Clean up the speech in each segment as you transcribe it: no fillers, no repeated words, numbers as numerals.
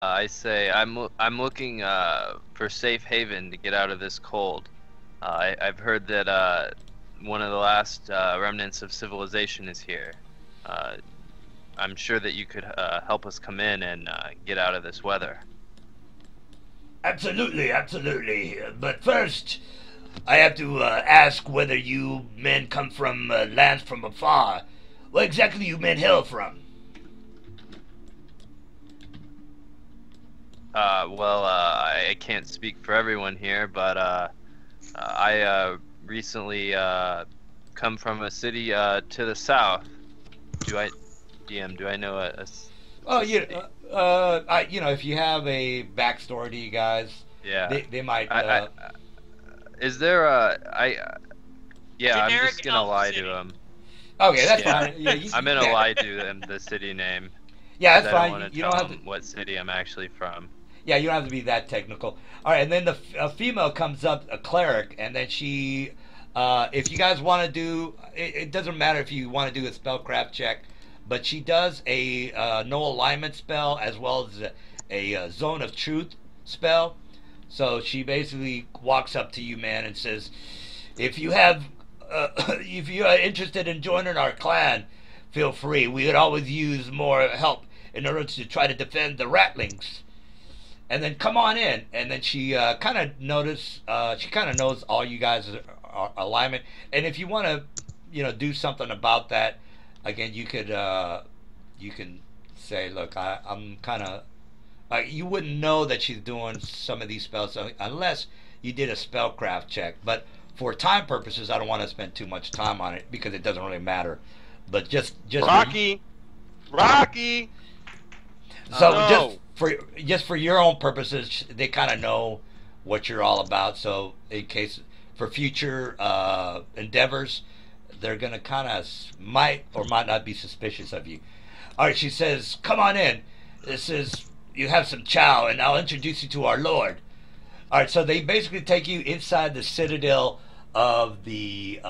I say I'm looking for safe haven to get out of this cold. I've heard that one of the last remnants of civilization is here. Uh, I'm sure that you could help us come in and get out of this weather. Absolutely, absolutely. But first, I have to ask whether you men come from lands from afar. Where exactly you men hail from? I can't speak for everyone here, but I recently come from a city to the south. Do I, DM, do I know Oh, a city? if you have a backstory to you guys, Yeah. they might. I is there yeah, I'm Generic just gonna elf lie to city. him. Okay, that's Yeah. fine. Yeah, I'm gonna yeah, lie to them the city name yeah, because that's I don't fine. want to You don't tell have to. them what city I'm actually from. Yeah, you don't have to be that technical. All right, and then a female comes up, a cleric, and then she, if you guys want to do, it doesn't matter if you want to do a spellcraft check, but she does a no alignment spell as well as a zone of truth spell. So she basically walks up to you, man, and says, "If you have, if you are interested in joining our clan, feel free. We could always use more help in order to try to defend the Ratlings." And then come on in. And then she kind of she kind of knows all you guys are alignment. And if you want to, do something about that, again, you can say, look, I'm kind of, you wouldn't know that she's doing some of these spells unless you did a spellcraft check. But for time purposes, I don't want to spend too much time on it because it doesn't really matter. But just for Rocky, Rocky. so No. just for your own purposes, they kind of know what you're all about. So in case for future endeavors, they're gonna kind of might or might not be suspicious of you. All right, she says, "Come on in. This is you have some chow, and I'll introduce you to our lord." All right, so they basically take you inside the citadel of the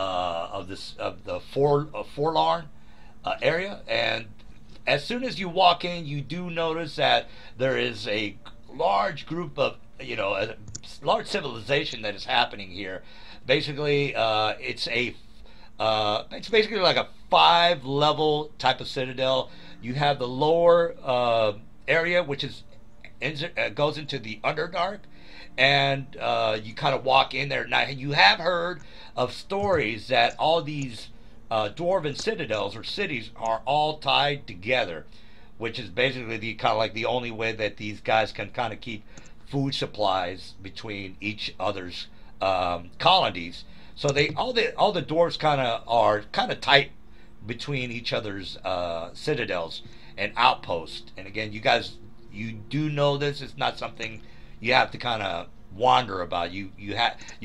forlorn area, and as soon as you walk in, you do notice that there is a large group of a large civilization that is happening here. Basically, it's basically like a 5 level type of citadel. You have the lower area, which goes into the Underdark, and you kind of walk in there. Now, you have heard of stories that all these dwarven citadels or cities are all tied together, which is basically the kind of like the only way that these guys can kind of keep food supplies between each other's colonies. So they all the dwarves kind of are kind of tight between each other's citadels and outposts. And again, you do know this. It's not something you have to kind of wander about. You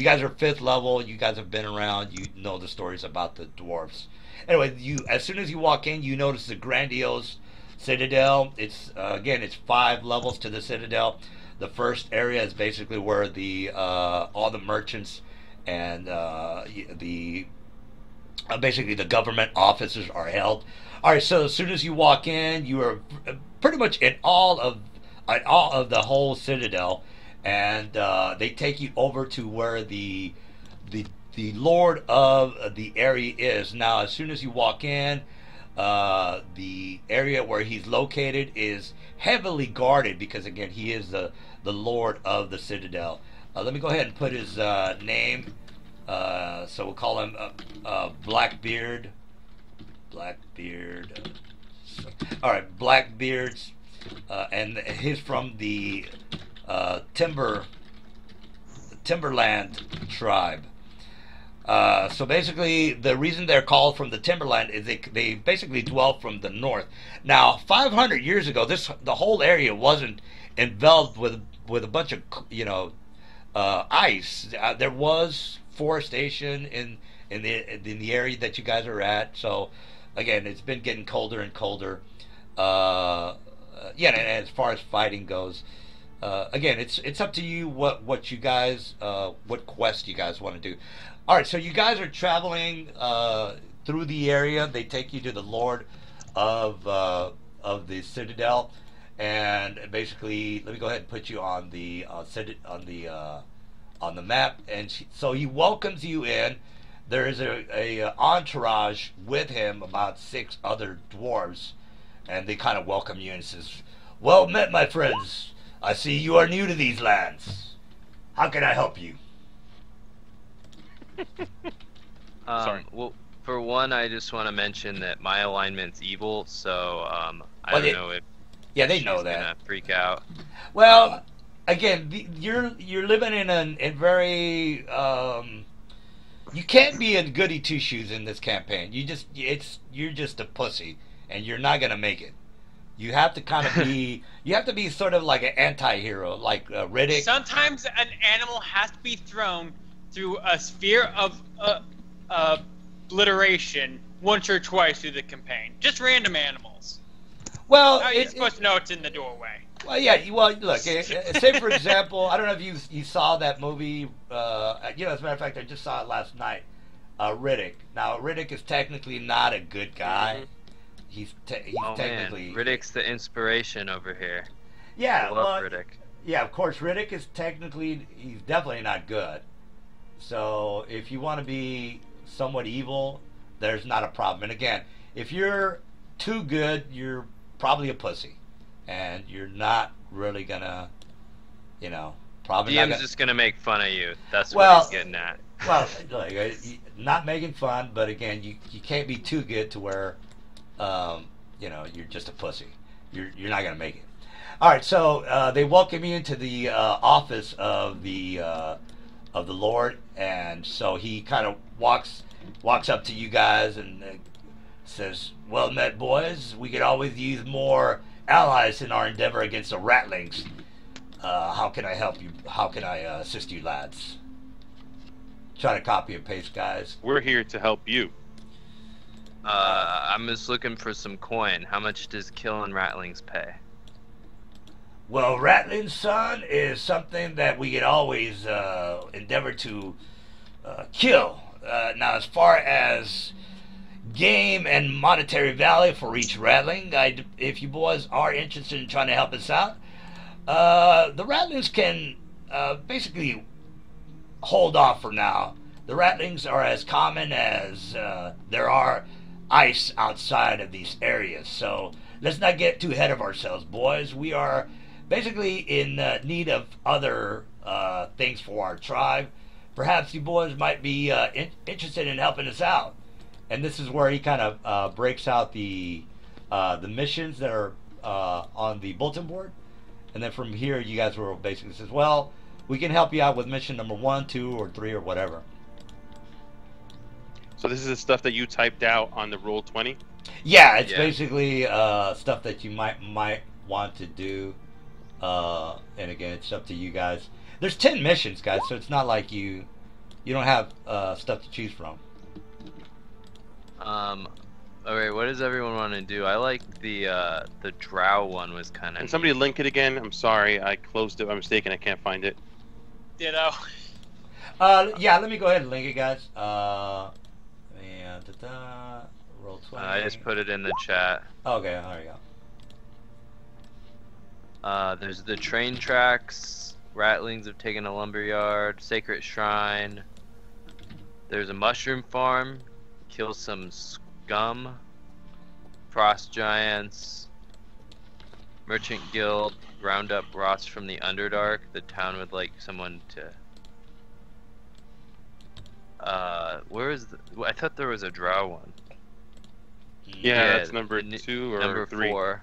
guys are fifth level. You guys have been around. You know the stories about the dwarves. Anyway, you as soon as you walk in, you notice the grandiose citadel. It's again, it's 5 levels to the citadel. The first area is basically where the all the merchants and the basically the government offices are held. All right, so as soon as you walk in, you are pretty much in all of the whole citadel, and they take you over to where the the lord of the area is. Now, as soon as you walk in, the area where he's located is heavily guarded because again he is the lord of the citadel. Let me go ahead and put his name. So we'll call him Blackbeard. Blackbeard. All right, Blackbeard's, and he's from the Timber Timberland tribe. So basically, the reason they're called from the Timberland is they basically dwell from the north. Now, 500 years ago, the whole area wasn't enveloped with a bunch of ice. There was forestation in the area that you guys are at. So again, it's been getting colder and colder. Yeah, and as far as fighting goes, again, it's up to you what you guys what quest you guys want to do. All right, so you guys are traveling through the area. They take you to the Lord of the Citadel, and basically, let me go ahead and put you on the on the map. And so he welcomes you in. There is a entourage with him, about 6 other dwarves, and they kind of welcome you and says, "Well met, my friends. I see you are new to these lands. How can I help you?" Sorry. Well, for one, I just want to mention that my alignment's evil, so I Well, don't know if Yeah, they she's know that. gonna freak out. Well, again, you're living in a very you can't be a goody two shoes in this campaign. You're just a pussy, and you're not gonna make it. You have to kind of be you have to be sort of like an anti-hero, like Riddick. Sometimes an animal has to be thrown through a sphere of obliteration once or twice through the campaign. Just random animals. Well, How are you supposed to know it's in the doorway? Well, yeah. Well, look. Say for example, I don't know if you saw that movie. As a matter of fact, I just saw it last night. Riddick. Now, Riddick is technically not a good guy. Mhm. He's Oh technically man, Riddick's the inspiration over here. yeah. I Well, love Riddick. yeah. Of course, Riddick is technically he's definitely not good. So if you want to be somewhat evil, there's not a problem. And again, if you're too good, you're probably a pussy, and you're not really gonna, probably not DM's gonna. just gonna make fun of you. That's Well- what he's getting at. Well, look, not making fun, but again, you can't be too good to where, you're just a pussy. You're not gonna make it. All right, so they welcome you into the office of the Lord, and so he kind of walks up to you guys and says, "Well met, boys. We could always use more allies in our endeavor against the Ratlings. How can I help you? How can I assist you, lads?" Try to copy and paste, guys. We're here to help you. I'm just looking for some coin. How much does killing Ratlings pay? Well, Rattling Sun is something that we can always endeavor to kill. Now, as far as game and monetary value for each Rattling, if you boys are interested in trying to help us out, the Rattlings can basically hold off for now. The Rattlings are as common as there are ice outside of these areas. So let's not get too ahead of ourselves, boys. We are basically in need of other things for our tribe. Perhaps you boys might be interested in helping us out. And this is where he kind of breaks out the missions that are on the bulletin board. And then from here, you guys will basically says, "Well, we can help you out with mission number 1, 2, or 3, or whatever." So this is the stuff that you typed out on the Roll20? Yeah, it's Yeah. basically stuff that you might want to do. And again, it's up to you guys. There's 10 missions, guys, so it's not like you don't have stuff to choose from. Alright, what does everyone want to do? I like the drow one was kind of. Can somebody link it again? I'm sorry, I closed it by mistake and I can't find it. Ditto. Yeah, let me go ahead and link it, guys. Roll 20. I just put it in the chat. Okay, there you go. There's the train tracks. Ratlings have taken a lumberyard. Sacred shrine. There's a mushroom farm. Kill some scum. Frost giants. Merchant guild. Round up rots from the Underdark. The town would like someone to. Where is the? I thought there was a drow one. Yeah, that's number the 2 or number 3. 4.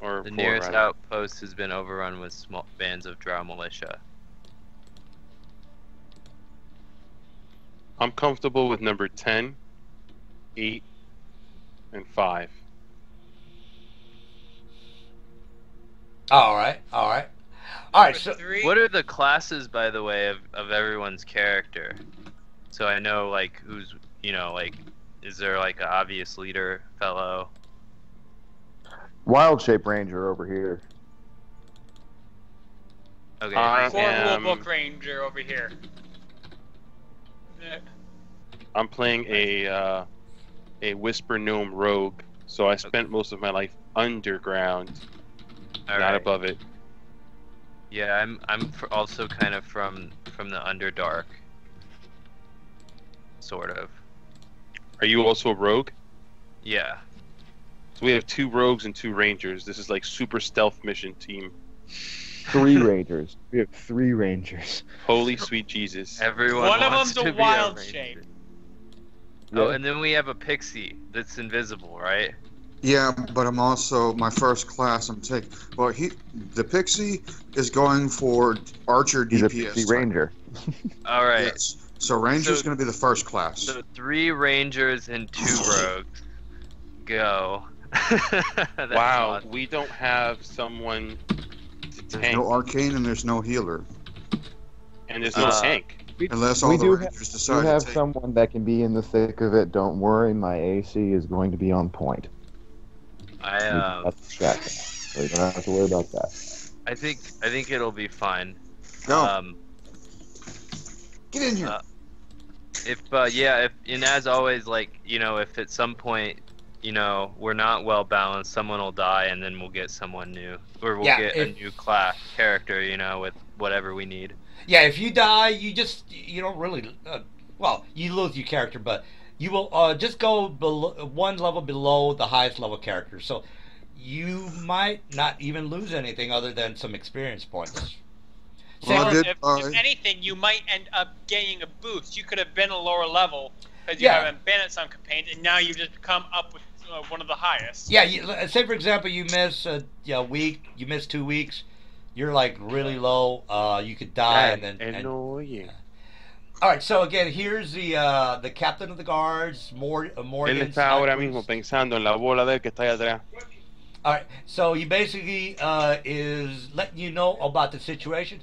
Or The 4, nearest rather. outpost has been overrun with small bands of drow militia. I'm comfortable with number 10, 8, and 5. All right. So Number 3. What are the classes, by the way, of everyone's character? So I know, like, who's, like, is there, like, an obvious leader fellow? Wild Shape Ranger over here. Okay. I Four am- Rulebook Ranger over here. I'm playing a Whisper Gnome Rogue, so I spent most of my life underground. All not right. above it. Yeah, I'm also kind of from the Underdark, sort of. Are you also a rogue? Yeah. So we have 2 rogues and 2 rangers. This is like super stealth mission team. 3 rangers. We have 3 rangers. Holy sweet Jesus. Everyone One of wants them's to a be wild ranger. shape. Oh, Yeah. and then we have a pixie that's invisible, right? Yeah, but I'm also my first class. I'm taking. Well, the Pixie is going for Archer He's a DPS. pixie type. ranger. All right. Yes. So Ranger's So- going to be the first class. So 3 rangers and 2 rogues. Go. That's Wow, awesome. we don't have someone to There's tank, no arcane and there's no healer, and there's no tank. unless all the do Rangers You decide have to take. someone that can be in the thick of it. Don't worry, my AC is going to be on point. That's distracting. So you don't have to worry about that. I think it'll be fine. Go. Get in here. If and as always, like, you know, if at some point, you know, we're not well balanced, someone will die, and then we'll get someone new, or we'll Yeah, get a new class character, you know, with whatever we need. Yeah, if you die, you don't really. Well, you lose your character, but you will just go below, 1 level below the highest level character. So you might not even lose anything other than some experience points. Well, I Or did, if anything, you might end up gaining a boost. You could have been a lower level because you Yeah. haven't been at some campaigns, and now you just come up with one of the highest. Yeah, say for example, you miss a week, you miss 2 weeks, you're like really low. You could die, and then. Annoying. All right, so again, here's the captain of the guards, Él Morgan. está ahora Cypress. mismo pensando en la bola de él que está allá atrás. All right, so he basically is letting you know about the situation.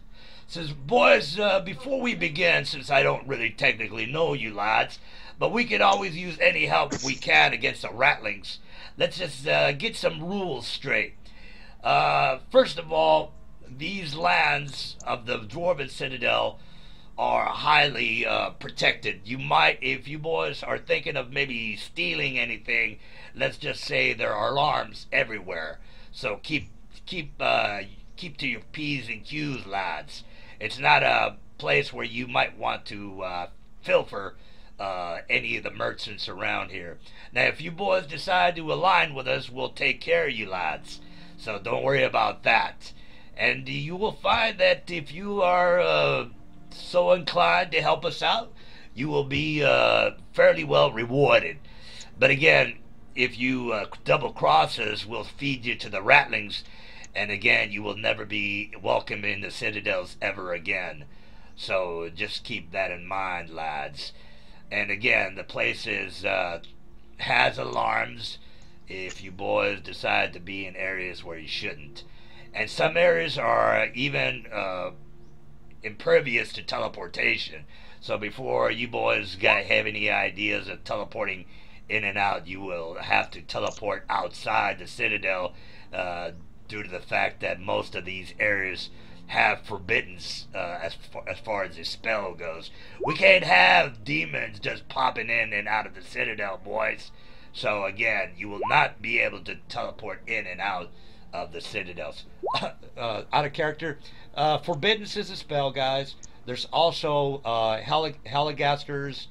Says, boys, before we begin, since I don't really technically know you lads, but we can always use any help we can against the Ratlings. Let's just get some rules straight. First of all, these lands of the Dwarven Citadel are highly protected. You might, if you boys are thinking of maybe stealing anything, let's just say there are alarms everywhere. So keep to your P's and Q's, lads. It's not a place where you might want to pilfer any of the merchants around here. Now, if you boys decide to align with us, we'll take care of you, lads. So don't worry about that. And you will find that if you are so inclined to help us out, you will be fairly well rewarded. But again, if you double cross us, we'll feed you to the Ratlings, and again, you will never be welcome in the Citadels ever again. So just keep that in mind, lads. And again, the place has alarms if you boys decide to be in areas where you shouldn't. And some areas are even impervious to teleportation. So before you boys have any ideas of teleporting in and out, you will have to teleport outside the Citadel due to the fact that most of these areas have forbiddens as far as the spell goes. We can't have demons just popping in and out of the Citadel, boys. So again, you will not be able to teleport in and out of the Citadels. Out of character, forbiddens is a spell, guys. There's also Heligaster's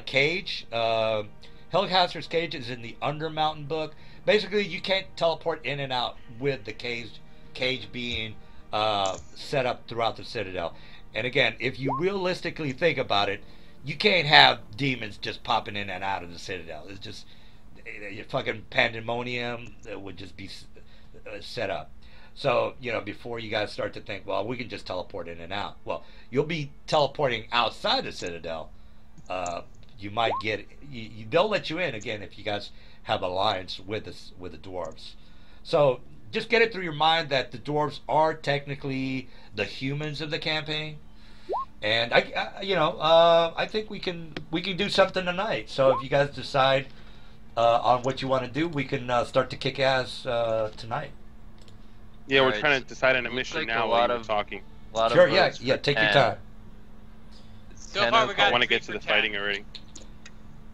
cage. Heligaster's cage is in the Undermountain book. Basically, you can't teleport in and out with the cage being set up throughout the Citadel. And again, if you realistically think about it, you can't have demons just popping in and out of the Citadel. It's just fucking pandemonium that would just be set up. So, you know, before you guys start to think, well, we can just teleport in and out. Well, you'll be teleporting outside the Citadel. You might get they'll let you in again if you guys have alliance with the dwarves. So just get it through your mind that the dwarves are technically the humans of the campaign, and I think we can do something tonight. So if you guys decide on what you want to do, we can start to kick ass tonight. Yeah, we're Alright. trying to decide on a Looks mission like now a while lot you're of- talking. A lot Sure, of yeah, votes yeah. for Take your 10. time. So 10 far, of- we I got want to 3 get to for the 10. fighting already.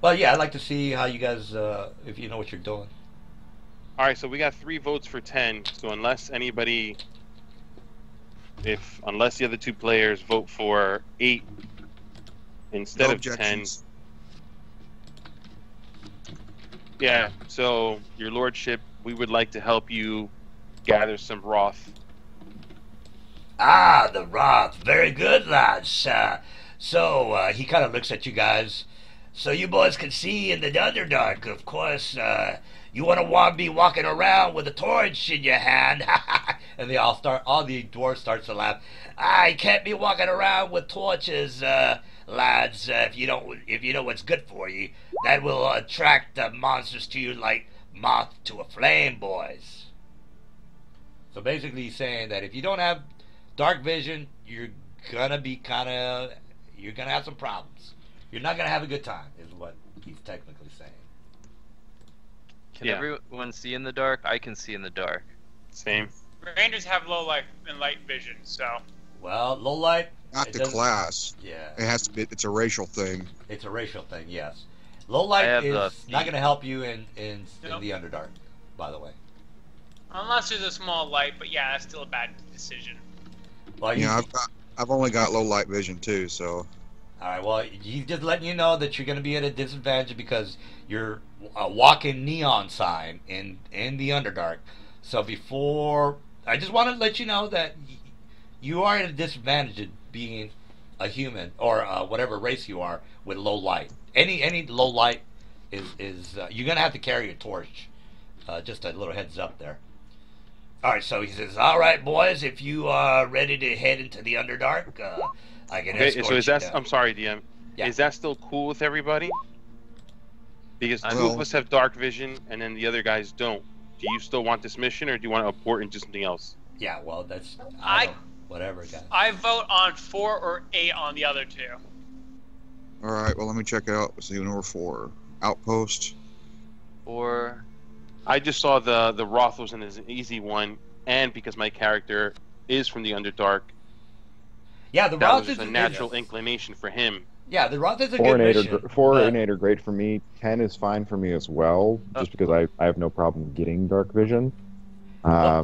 Well, yeah, I'd like to see how you guys, if you know what you're doing. All right, so we got 3 votes for 10. So unless anybody, unless the other 2 players vote for 8 instead No of 10, objections. yeah. So your lordship, we would like to help you gather some Roth. Ah, the Roth. Very good, lads. So he kind of looks at you guys. So you boys can see in the Underdark, of course. You want to be walking around with a torch in your hand. And they all the dwarves starts to laugh. You can't be walking around with torches, lads, if you know what's good for you. That will attract monsters to you like moth to a flame, boys. So basically he's saying that if you don't have dark vision, you're gonna have some problems. You're not gonna have a good time, is what he's technically saying. Can everyone see in the dark? I can see in the dark. Same. Rangers have low light and light vision, so. Well, low light. Not the class. Yeah. It has to be. It's a racial thing. It's a racial thing, yes. Low light is not gonna help you in the Underdark, by the way. Unless there's a small light, but yeah, that's still a bad decision. Well, Yeah, I've only got low light vision too, so. All right. Well, he's just letting you know that you're going to be at a disadvantage because you're a walking neon sign in the Underdark. So I just want to let you know that you are at a disadvantage of being a human or whatever race you are with low light. Any low light is you're going to have to carry a torch. Just a little heads up there. All right. So he says, "All right, boys, if you are ready to head into the Underdark." I can escort so is you that? down. I'm sorry, DM. Yeah. Is that still cool with everybody? Because 2 of us have dark vision, and then the other guys don't. Do you still want this mission, or do you want to abort and do something else? Yeah, well, that's whatever, guys. I vote on 4 or 8 on the other 2. All right. Well, let me check it out. See number 4. Outpost. Or I just saw the Roth was an easy one, and because my character is from the Underdark, Yeah, the that Roth was just is a natural inclination for him. Yeah, the Roth is a 4 good and 8 mission. are 4 but- and 8 are great for me. 10 is fine for me as well, just because I have no problem getting dark vision. Yeah,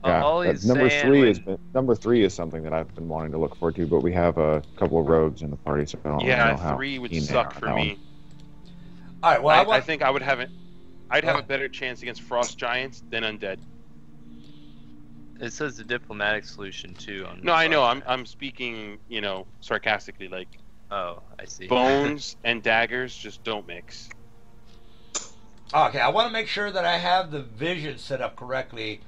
all he's number saying 3 number 3 is something that I've been wanting to look forward to, but we have a couple of rogues in the party, so I don't know how 3 would keen they suck are for on that me. one. All right, well, I think I would have it. I'd have Go a better chance against frost giants than undead. it says the diplomatic solution too. No, I know. I'm speaking, sarcastically. Like Oh, I see. bones and daggers just don't mix. Okay, I want to make sure that I have the vision set up correctly.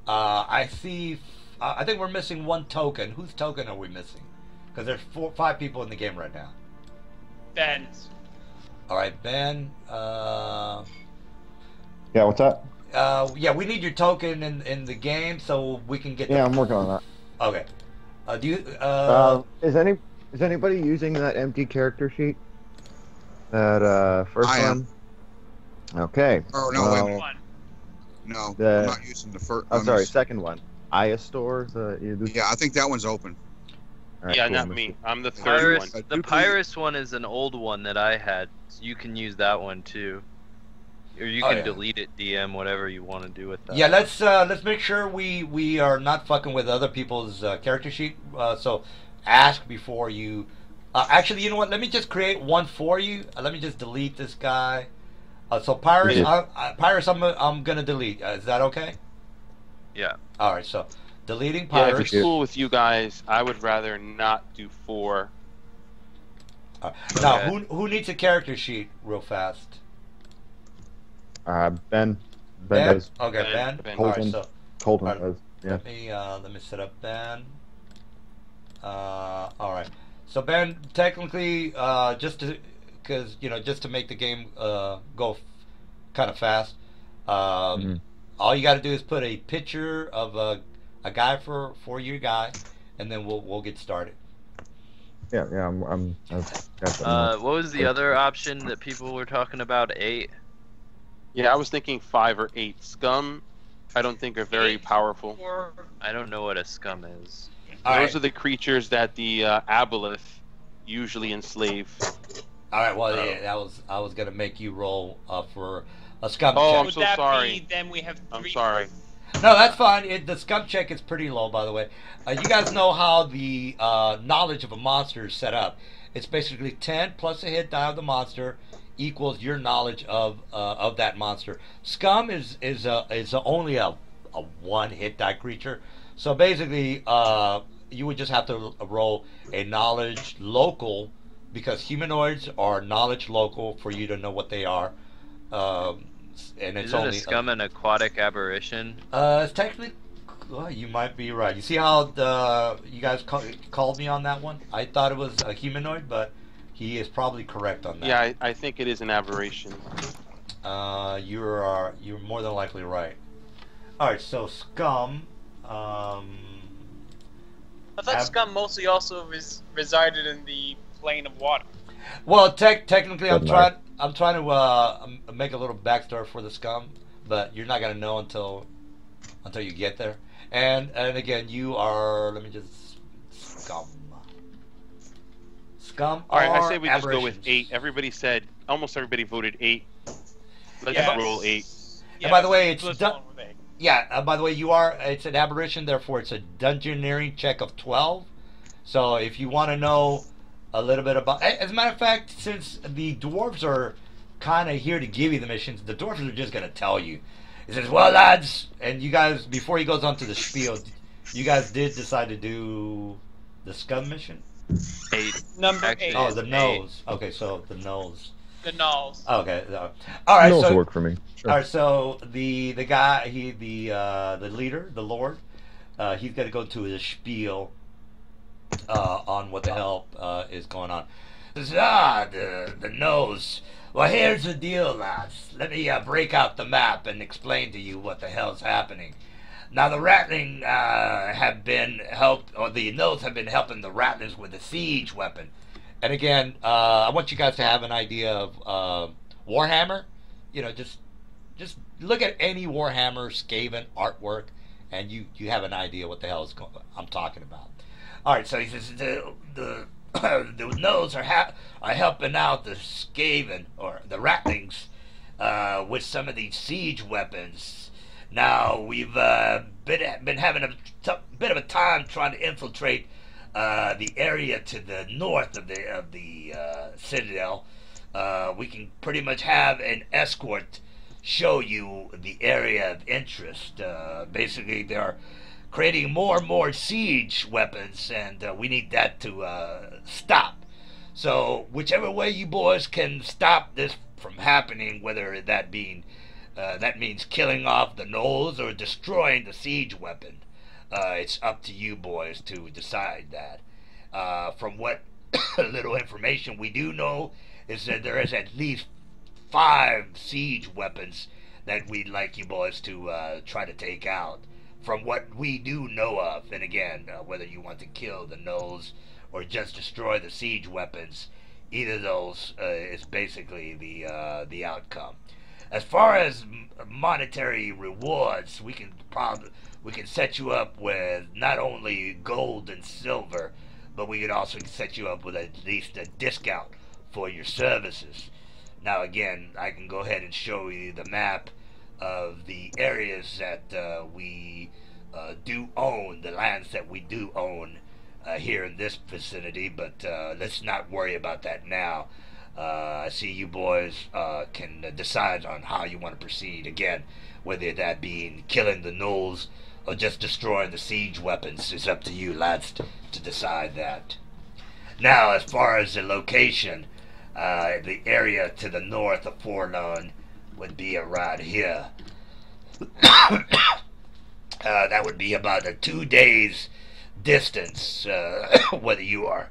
I see. I think we're missing 1 token. Whose token are we missing? Because there's 5 people in the game right now. Ben's. All right, Ben. Yeah, what's up? Yeah, we need your token in the game so we can get. Yeah, I'm working on that. Okay. Do you? Is anybody using that empty character sheet? That first I one? am. Okay. Oh, no, wait a minute. One. No, The- I'm not using the first. Oh, sorry, second one. Iastor. Yeah, I think that one's open. All right, Yeah, cool. not me. I'm the third one. The Pyrus one is an old one that I had. So you can use that one too, or you can delete it, DM, whatever you want to do with that. Yeah, let's make sure we are not fucking with other people's character sheet. So ask before you. Actually, you know what? Let me just create one for you. Let me just delete this guy. So Pyrus, Pyrus, I'm gonna delete. Is that okay? Yeah. All right. So deleting Yeah, if Pyrus. it's cool with you guys, I would rather not do 4. Now, Okay. who needs a character sheet real fast? Ben does. Okay, Ben. Ben. Ben. All right. So Colton Alright. does. Yeah. let me set up Ben. All right. So Ben, technically, just to make the game go kind of fast, all you got to do is put a picture of a guy for your guy, and then we'll get started. Yeah. I've got that. What was the other option that people were talking about? 8. Yeah, I was thinking 5 or 8. Scum, I don't think are very 8 powerful. Or I don't know what a scum is. All Those right. are the creatures that the aboleth usually enslave. All right. Well, yeah, I was gonna make you roll for a scum Oh, check. I'm Would so that sorry. be then we have I'm three? sorry. No, that's fine. The scum check is pretty low, by the way. You guys know how the knowledge of a monster is set up. It's basically 10 plus a hit die of the monster equals your knowledge of that monster. Scum is only a one hit die creature. So basically, you would just have to roll a knowledge local, because humanoids are knowledge local for you to know what they are. Um, and it's Isn't only a scum an aquatic aberration? it's technically. Well, you might be right. You see how you guys called me on that one? I thought it was a humanoid, but he is probably correct on that. Yeah, I think it is an aberration. You're more than likely right. All right, so scum. I thought scum mostly also resided in the plane of water. Well, technically, I'm Good trying. I'm trying to make a little backstory for the scum, but you're not gonna know until you get there. And again, you are. Let me just scum. Scum. All right, I are say we just go with aberrations. 8. Everybody said, almost everybody voted 8. Let's Yes. roll 8. And by the way, it's let's done. go with eight. Yeah. By the way, it's an aberration. Therefore, it's a dungeoneering check of 12. So if you want to know a little bit about, as a matter of fact, since the dwarves are kind of here to give you the missions, the dwarves are just gonna tell you. He says, "Well, lads," and you guys, before he goes on to the spiel, you guys did decide to do the scum mission. 8. Number Actually, 8. Oh, the Eight. nose. Okay, so the nose. The nulls. Okay. All right. Those So work for me. Sure. all right. So the guy, the leader, the lord, he's gonna go to his spiel on what the hell is going on. He says, the nose. Well, here's the deal, lads. Let me break out the map and explain to you what the hell's happening. Now, the Ratling have been helped, or the Nose have been helping the Rattlers with the siege weapon. And again, I want you guys to have an idea of Warhammer. You know, just look at any Warhammer Skaven artwork, and you have an idea what the hell I'm talking about. All right, so he says the Nose are helping out the Skaven or the Rattlings with some of these siege weapons. Now we've been having a bit of a time trying to infiltrate the area to the north of the citadel. We can pretty much have an escort show you the area of interest. Basically, they're creating more and more siege weapons, and we need that to stop. So whichever way you boys can stop this from happening, whether that means killing off the gnolls or destroying the siege weapon, it's up to you boys to decide that. From what little information we do know is that there is at least 5 siege weapons that we'd like you boys to try to take out. From what we do know of, and again, whether you want to kill the gnolls or just destroy the siege weapons, either of those is basically the outcome. As far as monetary rewards, we can set you up with not only gold and silver, but we could also set you up with at least a discount for your services. Now again, I can go ahead and show you the map of the areas that we do own, the lands that we do own here in this vicinity, but let's not worry about that now. I see you boys can decide on how you want to proceed. Again, whether that being killing the gnolls or just destroying the siege weapons is up to you lads to decide that. Now, as far as the location, the area to the north of Forlorn would be around here. That would be about a 2 days distance, whether you are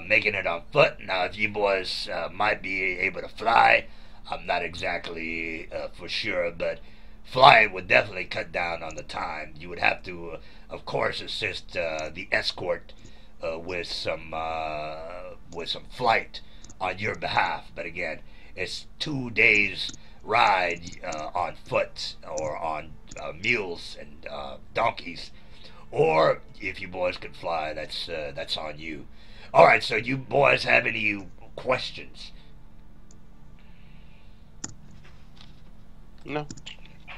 making it on foot. Now, if you boys might be able to fly, I'm not exactly for sure, but flying would definitely cut down on the time. You would have to, of course, assist the escort with some flight on your behalf. But again, it's 2 days ride on foot or on mules and donkeys, or if you boys can fly, that's on you. All right, so you boys have any questions? No.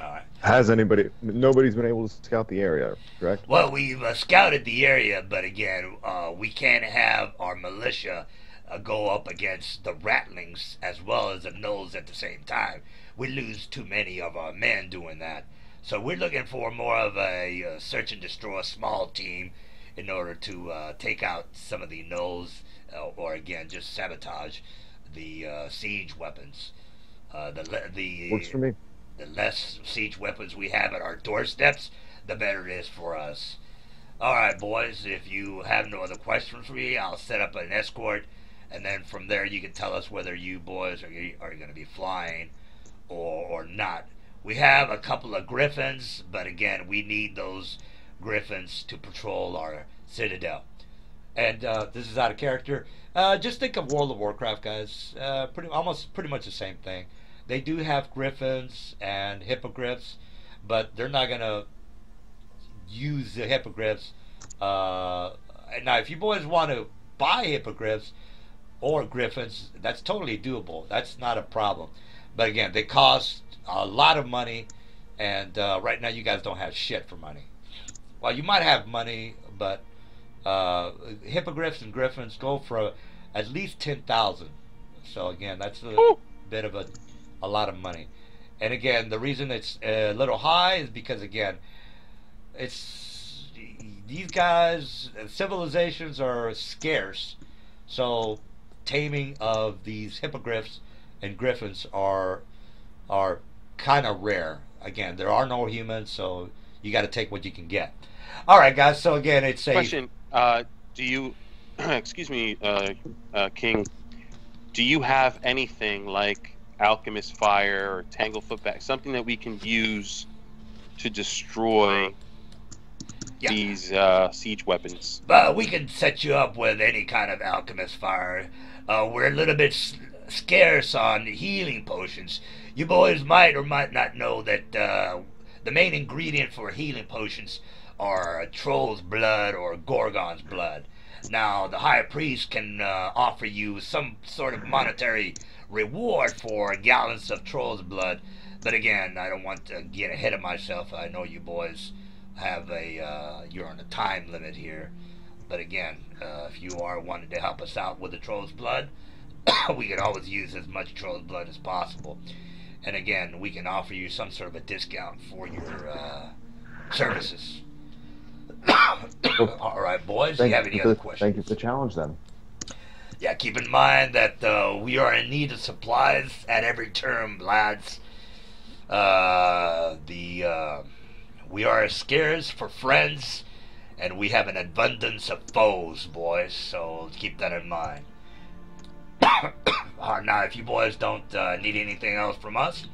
All right. Has anybody? Nobody's been able to scout the area, correct? Well, we've scouted the area, but again, we can't have our militia go up against the Ratlings as well as the Gnolls at the same time. We lose too many of our men doing that. So we're looking for more of a search and destroy small team in order to take out some of the Gnolls, or again, just sabotage the siege weapons. Works for me. The less siege weapons we have at our doorsteps, the better it is for us. Alright, boys, if you have no other questions for me, I'll set up an escort, and then from there you can tell us whether you boys are going to be flying or not. We have a couple of griffins, but again, we need those griffins to patrol our citadel. And this is out of character. Just think of World of Warcraft, guys. Pretty much the same thing. They do have griffins and hippogriffs, but they're not gonna use the hippogriffs. Now, if you boys want to buy hippogriffs or griffins, that's totally doable. That's not a problem. But again, they cost a lot of money, and right now you guys don't have shit for money. Well, you might have money, but hippogriffs and griffins go for at least 10,000. So again, that's a bit of a lot of money. And again, the reason it's a little high is because again, it's these guys, civilizations are scarce, so taming of these hippogriffs and griffins are kind of rare. Again, there are no humans, so you got to take what you can get. All right, guys. So again, it's a question. Do you, excuse me, King? Do you have anything like Alchemist Fire or Tanglefoot Back, something that we can use to destroy these siege weapons? We can set you up with any kind of Alchemist Fire. We're a little bit scarce on healing potions. You boys might or might not know that the main ingredient for healing potions are troll's blood or gorgon's blood. Now, the high priest can offer you some sort of monetary reward for gallons of troll's blood, but again, I don't want to get ahead of myself. I know you boys have you're on a time limit here, but again, if you are wanting to help us out with the troll's blood, we can always use as much troll's blood as possible, and again, we can offer you some sort of a discount for your services. All right, boys, do you have any other questions? Thank you for the challenge, then. Yeah, keep in mind that we are in need of supplies at every turn, lads. We are scarce for friends, and we have an abundance of foes, boys, so keep that in mind. Now, if you boys don't need anything else from us,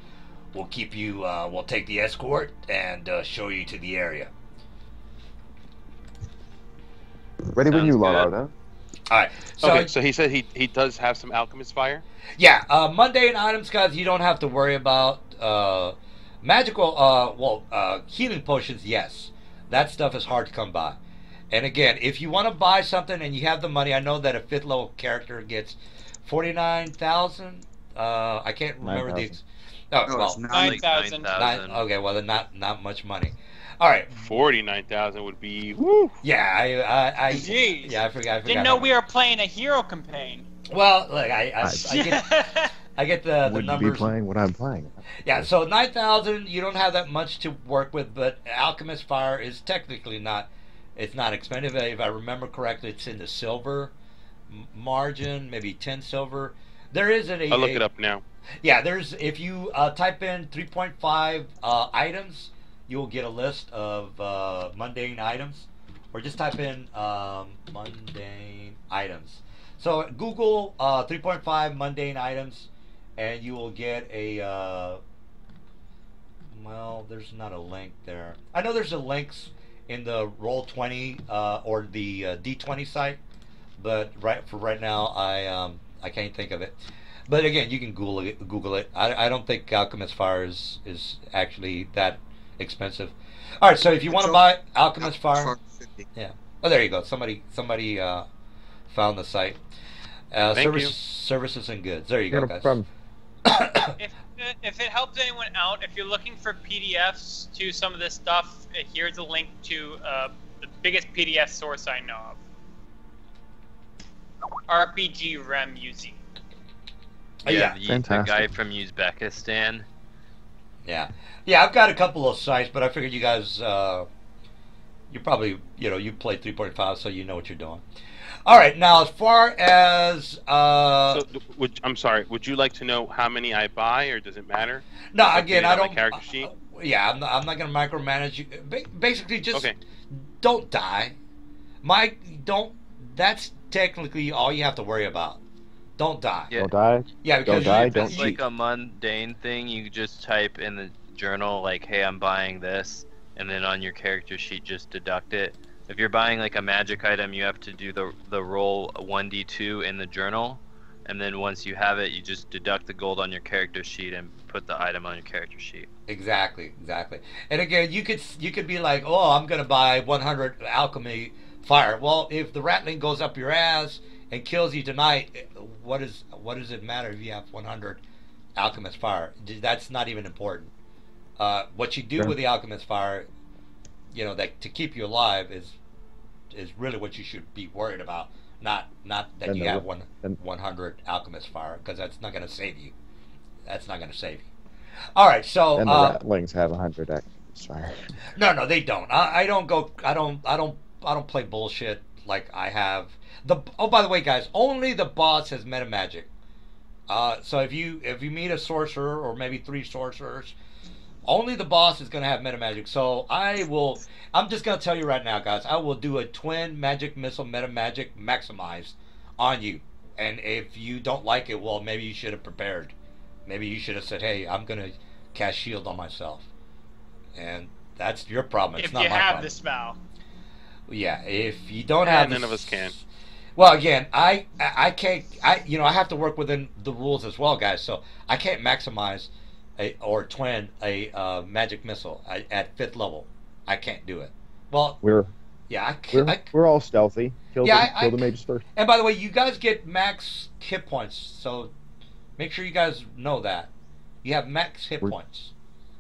we'll keep you, we'll take the escort and show you to the area. Ready when you are, then. Alright, so, okay, so he said he does have some Alchemist Fire? Yeah, mundane items, guys, you don't have to worry about. Magical, healing potions, yes. That stuff is hard to come by. And again, if you want to buy something and you have the money, I know that a 5th level character gets 49,000. I can't remember 9, the... 9,000. Okay, well, then not much money. All right. 49,000 would be woo. Yeah, Jeez. I forgot. Didn't know we were playing a hero campaign. Well, look, I get the Would numbers. you be playing what I'm playing? Yeah, so 9,000, you don't have that much to work with, but Alchemist Fire is technically not. It's not expensive. If I remember correctly, it's in the silver margin, maybe 10 silver. There is an. I'll look it up now. Yeah, there's. If you type in 3.5 items, you will get a list of mundane items, or just type in mundane items. So Google 3.5 mundane items, and you will get a. Well, there's not a link there. I know there's a links in the Roll20 or the D20 site, but right now I can't think of it. But again, you can Google it. I don't think Alchemist Fire is actually that expensive. All right, so if you want to buy Alchemist Fire, yeah. Oh, there you go. Somebody found the site. Thank you. Services and goods. There you go, guys. if it helps anyone out, if you're looking for PDFs to some of this stuff, here's a link to the biggest PDF source I know of. RPG Rem Museum. Yeah, the Fantastic. guy from Uzbekistan. Yeah, I've got a couple of sites, but I figured you guys, you probably, you played 3.5, so you know what you're doing. All right, now as far as I'm sorry. Would you like to know how many I buy, or does it matter? no, Just again, updated I on my don't. character sheet. Yeah, I'm not gonna micromanage you. Basically, just Okay. don't die. Don't. That's technically all you have to worry about. Don't die. Yeah. Don't die. Yeah, because Don't die. If Don't it's cheat. like a mundane thing, you just type in the journal like, "Hey, I'm buying this," and then on your character sheet just deduct it. If you're buying like a magic item, you have to do the roll 1d2 in the journal, and then once you have it, you just deduct the gold on your character sheet and put the item on your character sheet. Exactly. And again, you could be like, oh, I'm gonna buy 100 alchemy fire. Well, if the Ratling goes up your ass and kills you tonight, what does it matter if you have 100 alchemist fire? That's not even important. What you do Sure. with the alchemist fire, that to keep you alive is really what you should be worried about. Not that And you the- have and- 100 alchemist fire, because that's not gonna save you. That's not gonna save you. All right, so And the Ratlings have 100 actions. Sorry. no, they don't. I don't play bullshit like I have. Oh, by the way, guys, only the boss has meta magic. So if you meet a sorcerer or maybe 3 sorcerers, only the boss is gonna have meta magic. So I'm just gonna tell you right now, guys. I will do a twin magic missile meta magic maximized on you. And if you don't like it, well, maybe you should have prepared. Maybe you should have said, "Hey, I'm gonna cast shield on myself," and that's your problem. It's If not you my have problem. the spell. Yeah, if you don't have none this- of us can. Well, again, I can't. I have to work within the rules as well, guys. So I can't maximize or twin a magic missile at 5th level. I can't do it. Well, We're yeah, I we're all stealthy. Kill Yeah, the mages first. and by the way, you guys get max hit points, so make sure you guys know that you have max hit We're- points.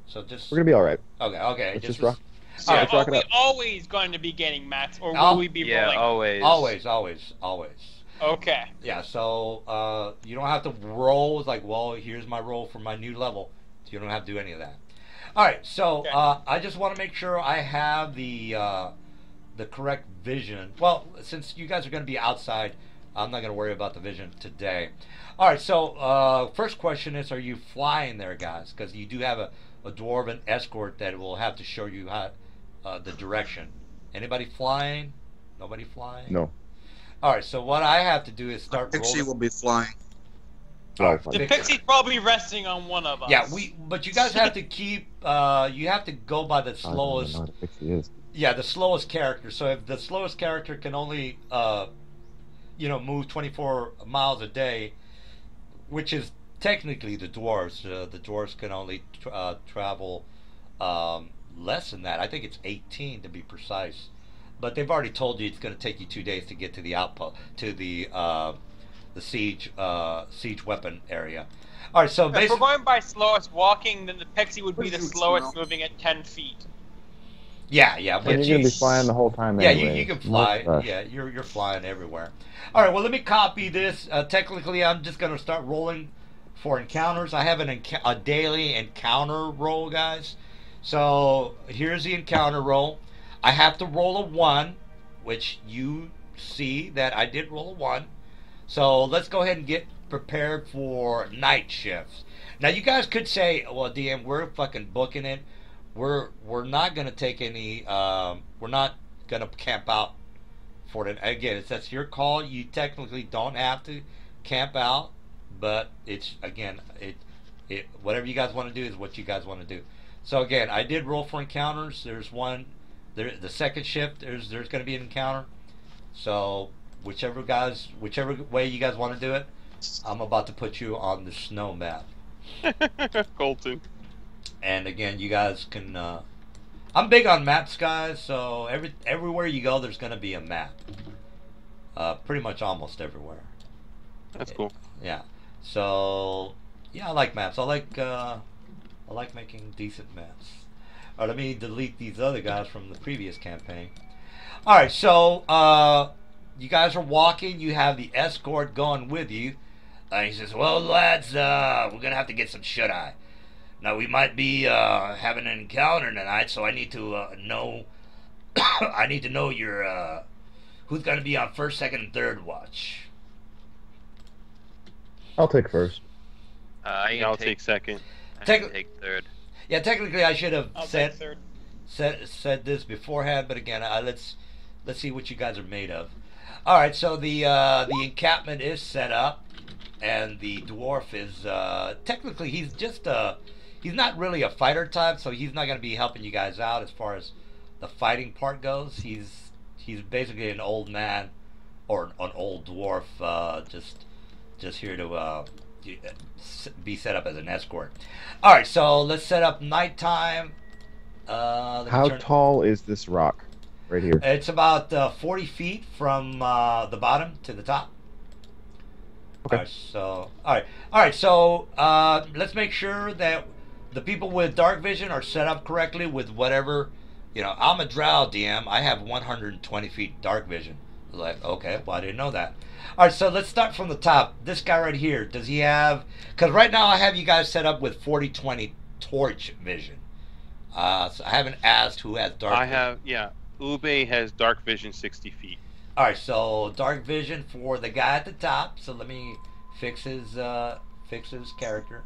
So just We're gonna be all right. okay. Let's just rock. So Alright, rock are it we up. always going to be getting max, or will Oh, we be Yeah, rolling? always. Always. Okay. Yeah, so you don't have to roll like, well, here's my roll for my new level. You don't have to do any of that. All right, so Okay. I just want to make sure I have the correct vision. Well, since you guys are going to be outside, I'm not going to worry about the vision today. All right, so first question is, are you flying there, guys? Because you do have a dwarven escort that will have to show you how the direction. Anybody flying? Nobody flying? No. All right, so what I have to do is start Pixie rolling. will be flying. Well, Alright, fine. The Pixie's probably resting on one of us. Yeah, but you guys have to keep. You have to go by the I don't even slowest. know what a pixie is. Yeah, the slowest character. So if the slowest character can only, move 24 miles a day, which is technically the dwarves. The dwarves can only travel less than that. I think it's 18 to be precise. But they've already told you it's going to take you 2 days to get to the outpost, to the siege weapon area. All right, so If we're basically, going by slowest walking, then the Pixie would be What the do you slowest smell? moving at 10 feet. yeah, And but you're gonna be flying the whole time yeah, anyway. you can fly. No rush. Yeah, you're flying everywhere. All right, well, let me copy this. Technically, I'm just going to start rolling for encounters. I have a daily encounter roll, guys. So here's the encounter roll. I have to roll a 1, which you see that I did roll a 1. So let's go ahead and get prepared for night shifts. Now, you guys could say, well, DM, we're fucking booking it. We're not going to take any, we're not going to camp out for it. Again, that's your call. You technically don't have to camp out, but it's, again, whatever you guys want to do is what you guys want to do. So again, I did roll for encounters. There's one, the second shift, there's going to be an encounter. So whichever way you guys want to do it, I'm about to put you on the snow map. Colton. And again, you guys can. I'm big on maps, guys. So everywhere you go, there's going to be a map. Pretty much almost everywhere. That's cool. Yeah. So Yeah, I like maps. I like making decent maps. All right, let me delete these other guys from the previous campaign. All right, so you guys are walking. You have the escort going with you. He says, "Well, lads, we're gonna have to get some shut eye. Now we might be having an encounter tonight, so I need to know. I need to know your who's gonna be on first, second, and third watch." I'll take first. I'll take second. I can take third. Yeah, technically I should have I'll take third. said this beforehand, but again, let's see what you guys are made of. All right, so the encampment is set up, and the dwarf is technically he's just he's not really a fighter type, so he's not going to be helping you guys out as far as the fighting part goes. He's basically an old man or an old dwarf, just here to be set up as an escort. All right, so let's set up nighttime. How tall is this rock right here? It's about 40 feet from the bottom to the top. Okay. All right. So let's make sure that the people with dark vision are set up correctly with whatever. I'm a drow DM. I have 120 feet dark vision. Like, okay, well, I didn't know that. All right, so let's start from the top. This guy right here, does he have? Because right now I have you guys set up with 40/20 torch vision. So I haven't asked who has dark. Yeah. Ube has dark vision 60 feet. All right, so dark vision for the guy at the top. So let me fix his character.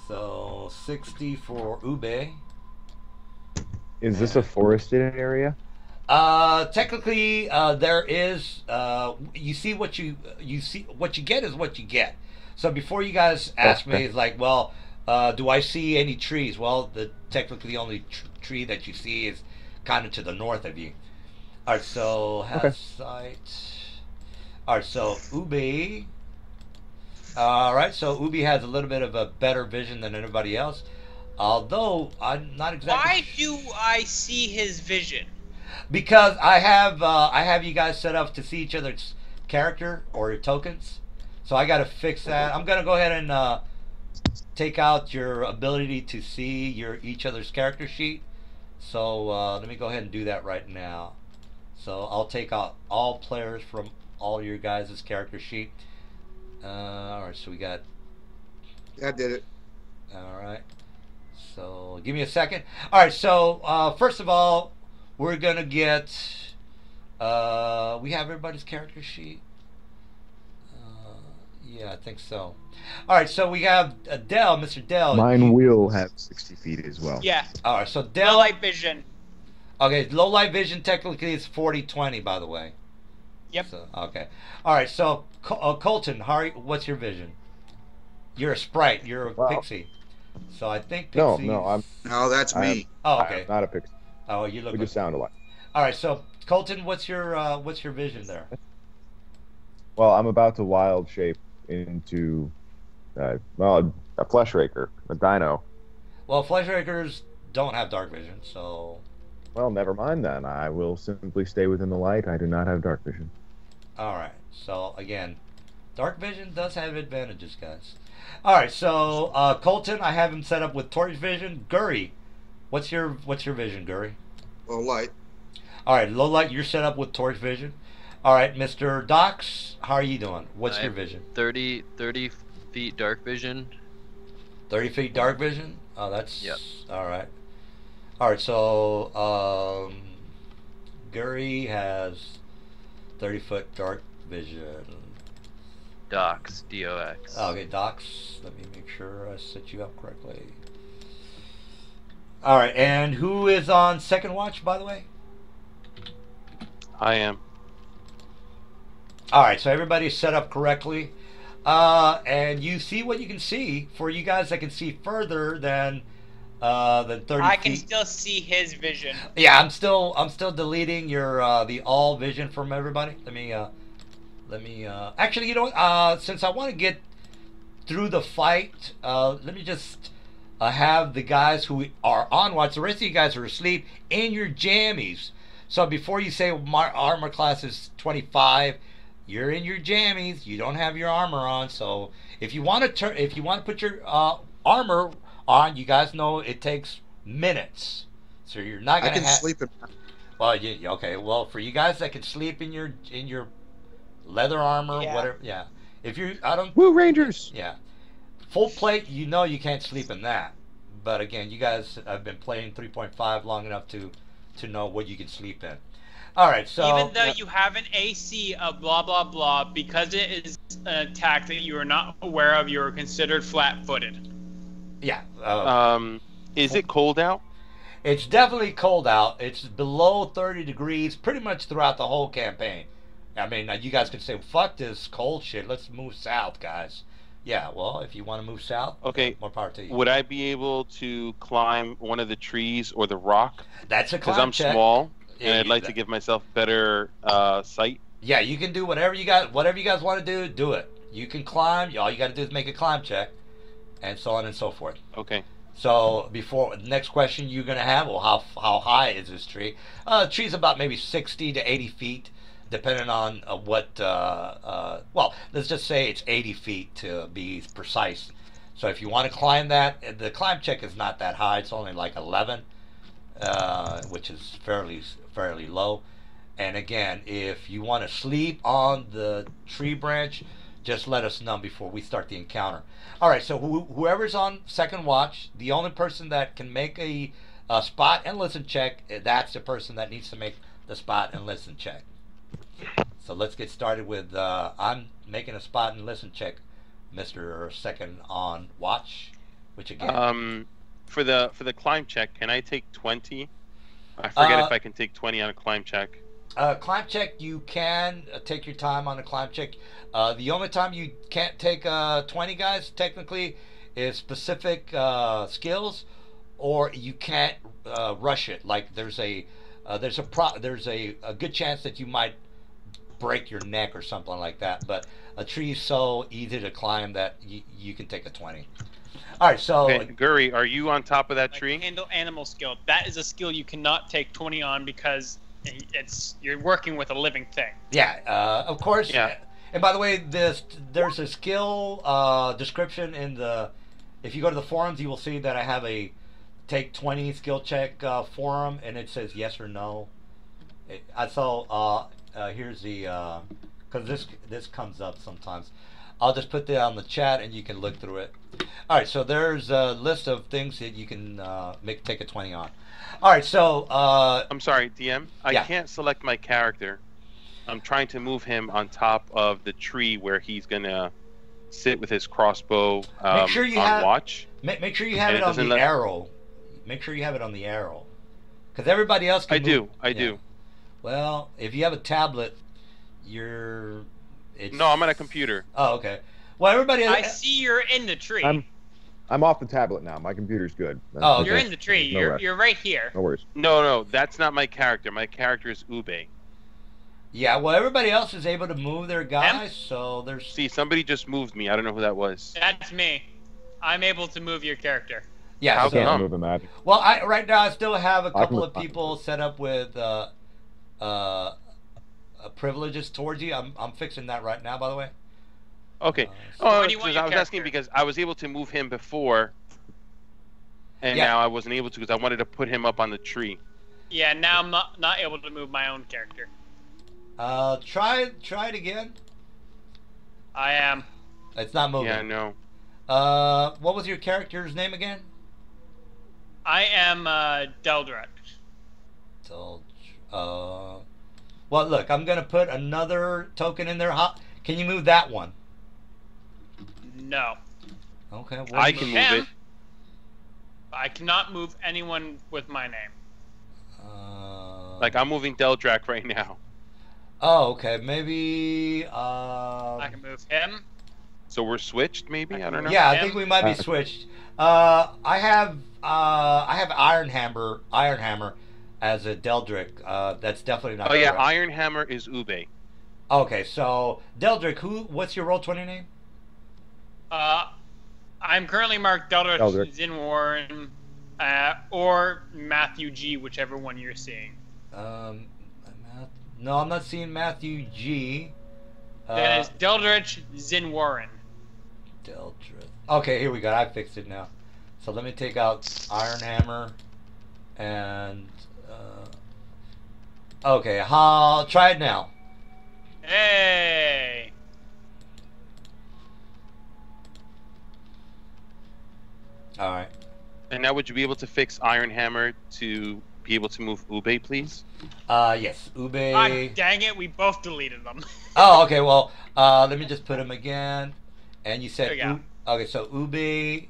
So 60 for Ube. Is this a forested area? Technically, there is. You see what you get is what you get. So before you guys ask me, it's like, well, do I see any trees? Well, technically the only tree that you see is kind of to the north of you. All right, so have sight. All right, so Ube. All right, so Ube has a little bit of a better vision than anybody else. Although I'm not exactly. Why do I see his vision? Because I have you guys set up to see each other's character or your tokens, so I got to fix that. I'm gonna go ahead and take out your ability to see each other's character sheet. So let me go ahead and do that right now. So I'll take out all players from all your guys' character sheet. All right, so we got. I did it. All right. So give me a second. All right. So first of all, we're gonna get. We have everybody's character sheet. Yeah, I think so. All right. So we have Dell, Mr. Dell. Mine will have 60 feet as well. Yeah. All right. So Dell. Low light vision. Okay. Low light vision technically is 40/20, by the way. Yep. So, okay. All right. So Colton, what's your vision? You're a sprite. You're a pixie. So I think pixie. No, that's me. Oh, okay. I'm not a pixie. Oh, you look. We just sound alike. All right. So Colton, what's your vision there? Well, I'm about to wild shape into, a flesh raker, a dino. Well, flesh rakers don't have dark vision, so. Well, never mind then. I will simply stay within the light. I do not have dark vision. All right. So again, dark vision does have advantages, guys. All right. So Colton, I have him set up with torch vision. Guri, what's your vision, Guri? Low light. All right, low light. You're set up with torch vision. All right, Mr. Docs, how are you doing? What's your vision? 30 feet dark vision. 30 feet dark vision. Oh, that's. Yep. All right. All right. So Guri has 30-foot dark vision. Docs, DOX. Okay, Docs. Let me make sure I set you up correctly. All right, and who is on second watch, by the way? I am. All right, so everybody's set up correctly, and you see what you can see. For you guys that can see further than 30 I can feet. still see his vision. Yeah, I'm still deleting your the all vision from everybody. Let me actually, you know what? Since I want to get through the fight, let me just have the guys who are on watch. The rest of you guys are asleep in your jammies. So before you say my armor class is 25, you're in your jammies. You don't have your armor on. So If you want to put your armor on, you guys know it takes minutes, so you're not I gonna can have. sleep in. Well, okay. Well, for you guys that can sleep in your leather armor, Yeah. whatever. Yeah. If you, I don't. Woo Rangers! Yeah. Full plate, you know you can't sleep in that. But again, you guys have been playing 3.5 long enough to know what you can sleep in. All right, so Even though you have an AC of blah blah blah, because it is an attack that you are not aware of, you are considered flat-footed. yeah, Is it cold out? it's definitely cold out. It's below 30 degrees pretty much throughout the whole campaign. I mean, you guys could say, "Fuck this cold shit. Let's move south, guys." Yeah, well, if you want to move south, Okay. more power to you. Would I be able to climb one of the trees or the rock? That's a Because climb I'm check. small Yeah, and I'd like to give myself better sight. Yeah, you can do whatever you guys want to do. Do it. You can climb. All you got to do is make a climb check, and so on and so forth. Okay. So before the next question you're gonna have, well, how high is this tree? The tree's about maybe 60 to 80 feet, depending on what. Well, let's just say it's 80 feet to be precise. So if you want to climb that, the climb check is not that high. It's only like 11, which is fairly low. And again, if you want to sleep on the tree branch, just let us know before we start the encounter. All right, so whoever's on second watch, the only person that can make a spot and listen check, that's the person that needs to make the spot and listen check. So let's get started with, I'm making a spot and listen check, Mr. Second on watch, which again... For the climb check, can I take 20? I forget if I can take 20 on a climb check. Climb check, you can take your time on a climb check. The only time you can't take 20 guys, technically, is specific skills, or you can't rush it. Like there's a good chance that you might break your neck or something like that. But a tree is so easy to climb that you can take a 20. All right, so Okay, Guri, are you on top of that tree? Handle animal skill. That is a skill you cannot take 20 on because you're working with a living thing. yeah, of course. Yeah. And by the way, there's a skill description in the. If you go to the forums, you will see that I have a take 20 skill check forum, and it says yes or no. I saw. Here's the because this comes up sometimes. I'll just put that on the chat, and you can look through it. All right, so there's a list of things that you can take a 20 on. All right, so I'm sorry, DM. I Yeah. can't select my character. I'm trying to move him on top of the tree where he's gonna sit with his crossbow Make sure you on have- watch. make sure you have And it it on doesn't the let- arrow. Make sure you have it on the arrow, because everybody else can. I move. do. I Yeah. do. Well, if you have a tablet, it's. No, I'm on a computer. Oh, okay. Well, everybody. I see you're in the tree. I'm off the tablet now. My computer's good. Oh, You're okay. in the tree. No rush. You're right here. No worries. No, that's not my character. My character is Ube. Yeah, well, everybody else is able to move their guys, so there's. See, somebody just moved me. I don't know who that was. That's me. I'm able to move your character. Yeah. How I can't come? move a magic. Well, right now I still have a can couple move of people set up with privileges towards you. I'm fixing that right now, by the way. Okay. So Oh, where do you want your I was asking character? because I was able to move him before, and Yeah. now I wasn't able to because I wanted to put him up on the tree. Yeah, now I'm not able to move my own character. Try it again. I am. It's not moving. Yeah, no. What was your character's name again? I am Deldret. Well, look, I'm gonna put another token in there. Can you move that one? No. Okay. Well, I can move him. it. I cannot move anyone with my name. Like I'm moving Deldrak right now. Oh, okay. Maybe. I can move him. So we're switched, maybe? I don't know. Yeah, I Him? think we might be switched. I have Iron Hammer as a Deldrick. That's definitely not. Oh yeah, correct. Iron Hammer is Ube. Okay, so Deldrick, what's your Roll20 name? I'm currently marked Deldret Deldrick. Zin Warren, or Matthew G, whichever one you're seeing. No, I'm not seeing Matthew G. That is Deldritch Zin Warren. Deldrith. Okay, here we go. I fixed it now. So let me take out Iron Hammer and okay, I'll try it now. Hey. All right. And now, would you be able to fix Iron Hammer to be able to move Ube, please? Yes, Ube. God dang it, we both deleted them. Oh, okay. Well, let me just put him again. And you said There we go. okay. So Ube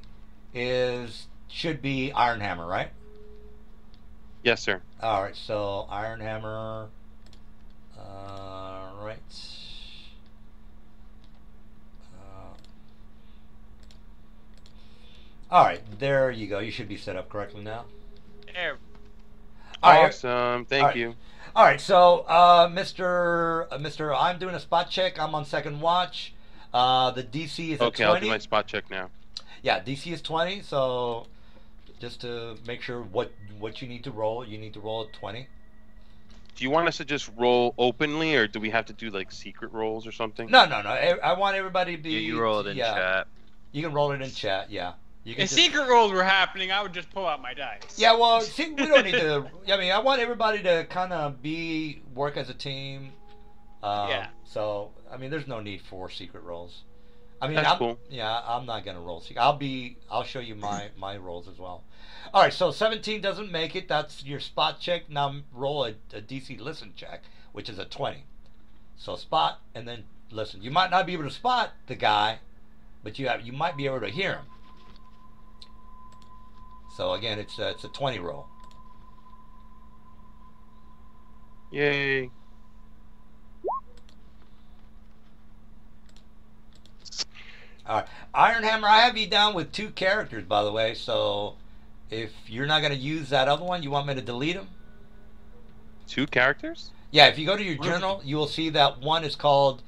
should be Iron Hammer, right? Yes, sir. All right. So Iron Hammer. Right. All right. There you go. You should be set up correctly now. There. All right. Awesome. Thank you. All right, so Mr. I'm doing a spot check. I'm on second watch. The DC is Okay, at 20. I'll do my spot check now. Yeah, DC is 20. So just to make sure what you need to roll at 20. Do you want us to just roll openly, or do we have to do like secret rolls or something? No. I want everybody to be. You roll it in chat. You can roll it in chat. Yeah. You can If secret rolls were happening, I would just pull out my dice. Yeah, well, see, we don't need to. I mean, I want everybody to kind of work as a team. Yeah. So, I mean, there's no need for secret rolls. I mean, That's cool. Yeah, I'm not gonna roll secret. I'll show you my rolls as well. All right, so 17 doesn't make it. That's your spot check. Now roll a DC listen check, which is a 20. So spot and then listen. You might not be able to spot the guy, but you might be able to hear him. So again, it's a 20 roll. Yay. All right, Iron Hammer. I have you down with 2 characters, by the way. So if you're not going to use that other one, you want me to delete them? 2 characters? Yeah. If you go to your journal, you will see that one is called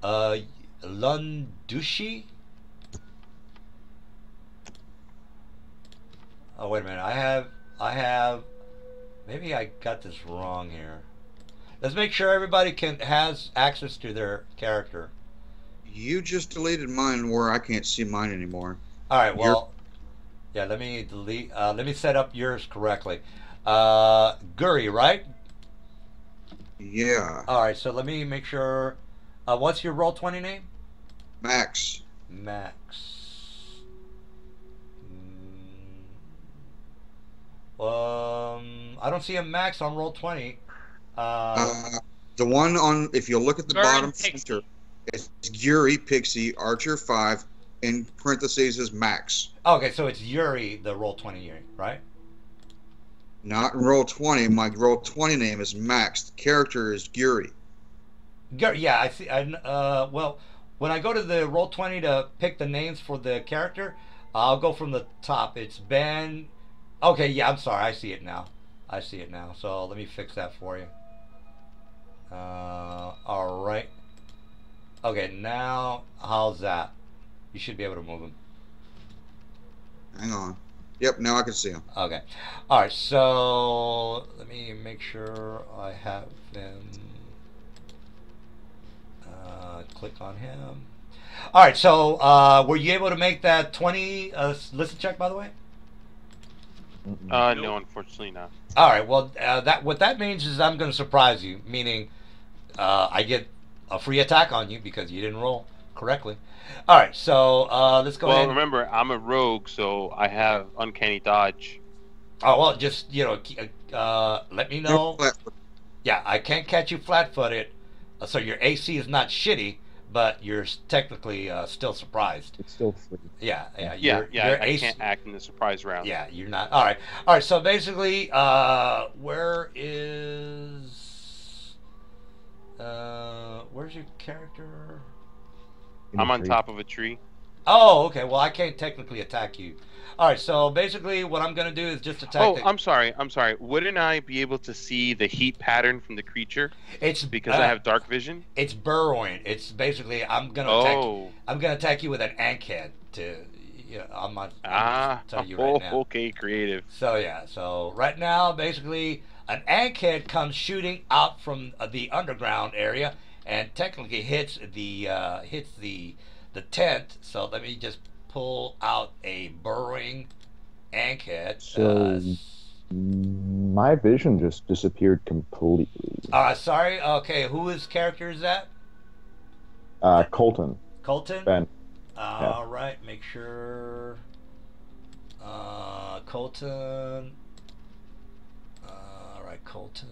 Lundushi. Oh, wait a minute. I have. Maybe I got this wrong here. Let's make sure everybody has access to their character. You just deleted mine where I can't see mine anymore. All right. Well, yeah. Let me delete. Let me set up yours correctly. Guri, right? Yeah. All right. So let me make sure. What's your Roll20 name? Max. Max. I don't see a Max on Roll20. The one on, if you look at the Burn bottom Pixie. center, it's Yuri, Pixie, Archer 5, in parentheses is Max. Okay, so it's Yuri, the Roll20 Yuri, right? Not in Roll20. My Roll20 name is Max. The character is Yuri. Yeah, I see. Well, when I go to the Roll20 to pick the names for the character, I'll go from the top. It's Ben. Okay, yeah, I'm sorry. I see it now. So let me fix that for you. All right. Okay, now how's that? You should be able to move him. Hang on. Yep, now I can see him. Okay. All right, so let me make sure I have them. Click on him. All right, so were you able to make that 20 listen check, by the way? No, unfortunately not. All right, well, what that means is I'm going to surprise you, meaning I get a free attack on you because you didn't roll correctly. All right, so let's go ahead. Well, remember, I'm a rogue, so I have uncanny dodge. Oh, well, just, let me know. Yeah, I can't catch you flat-footed, so your AC is not shitty, but you're technically still surprised. It's still free. Yeah. Yeah, your I AC can't act in the surprise round. Yeah, you're not. All right. So basically, where's your character? I'm on top of a tree. Oh, okay. Well, I can't technically attack you. All right. So basically, what I'm gonna do is just attack. Oh, I'm sorry. Wouldn't I be able to see the heat pattern from the creature? It's because I have dark vision. It's burrowing. It's basically I'm gonna attack you with an ant head to. Yeah, I'm not. Tell you right now. Okay, creative. So yeah. So right now, basically, an ant head comes shooting out from the underground area and technically hits the the tent. So let me just pull out a burrowing ankhead. So my vision just disappeared completely. Sorry. Okay, whose character is that? Colton. Colton? Ben. All right, make sure. Colton. All right, Colton.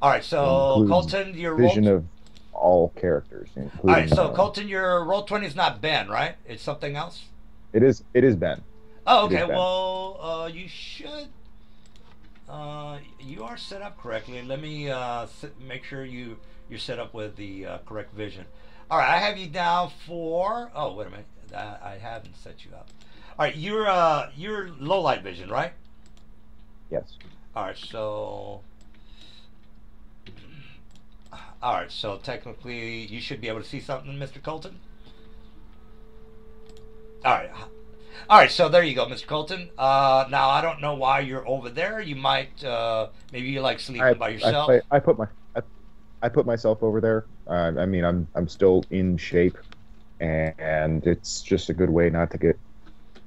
All right, so Includes Colton, your vision roll. of all characters, including. All right, so Colton, your roll 20 is not Ben, right? It's something else. It is Ben. Oh, It is okay. Ben. Well, you should. You are set up correctly. Let me make sure you're set up with the correct vision. All right, I have you down for. Oh, wait a minute. I haven't set you up. All right, you're low light vision, right? Yes. All right, so. All right, so technically you should be able to see something, Mr. Colton. All right, so there you go, Mr. Colton. Now I don't know why you're over there. You might maybe you like sleeping by yourself. I put myself over there. I mean, I'm still in shape, and it's just a good way not to get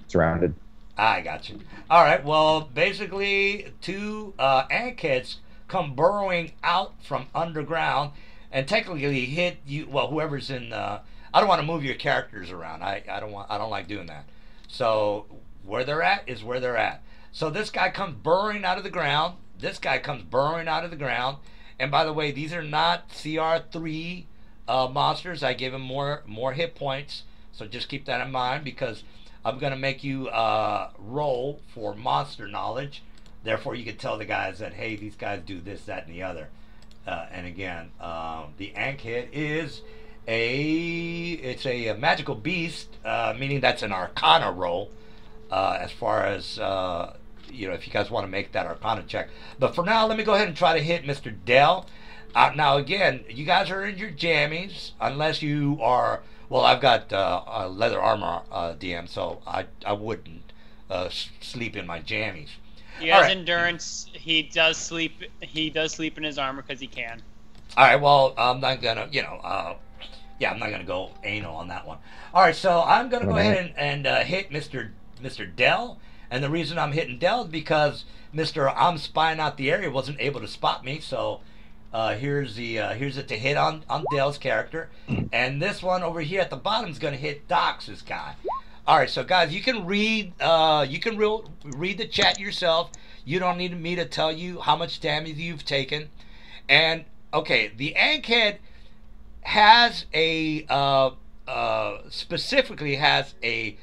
surrounded. I got you. All right. Well, basically, two ankheads come burrowing out from underground, and technically hit you. Well, whoever's in. I don't want to move your characters around. I don't like doing that. So where they're at is where they're at. So this guy comes burrowing out of the ground. This guy comes burrowing out of the ground. And by the way, these are not CR3 monsters. I gave him more hit points. So just keep that in mind, because I'm going to make you roll for monster knowledge. Therefore, you can tell the guys that, hey, these guys do this, that, and the other. And again, the Ankhead is it's a magical beast, meaning that's an Arcana roll. As far as if you guys want to make that Arcana check. But for now, let me go ahead and try to hit Mr. Dell. Now again, you guys are in your jammies, unless you are. Well, I've got leather armor, DM, so I wouldn't sleep in my jammies. He has endurance. He does sleep. He does sleep in his armor because he can. All right. Well, I'm not gonna. I'm not gonna go anal on that one. All right. So I'm gonna go ahead and hit Mr. Dell. And the reason I'm hitting Dell is because Mr. I'm spying out the area wasn't able to spot me. So here's it to hit on Dell's character, and this one over here at the bottom is gonna hit Doc's guy. All right, so guys, you can read read the chat yourself. You don't need me to tell you how much damage you've taken. And okay, the Ankhead has specifically has a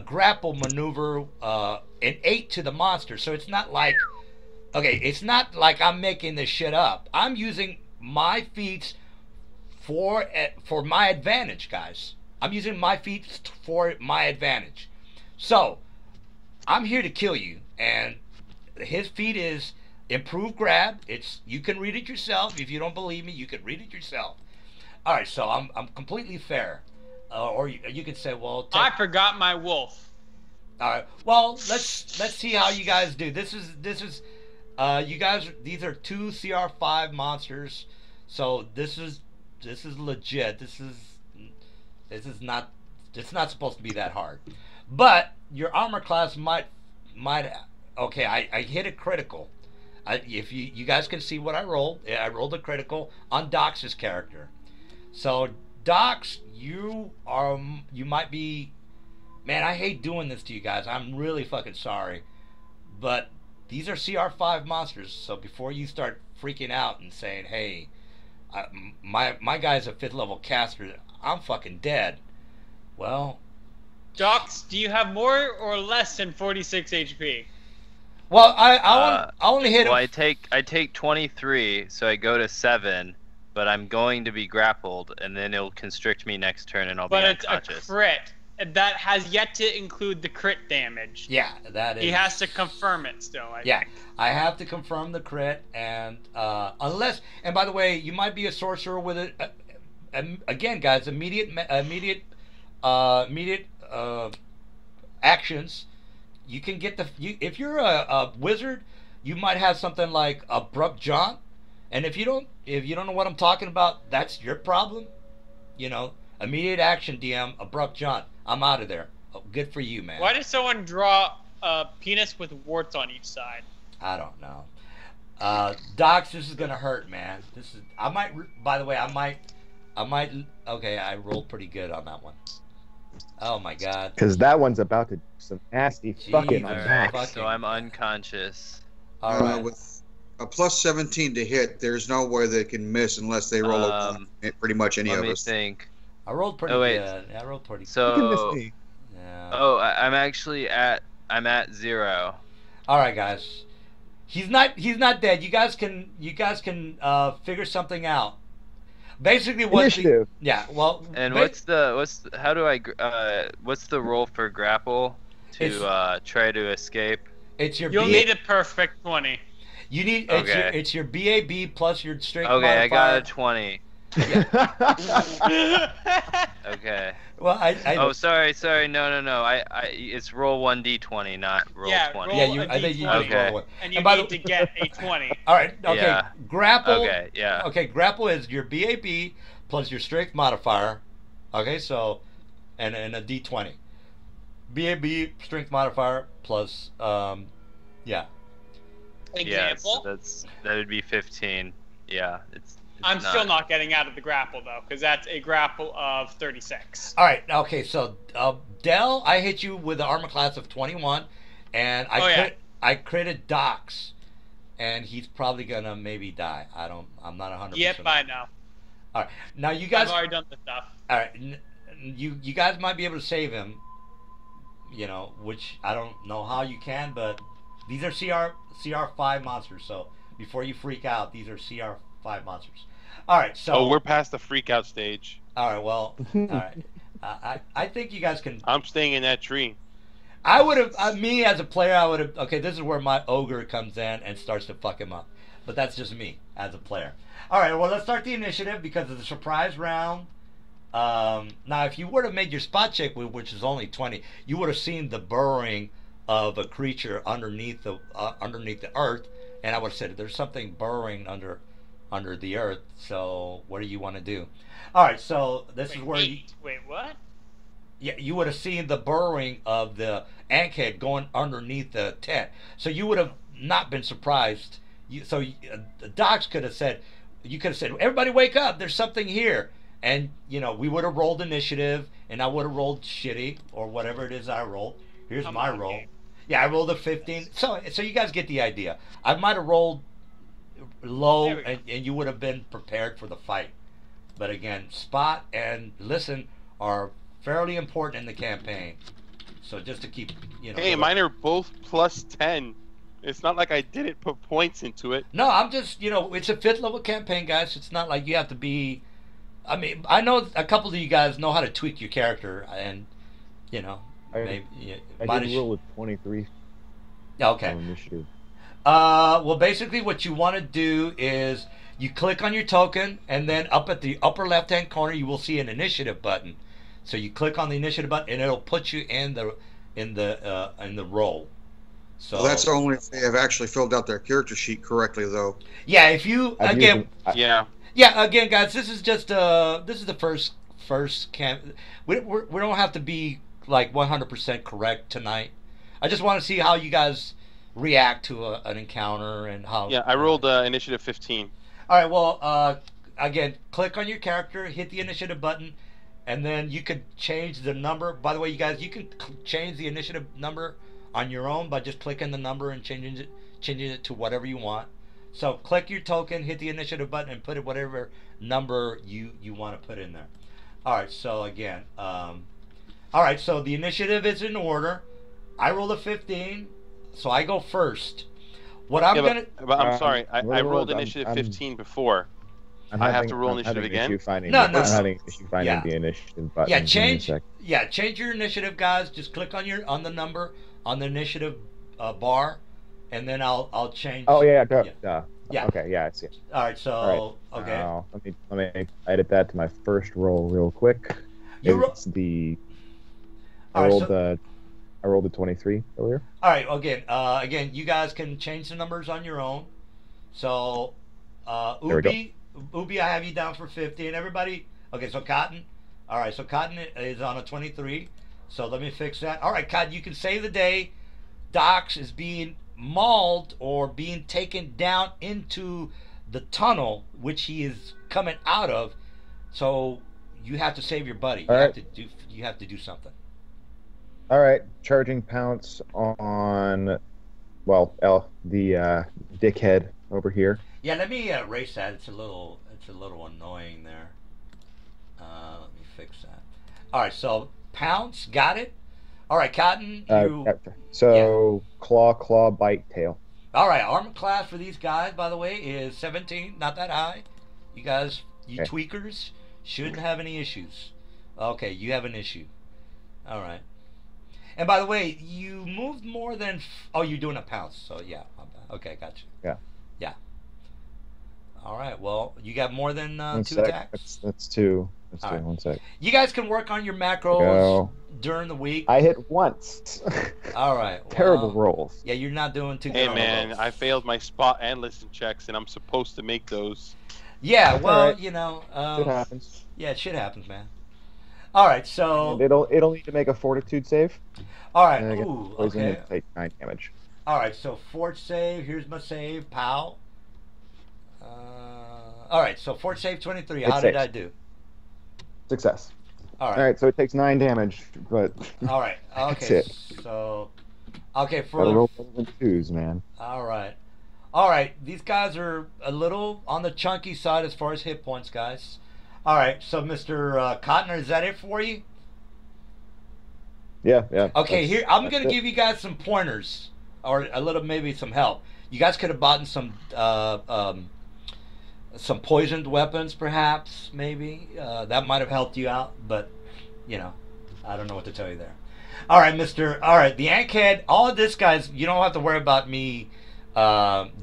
grapple maneuver innate to the monster. So it's not like I'm making this shit up. I'm using my feats for my advantage, guys. I'm using my feet for my advantage. So, I'm here to kill you. And his feat is improved grab. You can read it yourself. If you don't believe me, you can read it yourself. Alright, so I'm completely fair. Or you could say, well... I forgot my wolf. Alright, well, let's see how you guys do. This is you guys, these are two CR5 monsters. So, this is legit. It's not supposed to be that hard. But your armor class might okay, I hit a critical. If you guys can see what I rolled a critical on Doc's character. So Docs, you might be, man, I hate doing this to you guys. I'm really fucking sorry. But these are CR5 monsters, so before you start freaking out and saying, hey, my guy's a 5th level caster, I'm fucking dead. Well, Docs, do you have more or less than 46 HP? Well, I only hit him. Well, I take 23, so I go to 7, but I'm going to be grappled, and then it'll constrict me next turn, and I'll be unconscious. But it's a crit. That has yet to include the crit damage. Yeah, that is. He has to confirm it still. I think. I have to confirm the crit, and unless, and by the way, you might be a sorcerer with it. Again, guys, immediate actions. You can get if you're a wizard, you might have something like abrupt jaunt, and if you don't know what I'm talking about, that's your problem. Immediate action, DM. Abrupt jaunt. I'm out of there. Oh, good for you, man. Why does someone draw a penis with warts on each side? I don't know. Docs, this is gonna hurt, man. This is. I might. By the way, I might. Okay, I rolled pretty good on that one. Oh my god. Because that one's about to do some nasty fucking Jeez. on Alright, back. so I'm unconscious. All right. With a plus 17 to hit, there's no way they can miss unless they roll a one. Pretty much any Let of me us. think. I rolled pretty Oh, wait. good. I rolled pretty good. You can miss So, me. Yeah. I'm actually I'm at 0. All right, guys. He's not dead. You guys can figure something out. Basically, what Initiative. well, And ba- what's the roll for grapple to try to escape? it's your You'll BA need a perfect 20. you need Okay. it's your BAB plus your strength Okay, I got a modifier. 20. Okay. Well, I Oh, sorry. No. It's roll 1d20, not roll Yeah, 20. yeah, roll a I think you D20. just roll one. And you by need the- to get a 20. All right, okay. Yeah. Grapple. Okay, yeah. Okay, grapple is your BAB plus your strength modifier. Okay, so and a D20. BAB strength modifier plus yeah. Yeah, Example. so that would be 15. Yeah, it's I'm still not getting out of the grapple though, because that's a grapple of 36. All right. Okay. So Dell, I hit you with the armor class of 21, and I critted Docs, and he's probably gonna maybe die. I'm not 100%. Yep, I know. All right. Now you guys. I've already done the stuff. All right. You guys might be able to save him. You know, which I don't know how you can, but these are CR5 monsters. So before you freak out, these are CR5 monsters. All right. So. Oh, we're past the freak out stage. All right. Well. All right. I think you guys can. I'm staying in that tree. I would have, me as a player, I would have, okay, this is where my ogre comes in and starts to fuck him up. But that's just me as a player. All right, well, let's start the initiative because of the surprise round. Now, if you would have made your spot check, which is only 20, you would have seen the burrowing of a creature underneath the earth, and I would have said, there's something burrowing under the earth, so what do you want to do? All right, so this is where you... Wait, what? Yeah, you would have seen the burrowing of the ankhead going underneath the tent. So you would have not been surprised. The docs could have said, you could have said, everybody wake up, there's something here. And, we would have rolled initiative, and I would have rolled shitty, or whatever it is I rolled. Here's Come my on, roll. Gabe. Yeah, I rolled a 15. So you guys get the idea. I might have rolled low, There we go. and you would have been prepared for the fight. But again, spot and listen are fairly important in the campaign. So just to keep, Hey, mine are both plus 10. It's not like I didn't put points into it. No, I'm just, it's a 5th level campaign, guys. It's not like you have to be. I mean, I know a couple of you guys know how to tweak your character, and maybe. I did roll a 23 Okay. on initiative. Well, basically, what you want to do is you click on your token, and then up at the upper left-hand corner, you will see an initiative button. So you click on the initiative button, and it'll put you in the role. So Well, that's only if they have actually filled out their character sheet correctly, though. yeah. If you I've again, used them- Yeah. yeah, again, guys, this is just this is the first camp. We don't have to be like 100% correct tonight. I just want to see how you guys react to an encounter and how. Yeah, I rolled initiative 15. All right. Well, again, click on your character, hit the initiative button, and then you could change the number. By the way, you guys, you can change the initiative number on your own by just clicking the number and changing it to whatever you want. So click your token, hit the initiative button, and put it whatever number you want to put in there. All right. So again, all right. So the initiative is in order. I rolled a 15, so I go first. What I'm gonna. But I'm sorry, I well, rolled I'm- initiative I'm- 15 before. I'm I have having- to roll I'm initiative having again? issue finding No, it. no. I'm having an issue finding Yeah. the initiative button. Yeah, Give me a change. sec. Yeah, change your initiative, guys. Just click on the number on the initiative bar, and then I'll change. Oh yeah, Yeah. Yeah. Okay, yeah, I see it. All right. So All okay. Now, let me edit that to my first roll real quick. It's the All right, I rolled a 23 earlier. All right. Again, you guys can change the numbers on your own. So, There we go. Ubi, I have you down for 50, and everybody. Okay, so Cotton, All right, so Cotton is on a 23. So let me fix that. All right, Cotton, you can save the day. Docs is being mauled or being taken down into the tunnel, which he is coming out of. So you have to save your buddy. All right. You have to do something. All right, charging pounce on, well, the dickhead over here. Yeah, let me erase that. It's a little annoying there. Let me fix that. All right, so pounce, got it. All right, Cotton, you. So claw, bite, tail. All right, armor class for these guys, by the way, is 17. Not that high. You guys, you Okay. tweakers, shouldn't have any issues. Okay, you have an issue. All right. And by the way, you moved more than. Oh, you're doing a pounce, so yeah. Okay, gotcha. Yeah. Yeah. All right. Well, you got more than One two sec. attacks. That's two. That's All two. right. One sec. You guys can work on your macros Go. during the week. I hit once. All right. Well, Terrible rolls. Yeah, you're not doing too good. Hey on man, those. I failed my spot and listen checks, and I'm supposed to make those. Yeah. Well, All right. you know. It happens. Yeah, shit happens, man. All right. So. And it'll need to make a fortitude save. All right. And I get Ooh. poison Okay. and take 9 damage. All right. So fort save. Here's my save. Pow. All right. So fort save 23. How It did saves. I do? Success. All right. All right, so it takes 9 damage, but All right. That's Okay. it. So. Okay. For gotta the. roll better than 2s, man. All right. All right. These guys are a little on the chunky side as far as hit points, guys. All right. So, Mr. Cotner, is that it for you? Yeah. Okay. that's- Here, I'm that's going to it. give you guys some pointers or a little, maybe some help. You guys could have bought some poisoned weapons, perhaps, maybe. That might have helped you out, but, you know, I don't know what to tell you there. All right, All right, the Ankhead, all of this, guys, you don't have to worry about me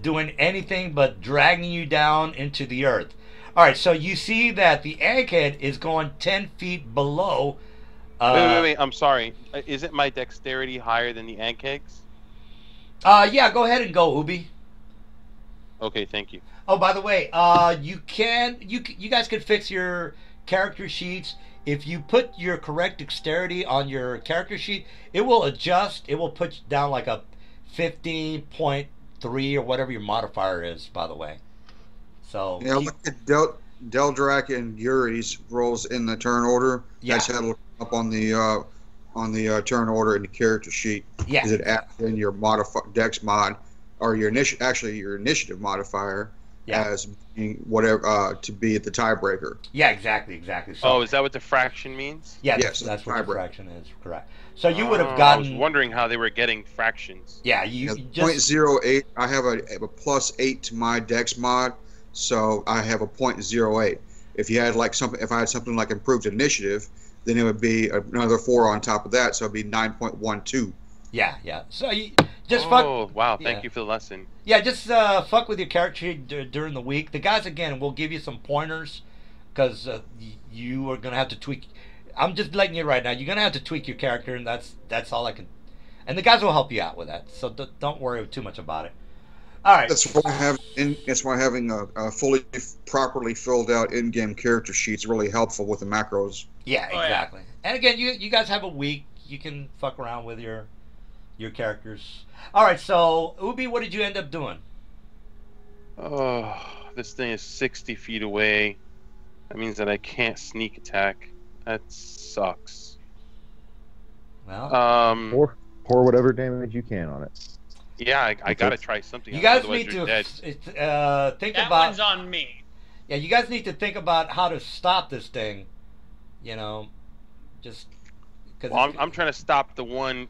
doing anything but dragging you down into the earth. All right, so you see that the Ankhead is going 10 feet below. Wait. I'm sorry. Isn't my dexterity higher than the Ankegs? Yeah, go ahead and go, Ubi. Okay, thank you. Oh, by the way, you guys can fix your character sheets. If you put your correct dexterity on your character sheet, it will adjust. It will put down like a 15.3 or whatever your modifier is, by the way. So Yeah, look at Deldrak and Yuri's rolls in the turn order. Yeah. That's how it'll come up on the turn order in the character sheet. yeah, Is it adds in your dex mod or your initiative modifier Yeah. as being whatever to be the tiebreaker. yeah, exactly. So, Oh, is that what the fraction means? yeah, yes, that's what the tiebreaker. fraction is, correct. So you would have I was gotten, wondering how they were getting fractions. yeah, you Yeah, just 0.08. I have a +8 to my dex mod, so I have a 0.08. If you had if I had something like improved initiative, then it would be another 4 on top of that, so it'd be 9.12. yeah. So you just fuck. Oh, wow. yeah. Thank you for the lesson. Yeah, just fuck with your character sheet during the week. The guys, again, will give you some pointers because you are gonna have to tweak. I'm just letting you right now. You're gonna have to tweak your character, and that's all I can. And the guys will help you out with that. So don't worry too much about it. All right. That's why having a fully properly filled out in-game character sheet is really helpful with the macros. Yeah, Oh, yeah. exactly. And again, you guys have a week. You can fuck around with your characters. All right. So Ubi, what did you end up doing? Oh, this thing is 60 feet away. That means that I can't sneak attack. That sucks. Well, Pour whatever damage you can on it. Yeah, I gotta try something. you else, guys otherwise need you're to dead. think That about. one's on me. Yeah, you guys need to think about how to stop this thing. You know, just because. Well, I'm trying to stop the one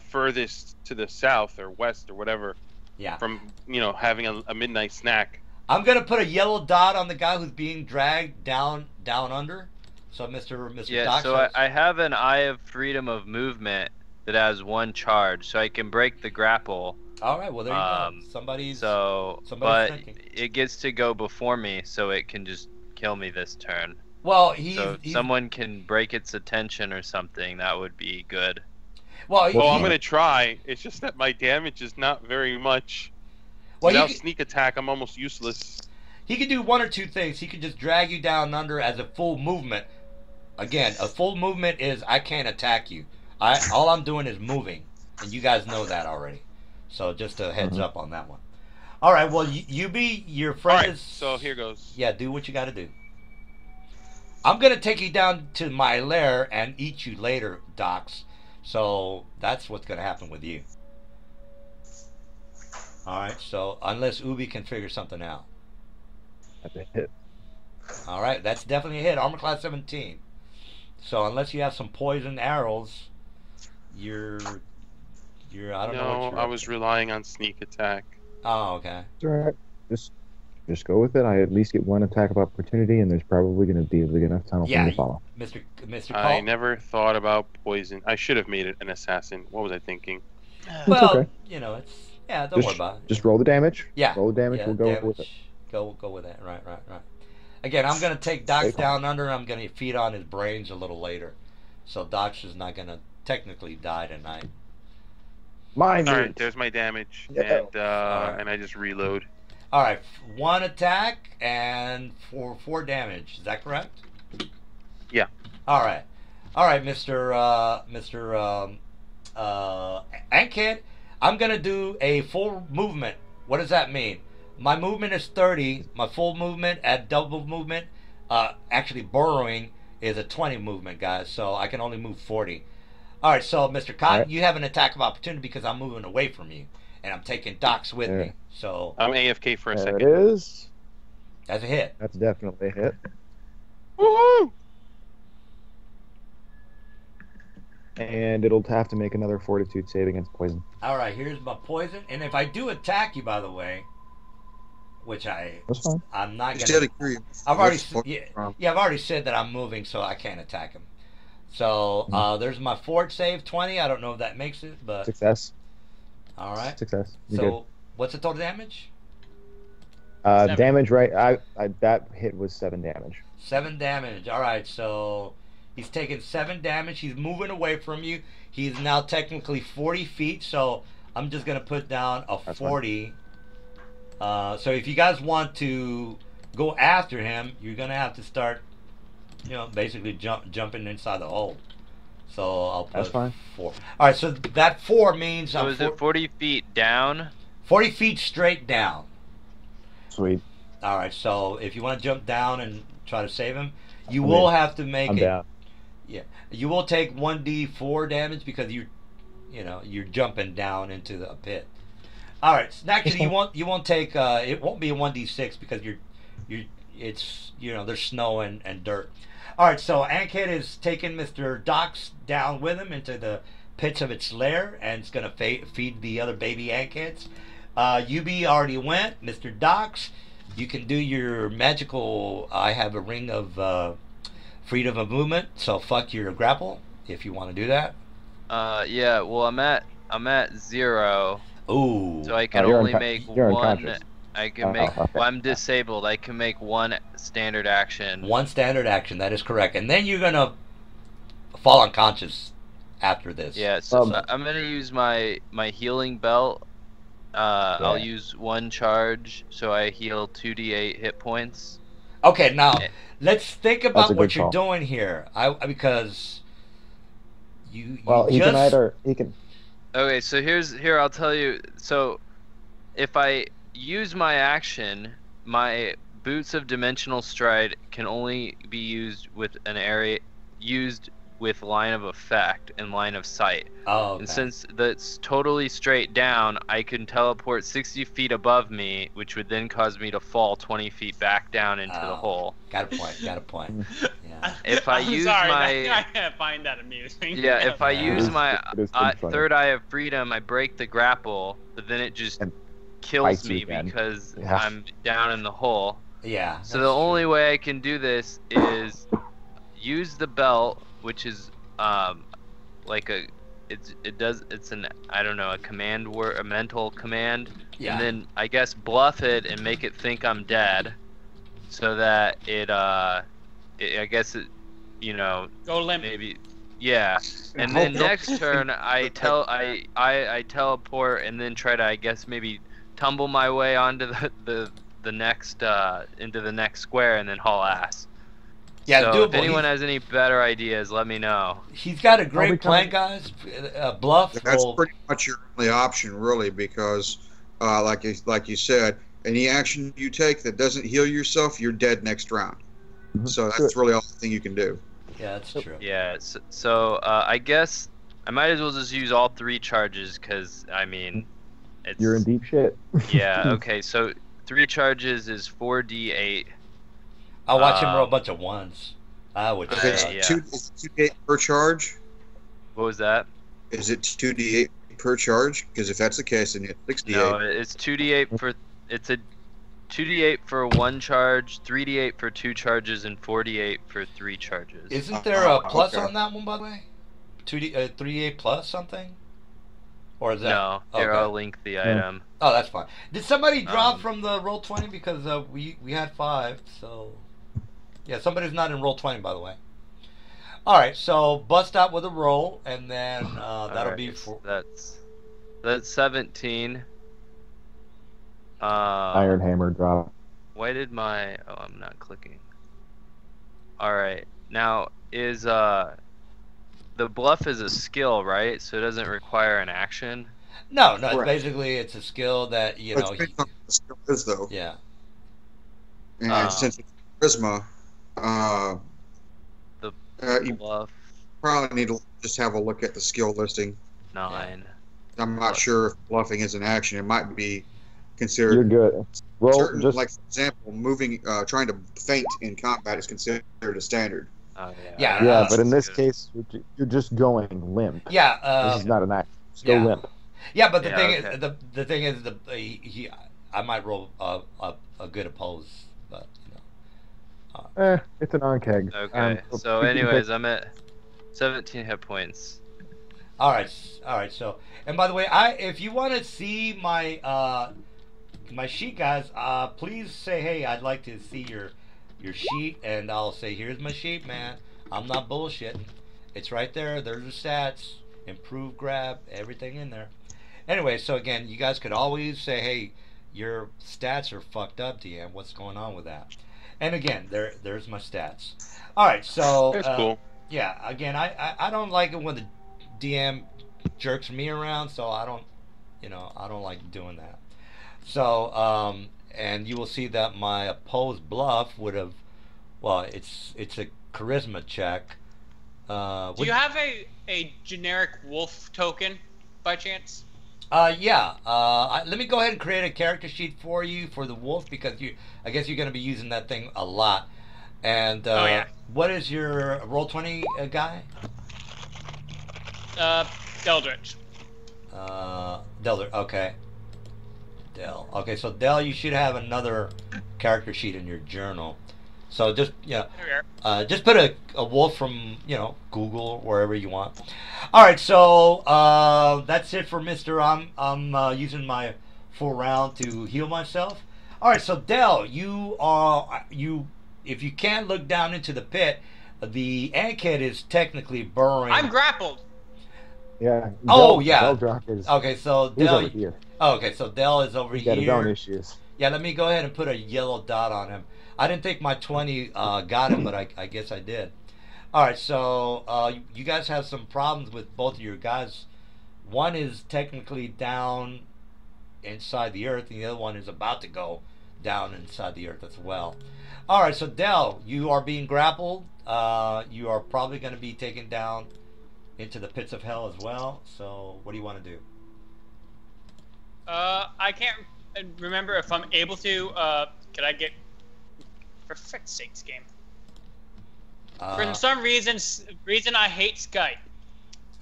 furthest to the south or west or whatever Yeah. from having a midnight snack. I'm gonna put a yellow dot on the guy who's being dragged down under. So Mr. Yeah, Doc so says- I have an Eye of Freedom of Movement that has 1 charge, so I can break the grapple. All right. Well, there you um, go. Somebody's. So, somebody's but thinking. it gets to go before me, so it can just kill me this turn. Well, he's. So if someone can break its attention or something, that would be good. well, Well, I'm he- gonna try. It's just that my damage is not very much. well, Without he, sneak attack, I'm almost useless. he could do one or two things. He could just drag you down under as a full movement, Again, a full movement is I can't attack you. All I'm doing is moving, and you guys know that already. So just a heads up on that one. All right. Well, you be your All friend right, is. so here goes. Yeah, do what you got to do. I'm gonna take you down to my lair and eat you later, Docs. So that's what's gonna happen with you. All right. So unless Ubi can figure something out. That's a hit. All right. That's definitely a hit. Armor class 17. So unless you have some poison arrows, you're I don't know what No, you're I up was to. relying on sneak attack. Oh, okay. It's all right. Just go with it. I at least get one attack of opportunity, and there's probably going to be a big enough tunnel for Yeah, me to follow. Mr. I Call. never thought about poison. I should have made it an assassin. What was I thinking? It's Well, okay. it's don't worry Just about it. just roll the damage. Yeah. Roll the damage. Yeah, We'll go damage. with it. Go with that. Right. Again, I'm gonna take Docs Stay calm. down under. I'm gonna feed on his brains a little later, so Docs is not gonna technically die tonight. Mine. All right, there's my damage, Yeah. and I just reload. All right, one attack and for 4 damage. Is that correct? Yeah. All right, Mister Ankhead. I'm gonna do a full movement. What does that mean? My movement is 30. My full movement at double movement, actually burrowing, is a 20 movement, guys. So I can only move 40. All right, so Mr. Cotton, Right. you have an attack of opportunity because I'm moving away from you, and I'm taking Docs with Yeah. me. So I'm AFK for a There second. it is. that's a hit. That's definitely a hit. Woohoo! And it'll have to make another fortitude save against poison. All right, here's my poison, and if I do attack you, by the way, which That's fine. I'm not Just gonna. out of curiosity, I've already what's the yeah, from? yeah I've already said that I'm moving, so I can't attack him. So there's my fort save 20. I don't know if that makes it, but Success. all right. Success. You're So what's the total damage? good. 7. Damage, right? I that hit was 7 damage. 7 damage. All right, so he's taking 7 damage. He's moving away from you. He's now technically 40 feet. So I'm just gonna put down a That's fine. 40. So if you guys want to go after him, you're gonna have to start, basically jumping inside the hole. So I'll put That's fine. 4. All right, so that 4 means So I'm is it 40 feet down? 40 feet straight down. Sweet. All right, so if you want to jump down and try to save him, you I'm will in. have to make I'm it. down. You will take 1d4 damage because you're jumping down into the pit. All right, so actually you won't take it won't be a 1d6 because it's there's snow and dirt. All right, so Ankhead is taking Mr. Docs down with him into the pits of its lair, and it's gonna feed the other baby Ankheads. UB already went. Mr. Docs, you can do your magical. I have a ring of freedom of movement, so fuck your grapple if you want to do that. Yeah. Well, I'm at 0, Ooh. so I can you're only unco- make you're one. unconscious. I can Oh, make. okay. Well, I'm disabled. I can make one standard action. One standard action, that is correct. And then you're gonna fall unconscious after this. Yeah. So Um, I'm gonna use my healing belt. I'll use 1 charge, so I heal 2d8 hit points. Okay, now Eh. let's think That's about a what good you're call. doing here. Because you Well, he just can either he can. Okay, so here I'll tell you. So if I use my action, my boots of dimensional stride can only be used with an area used with line of effect and line of sight. Oh, okay. And since that's totally straight down, I can teleport 60 feet above me, which would then cause me to fall 20 feet back down into the Oh. hole. Got a point. Yeah. If I I'm use sorry, my- I find that amusing. Yeah, if I Yeah. use my It is pretty funny. third eye of freedom, I break the grapple, but then it just And kills bites you me again. because Yeah. I'm down in the hole. Yeah. So that's the true. only way I can do this is use the belt, which is like it's an I don't know, a command word, a mental command, Yeah. and then I guess bluff it and make it think I'm dead, so that I guess it Go limp. maybe yeah. And then next turn I teleport and then try to I guess maybe tumble my way onto the next into the next square and then haul ass. Yeah, So doable. if anyone has any better ideas, let me know. He's got a I'll be great plan, coming. guys. Bluff. That's Will, pretty much your only option, really, because, like you said, any action you take that doesn't heal yourself, you're dead next round. Mhm. So Do that's it. really all the thing you can do. yeah, that's true. Yeah. So I guess I might as well just use all 3 charges because I mean, it's You're in deep shit. yeah. Okay. So 3 charges is 4d8. I'll watch him roll a Um, bunch of ones. I would If I- it's say. yeah. two, is it 2d8 per charge? What was that? Is it 2d8 per charge? Because if that's the case, then it's 6d8. No, it's 2d8 for it's a 2d8 for 1 charge, 3d8 for 2 charges, and 4d8 for 3 charges. Isn't there a plus okay. on that one, by the way? 3D8 plus something? Or is that? No, here Okay. I'll link the item. Oh, that's fine. Did somebody drop Um, from the roll 20 because we had 5? So yeah, somebody's not in roll 20, by the way. All right, so bust out with a roll, and then that'll Alright, be for. that's 17. Iron Hammer drop. Why did my I'm not clicking. All right, now is the bluff is a skill, right? So it doesn't require an action. No, it's Correct. basically it's a skill that you But know. it depends on what the skill is, though. Yeah. And since it's charisma, The you bluff probably need to just have a look at the skill listing. 9. I'm not sure if bluffing is an action. It might be You're considered good. Roll certain, just like for example, trying to feint in combat is considered a standard. Oh Yeah, yeah, but in that's this good. case, you're just going limp. Yeah. This is not an act. Just go yeah. limp. Yeah, but the Yeah, thing okay. is, the thing is, I might roll a good oppose, but It's an on-keg. Okay. So anyways, I'm at 17 hit points. all right. So, and by the way, if you want to see my my sheet, guys, please say, hey, I'd like to see your sheet, and I'll say, here's my sheet, man. I'm not bullshitting. It's right there. There's the stats, improve, grab, everything in there. Anyway, so again, you guys could always say, hey, your stats are fucked up, DM. What's going on with that? And again, there's my stats. All right, so That's cool. yeah, again, I don't like it when the DM jerks me around, so I don't like doing that. So and you will see that my opposed bluff would have, well, it's a charisma check. Do you have a generic wolf token by chance? Yeah. Let me go ahead and create a character sheet for you for the wolf, because I guess you're going to be using that thing a lot. And Oh, yeah. what is your roll 20 guy? Eldritch. Delder. Okay. Del. Okay, so Del, you should have another character sheet in your journal. So just There we are. just put a wolf from Google or wherever you want. All right, so that's it for Mister. I'm using my full round to heal myself. All right, so Del, if you can't look down into the pit, the ankhead is technically burrowing. I'm grappled. Yeah. Oh, yeah. Deldrock is. Okay, so He's Del. over here. Oh, okay, so Del is over He's got his own here. issues. Yeah, let me go ahead and put a yellow dot on him. I didn't think my 20 got him, but I guess I did. All right, so you guys have some problems with both of your guys. One is technically down inside the earth, and the other one is about to go down inside the earth as well. All right, so Del, you are being grappled. You are probably going to be taken down into the pits of hell as well. So what do you want to do? I can't remember if I'm able to. Could I get? For frick's sakes, game. For some reason I hate Skype.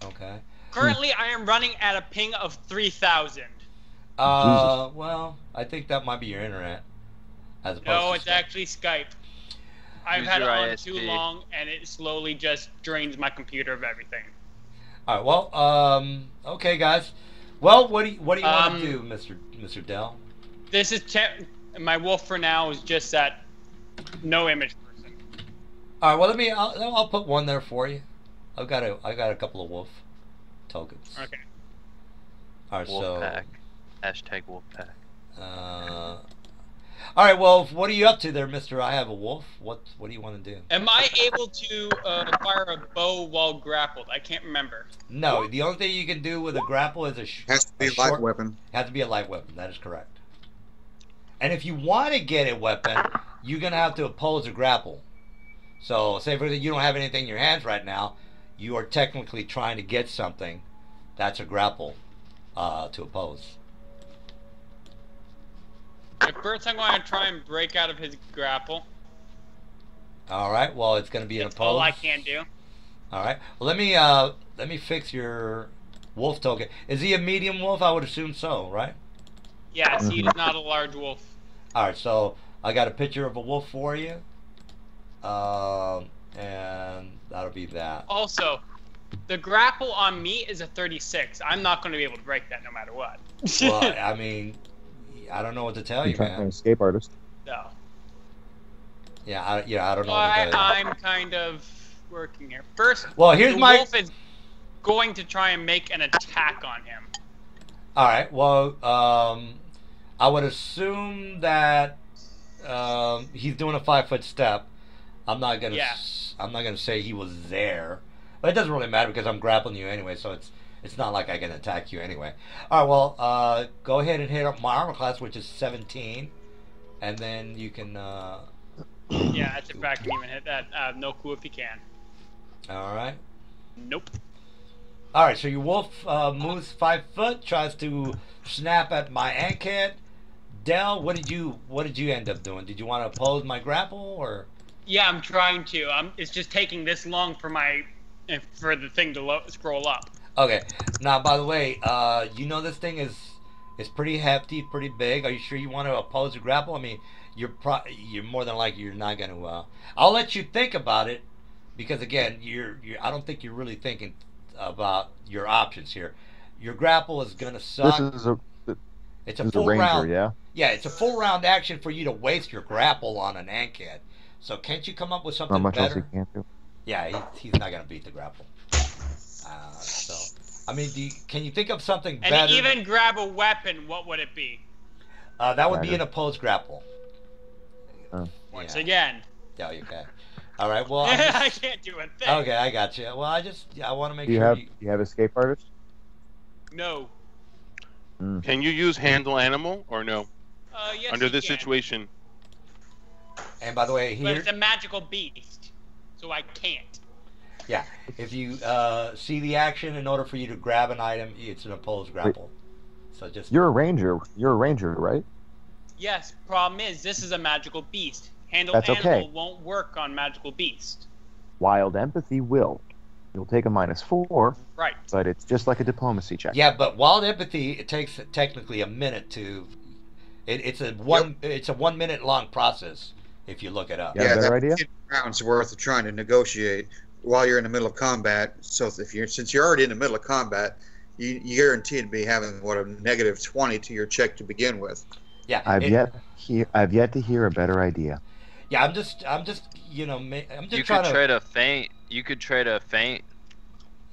Okay. Currently, I am running at a ping of 3,000. Well, I think that might be your internet. As opposed No, to it's Skype. actually Skype. I've Use had it your on ISP. too long, and it slowly just drains my computer of everything. All right. Well, okay, guys. Well, what do you want to do, Mr. Dell? This is my wolf for now is just that no image person. All right. Well, I'll put one there for you. I got a couple of wolf tokens. Okay. All right. So. Wolfpack. Hashtag Wolfpack. All right. Well, what are you up to there, Mister? I have a wolf. What do you want to do? Am I able to fire a bow while grappled? I can't remember. No. The only thing you can do with a grapple is Has to be a a light short weapon. Has to be a light weapon. That is correct. And if you want to get a weapon, you're gonna have to oppose a grapple. So, say for example, you don't have anything in your hands right now. You are technically trying to get something. That's a grapple to oppose. At first, I'm going to try and break out of his grapple. All right. Well, it's gonna be an That's oppose. all I can do. All right. Well, let me fix your wolf token. Is he a medium wolf? I would assume so, right? Yes, he is not a large wolf. All right. So I got a picture of a wolf for you, and that'll be that. Also, the grapple on me is a 36. I'm not going to be able to break that no matter what. Well, I mean, I don't know what to tell you, Trying to man. escape artist. No. Yeah, I don't know Well, what to tell you. I'm kind of working here. First, Well, here's the my. wolf is going to try and make an attack on him. All right. Well, I would assume that he's doing a 5-foot step. I'm not gonna. Yeah. I'm not gonna say he was there, but it doesn't really matter because I'm grappling you anyway. So it's not like I can attack you anyway. All right. Well, go ahead and hit up my armor class, which is 17, and then you can. Yeah, that's if I can even hit that. No clue if he can. All right. Nope. All right. So your wolf moves 5 foot, tries to snap at my ankhead. Dell, what did you end up doing? Did you want to oppose my grapple or? Yeah, I'm trying to. It's just taking this long for for the thing to scroll up. Okay. Now, by the way, you know this thing is pretty hefty, pretty big. Are you sure you want to oppose the grapple? I mean, you're more than likely you're not going to. I'll let you think about it, because again, I don't think you're really thinking about your options here. Your grapple is going to suck. It's a full ranger, round. yeah. Yeah, it's a full round action for you to waste your grapple on an ankhead. So can't you come up with something Not much else better? he can't do. Yeah, he's not going to beat the grapple. So, I mean, can you think of something And better? even grab a weapon, what would it be? That would be Dagger. an opposed grapple. Oh. Once Yeah. again. Yeah, you can. All right. Well, I can't do a thing. okay, I got you. Well, I want to make Do you sure. have you have escape artist? No. Can you use handle animal or no? Yes, Under you this can. situation, And by the way, But here, it's a magical beast, so I can't. yeah, if you see the action, in order for you to grab an item, it's an opposed grapple. So just You're a ranger. You're a ranger, right? Yes, problem is, this is a magical beast. Handle That's animal okay. won't work on magical beast. Wild empathy will. You'll take a -4, Right. but it's just like a diplomacy check. yeah, but wild empathy, it takes technically a minute to. It's a 1 minute long process if you look it up. Yeah. You have a better idea? 10 rounds worth of trying to negotiate while you're in the middle of combat. So since you're already in the middle of combat, you guaranteed to be having a -20 to your check to begin with. Yeah, I've yet to hear a better idea. Yeah, I'm just I'm just You trying could to. trade a feint. You could trade a feint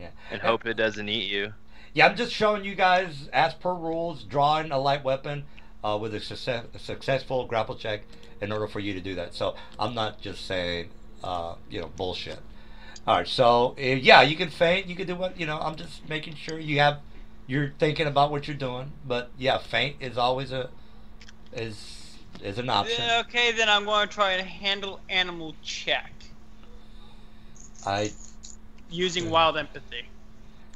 Yeah. and hope it doesn't eat you. Yeah, I'm just showing you guys, as per rules, drawing a light weapon with a successful grapple check in order for you to do that. So I'm not just saying, bullshit. All right, so yeah, you can feint. You can do what I'm just making sure you're thinking about what you're doing. But yeah, feint is always is an option. Okay, then I'm going to try and handle animal check using wild empathy.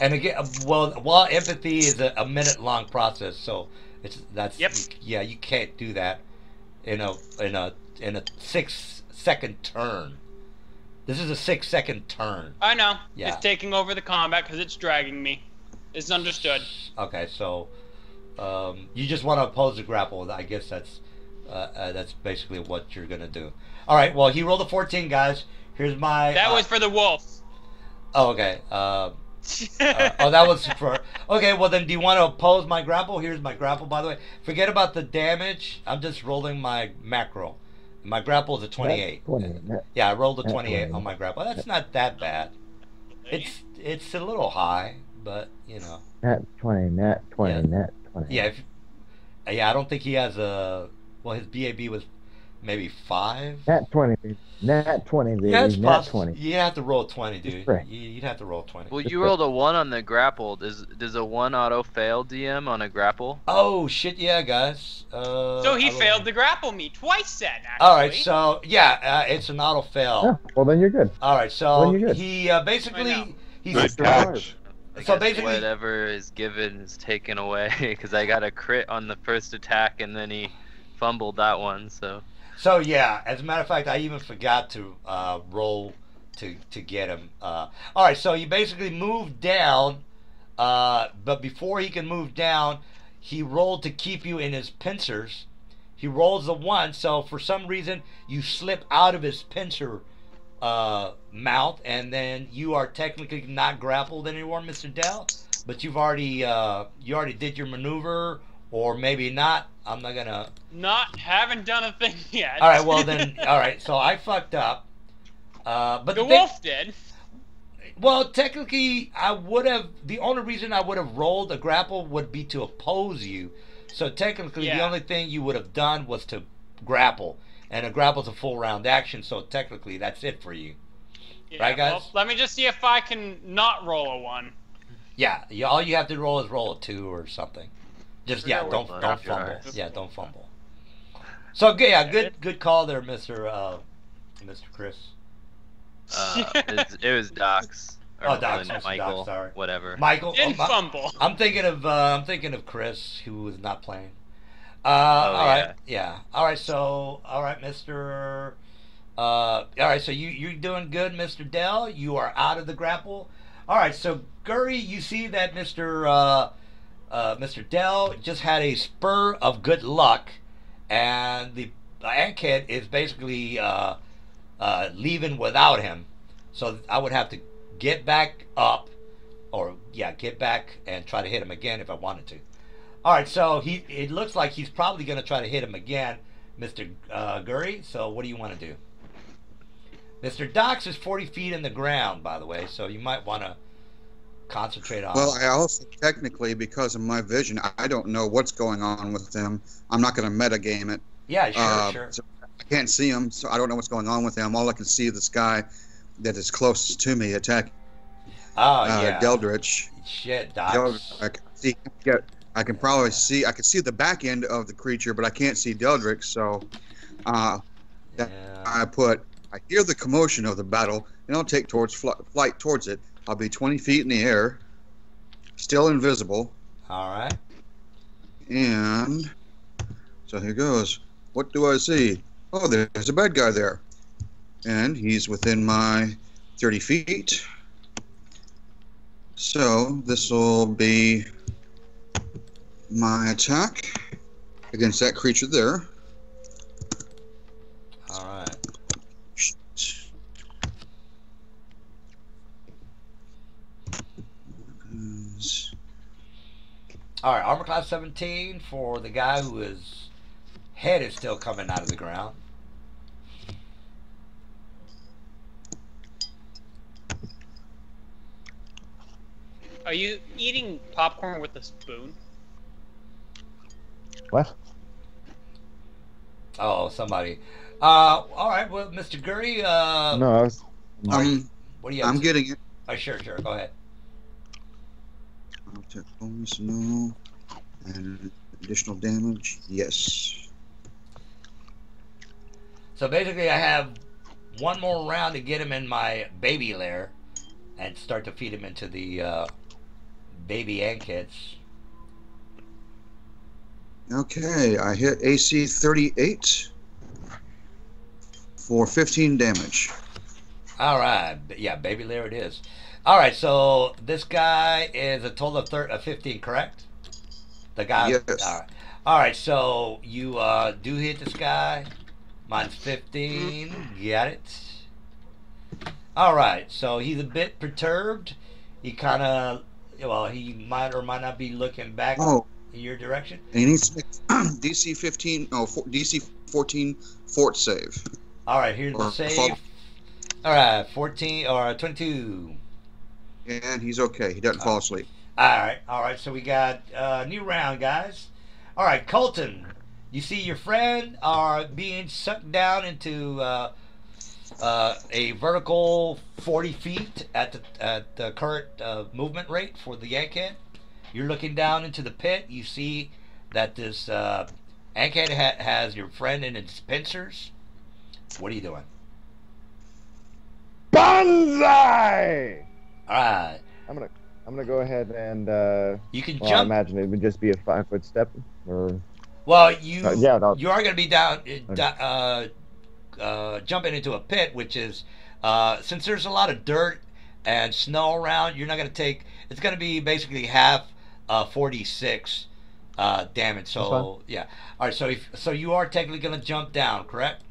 And again, while empathy is a minute long process, so Yep. you can't do that in a 6-second turn. This is a 6-second turn. I know. Yeah. It's taking over the combat because it's dragging me. It's understood. Okay, so you just want to oppose the grapple. I guess that's basically what you're gonna do. All right. Well, he rolled a 14, guys. Here's my. That was for the wolf. Oh, okay. That was for. Okay, well then, do you want to oppose my grapple? Here's my grapple, by the way. Forget about the damage. I'm just rolling my macro. My grapple is a 28. 20, Yeah, I rolled a Net 28 20. on my grapple. That's not that bad. It's a little high, but Net 20, net 20, Yeah. net 20. Yeah. I don't think he has a. Well, his BAB was maybe 5. Nat 20, baby. Nat 20, baby. Yeah, it's Nat possible. 20. You have to roll 20, Just dude. pray. You'd have to roll 20. Well, Just you pray. rolled a 1 on the grapple. Does a 1 auto fail DM on a grapple? Oh shit, yeah, guys. So he I failed rolled- to grapple me twice then, actually. All right, so yeah, it's an auto fail. Yeah, well, then you're good. All right, Then so you're good. he I know. basically he's Good After catch. I So guess basically- whatever is given is taken away because I got a crit on the first attack and then he fumbled that one. So yeah, as a matter of fact, I even forgot to roll to get him. All right, so you basically moved down, but before he can move down, he rolled to keep you in his pincers. He rolls a 1, so for some reason you slip out of his pincer mount, and then you are technically not grappled anymore, Mr. Dell. But you already did your maneuver, or maybe not. I'm not gonna. Haven't done a thing yet. All right, well then, all right. So I fucked up. But The thing- wolf did. well, technically, I would have. The only reason I would have rolled a grapple would be to oppose you. So technically, the Yeah. only thing you would have done was to grapple, and a grapple's a full round action. So technically, that's it for you. Yeah, Right, guys? Well, let me just see if I can not roll a 1. Yeah, all you have to roll is roll a 2 or something. Just yeah, Forgot don't what don't your fumble. eyes. Yeah, don't fumble. So yeah, good call there, Mr. Chris. it was Doc's. Or Oh, Doc's, Michael, Mr. Doc, sorry. whatever. Michael, Didn't fumble. I'm thinking of Chris, who was not playing. Oh, All right, yeah. yeah. All right, so all right, Mr. All right, so you're doing good, Mr. Dell. You are out of the grapple. All right, so Gurry, you see that Mr. Dell just had a spur of good luck, and the Ankhead is basically leaving without him. So I would have to get back up, or yeah, get back and try to hit him again if I wanted to. All right, so it looks like he's probably going to try to hit him again, Mr. Gurry. So what do you want to do? Mr. Dox is 40 feet in the ground, by the way, so you might want to concentrate on. Well, I also technically, because of my vision, I don't know what's going on with them. I'm not going to metagame it. Yeah, sure. So I can't see him, so I don't know what's going on with him. All I can see is this guy that is closest to me attacking Oh, yeah. Deldritch. Shit, Dox. I can see. I can probably see. I can see the back end of the creature, but I can't see Deldritch. So, Yeah. I hear the commotion of the battle, and I'll take flight towards it. I'll be 20 feet in the air, still invisible, All right. and so here goes. What do I see? Oh, there's a bad guy there, and he's within my 30 feet. So this will be my attack against that creature there. All right. All right, armor class 17 for the guy whose head is still coming out of the ground. Are you eating popcorn with a spoon? What? Oh, somebody. All right, well, Mr. Gurry, No, I was. what do you have? I'm getting it. Oh, sure, go ahead. I'll take bonus, no, and additional damage, yes. So basically, I have one more round to get him in my baby lair and start to feed him into the baby Ankheads. Okay, I hit AC 38 for 15 damage. All right, yeah, baby lair it is. All right, so this guy is a total of 15, correct? The guy. Yes. All right. So you do hit this guy. Mine's 15. Got it. All right. So he's a bit perturbed. He kind of, well, he might or might not be looking back Oh, in your direction. and he needs to make DC 15, no, DC 14 fort save. All right. Here's the Or save. fall. All right. 14 or 22. And he's okay. He doesn't fall asleep. All right. So we got a new round, guys. All right, Colton, you see your friend are being sucked down into a vertical 40 feet at the current movement rate for the Yankhead. You're looking down into the pit. You see that this Yankhead has your friend in its pincers. What are you doing? Banzai! All right. I'm gonna go ahead and You can well, I jump. imagine it would just be a 5-foot step, or Well, you yeah, no, you are going to be down jumping into a pit, which is since there's a lot of dirt and snow around, you're not going to take. It's going to be basically half 46 damage. So yeah. All right. So you are technically going to jump down, correct?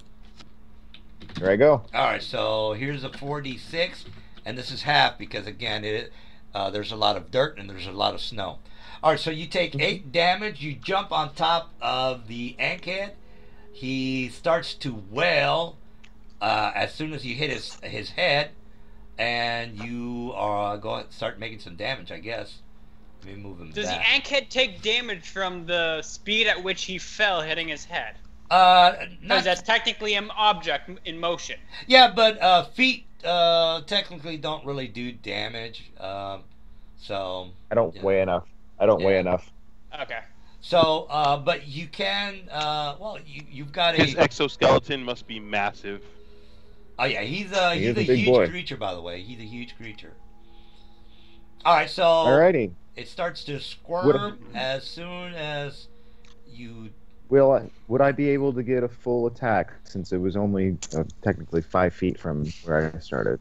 here I go. All right. So here's a 46, and this is half because again there's a lot of dirt and there's a lot of snow. All right, so you take 8 damage. You jump on top of the Ankhead. He starts to wail as soon as you hit his head, and you are going to start making some damage, I guess. Let me move him Does back. the Ankhead take damage from the speed at which he fell, hitting his head? Not, Because that's technically an object in motion. yeah, but feet technically don't really do damage. So I don't yeah. weigh enough. I don't weigh Yeah. enough. Okay. So, but you can. Well, you've got His a. exoskeleton must be massive. Oh yeah, he's a He is a big huge boy. creature, by the way. He's a huge creature. All right, so Alrighty. it starts to squirm as soon as you. Would I be able to get a full attack since it was only technically 5 feet from where I started?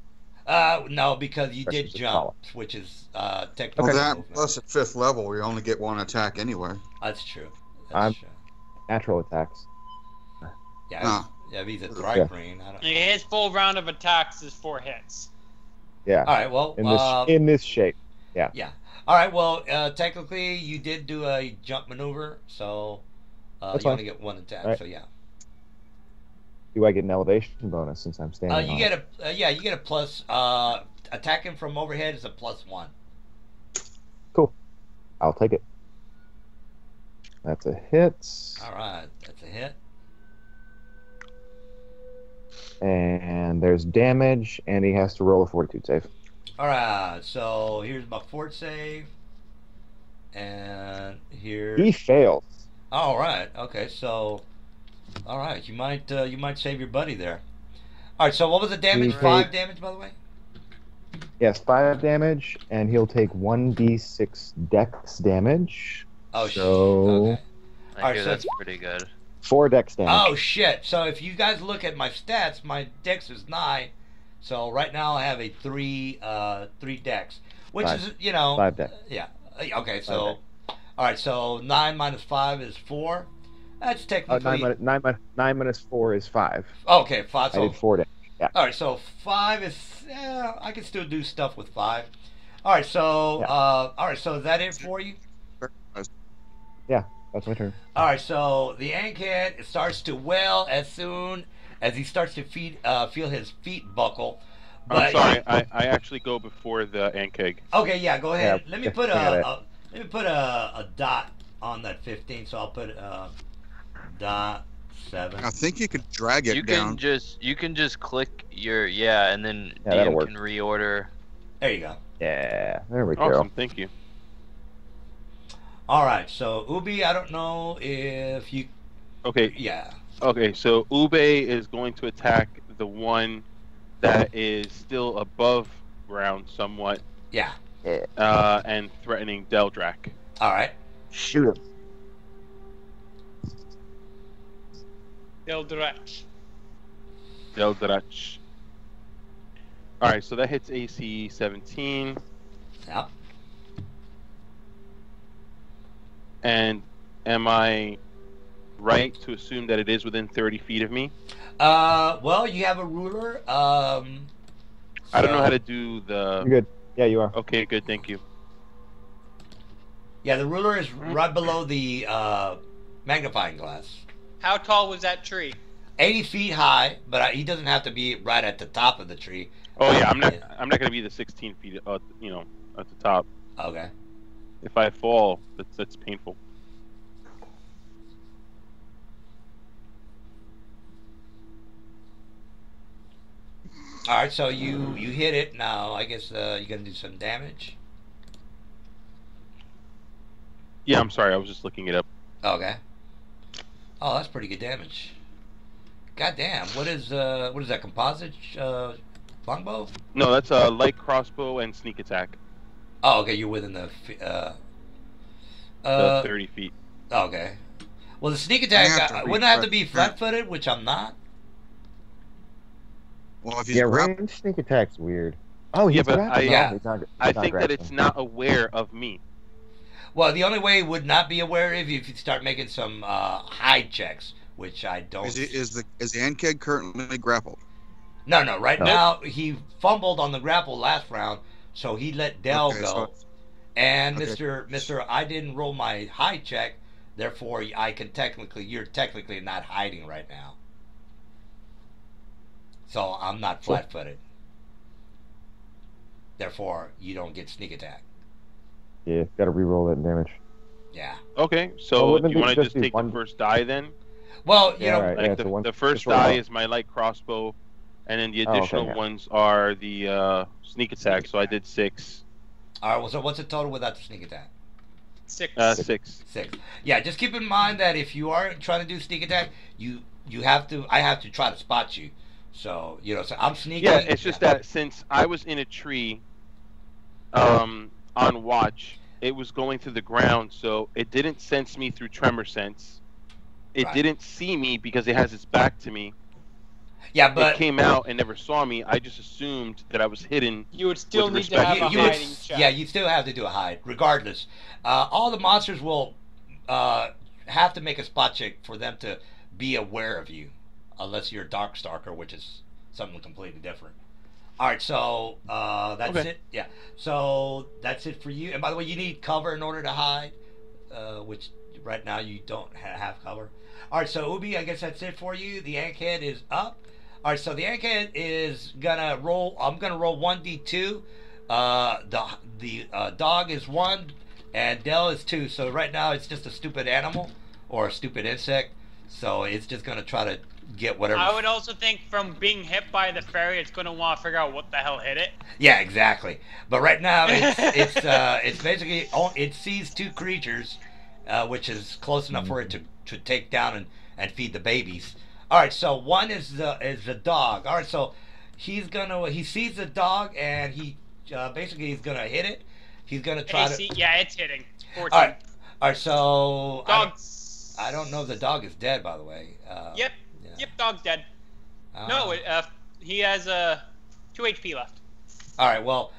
No, because you Rest did is a jump, follow. which is Well, technically that movement. plus at 5th level, we only get 1 attack anyway. That's true. That's I'm- true. Natural attacks. Yeah, No. yeah, if he's a Yeah. Thri-Kreen, I don't. His full round of attacks is 4 hits. Yeah. All right, well, In this shape. yeah. All right, well, technically you did do a jump maneuver, so That's you fine. only get 1 attack. Right. So yeah. Do I get an elevation bonus since I'm standing? You on get it? you get a plus. Attacking from overhead is a +1. I'll take it. That's a hit. All right, that's a hit. And there's damage, and he has to roll a fortitude save. All right, so here's my fort save, and here. He fails. All right, okay, so, all right, you might save your buddy there. All right, so what was the damage? He 5 take- damage, by the way. Yes, 5 damage, and he'll take 1d6 dex damage. Oh So- Okay. I Alright, hear so- that's pretty good. 4 dex damage. Oh shit! So if you guys look at my stats, my dex is 9. So right now I have a 3 dex, which 5. is 5 dex. Yeah. Okay. So, all right. So 9 minus 5 is 4. That's technically 9 minus 4 is 5. okay. 5. I So did 4 damage. Yeah. all right. So 5 is. I can still do stuff with 5. All right. So Yeah. all right. So is that it for you? That's my turn. All right. So the Ankhead starts to wail as soon as he starts to feel his feet buckle. I'm sorry, I actually go before the Ankeg. Okay, yeah, go ahead. Yeah, Let me put I a dot on that 15. So I'll put dot 7. I think you could drag it You down. can just click your and then Yeah, that'll DM work. can reorder. There you go. Yeah, there we go. Awesome, thank you. All right. So Ubi, I don't know if you. Okay, Yeah. okay, so Ube is going to attack the one that is still above ground somewhat, Yeah. and threatening Deldrak. All right. Shoot him. Deldrak. Deldrak. Alright, so that hits AC 17. Yep. And am I right to assume that it is within 30 feet of me? Well, you have a ruler. I don't know so- how to do the. You're good. Yeah, you are. Okay, good, thank you. Yeah, the ruler is right below the magnifying glass. How tall was that tree? 80 feet high, but he doesn't have to be right at the top of the tree. Oh yeah, I'm not. Yeah. I'm not gonna be the 16 feet. At the top. Okay. If I fall, that's painful. All right, so you hit it now. I guess you're gonna do some damage. Yeah, I'm sorry. I was just looking it up. Okay. Oh, that's pretty good damage. God damn. What is that composite longbow? No, that's a light crossbow and sneak attack. Oh, okay. You're within The uh 30 feet. okay. Well, the sneak I attack have to wouldn't I have to be refresh. flat-footed, which I'm not. Well, if he's Yeah, grappled, range sneak attack's weird. Oh, he's Yeah, but grappled. I- No, Yeah. he's not, he's I not think that grappling. it's not aware of me. Well, the only way it would not be aware of you if you start making some hide checks, which I don't. is the Ankeg currently grappled? No, no. Right No. now he fumbled on the grapple last round, so he let Dell Okay, go. so- And Okay. Mister, I didn't roll my hide check, therefore you're technically not hiding right now. So I'm not Cool. flat-footed. Therefore, you don't get sneak attack. Yeah, gotta re-roll that damage. Yeah. Okay, Well, so wouldn't do you it want to just just be take one- the first die then? Well, you Yeah, know, right. Like Yeah, the, so one- the first just roll die one. is my light crossbow, and then the Oh, okay, additional yeah. ones are the sneak attack. So I did 6. all right. Well, so what's the total without the sneak attack? 6. 6. 6. Yeah. Just keep in mind that if you are trying to do sneak attack, you have to. I have to try to spot you. So so I'm sneaking. Yeah, it's just that since I was in a tree, on watch, it was going through the ground, so it didn't sense me through tremor sense. It Right. didn't see me because it has its back to me. Yeah, It but came out and never saw me. I just assumed that I was hidden. You would still With need to respect have to a you- hiding check. yeah, you still have to do a hide, regardless. All the monsters will have to make a spot check for them to be aware of you, unless you're a dark stalker, which is something completely different. All right, so that's Okay. it. Yeah, so that's it for you. And by the way, you need cover in order to hide, which right now you don't have cover. All right, so Ubi, I guess that's it for you. The Ankhead is up. All right, so the Ankhead is gonna roll. I'm gonna roll 1d2. The dog is 1, and Dell is 2. So right now it's just a stupid animal or a stupid insect. So it's just gonna try to get whatever. I would also think from being hit by the fairy, it's going to want to figure out what the hell hit it. Yeah, exactly. But right now it's basically it sees 2 creatures, which is close enough for it to take down and feed the babies. All right, so one is the dog. All right, so he sees the dog and he basically he's gonna hit it. He's gonna try to. AC, yeah, it's hitting. 14. All right. So Dog's. I don't know if the dog is dead, by the way. Yep. Yeah. Yep, dog's dead. Uh, No, he has 2 HP left. All right. Well,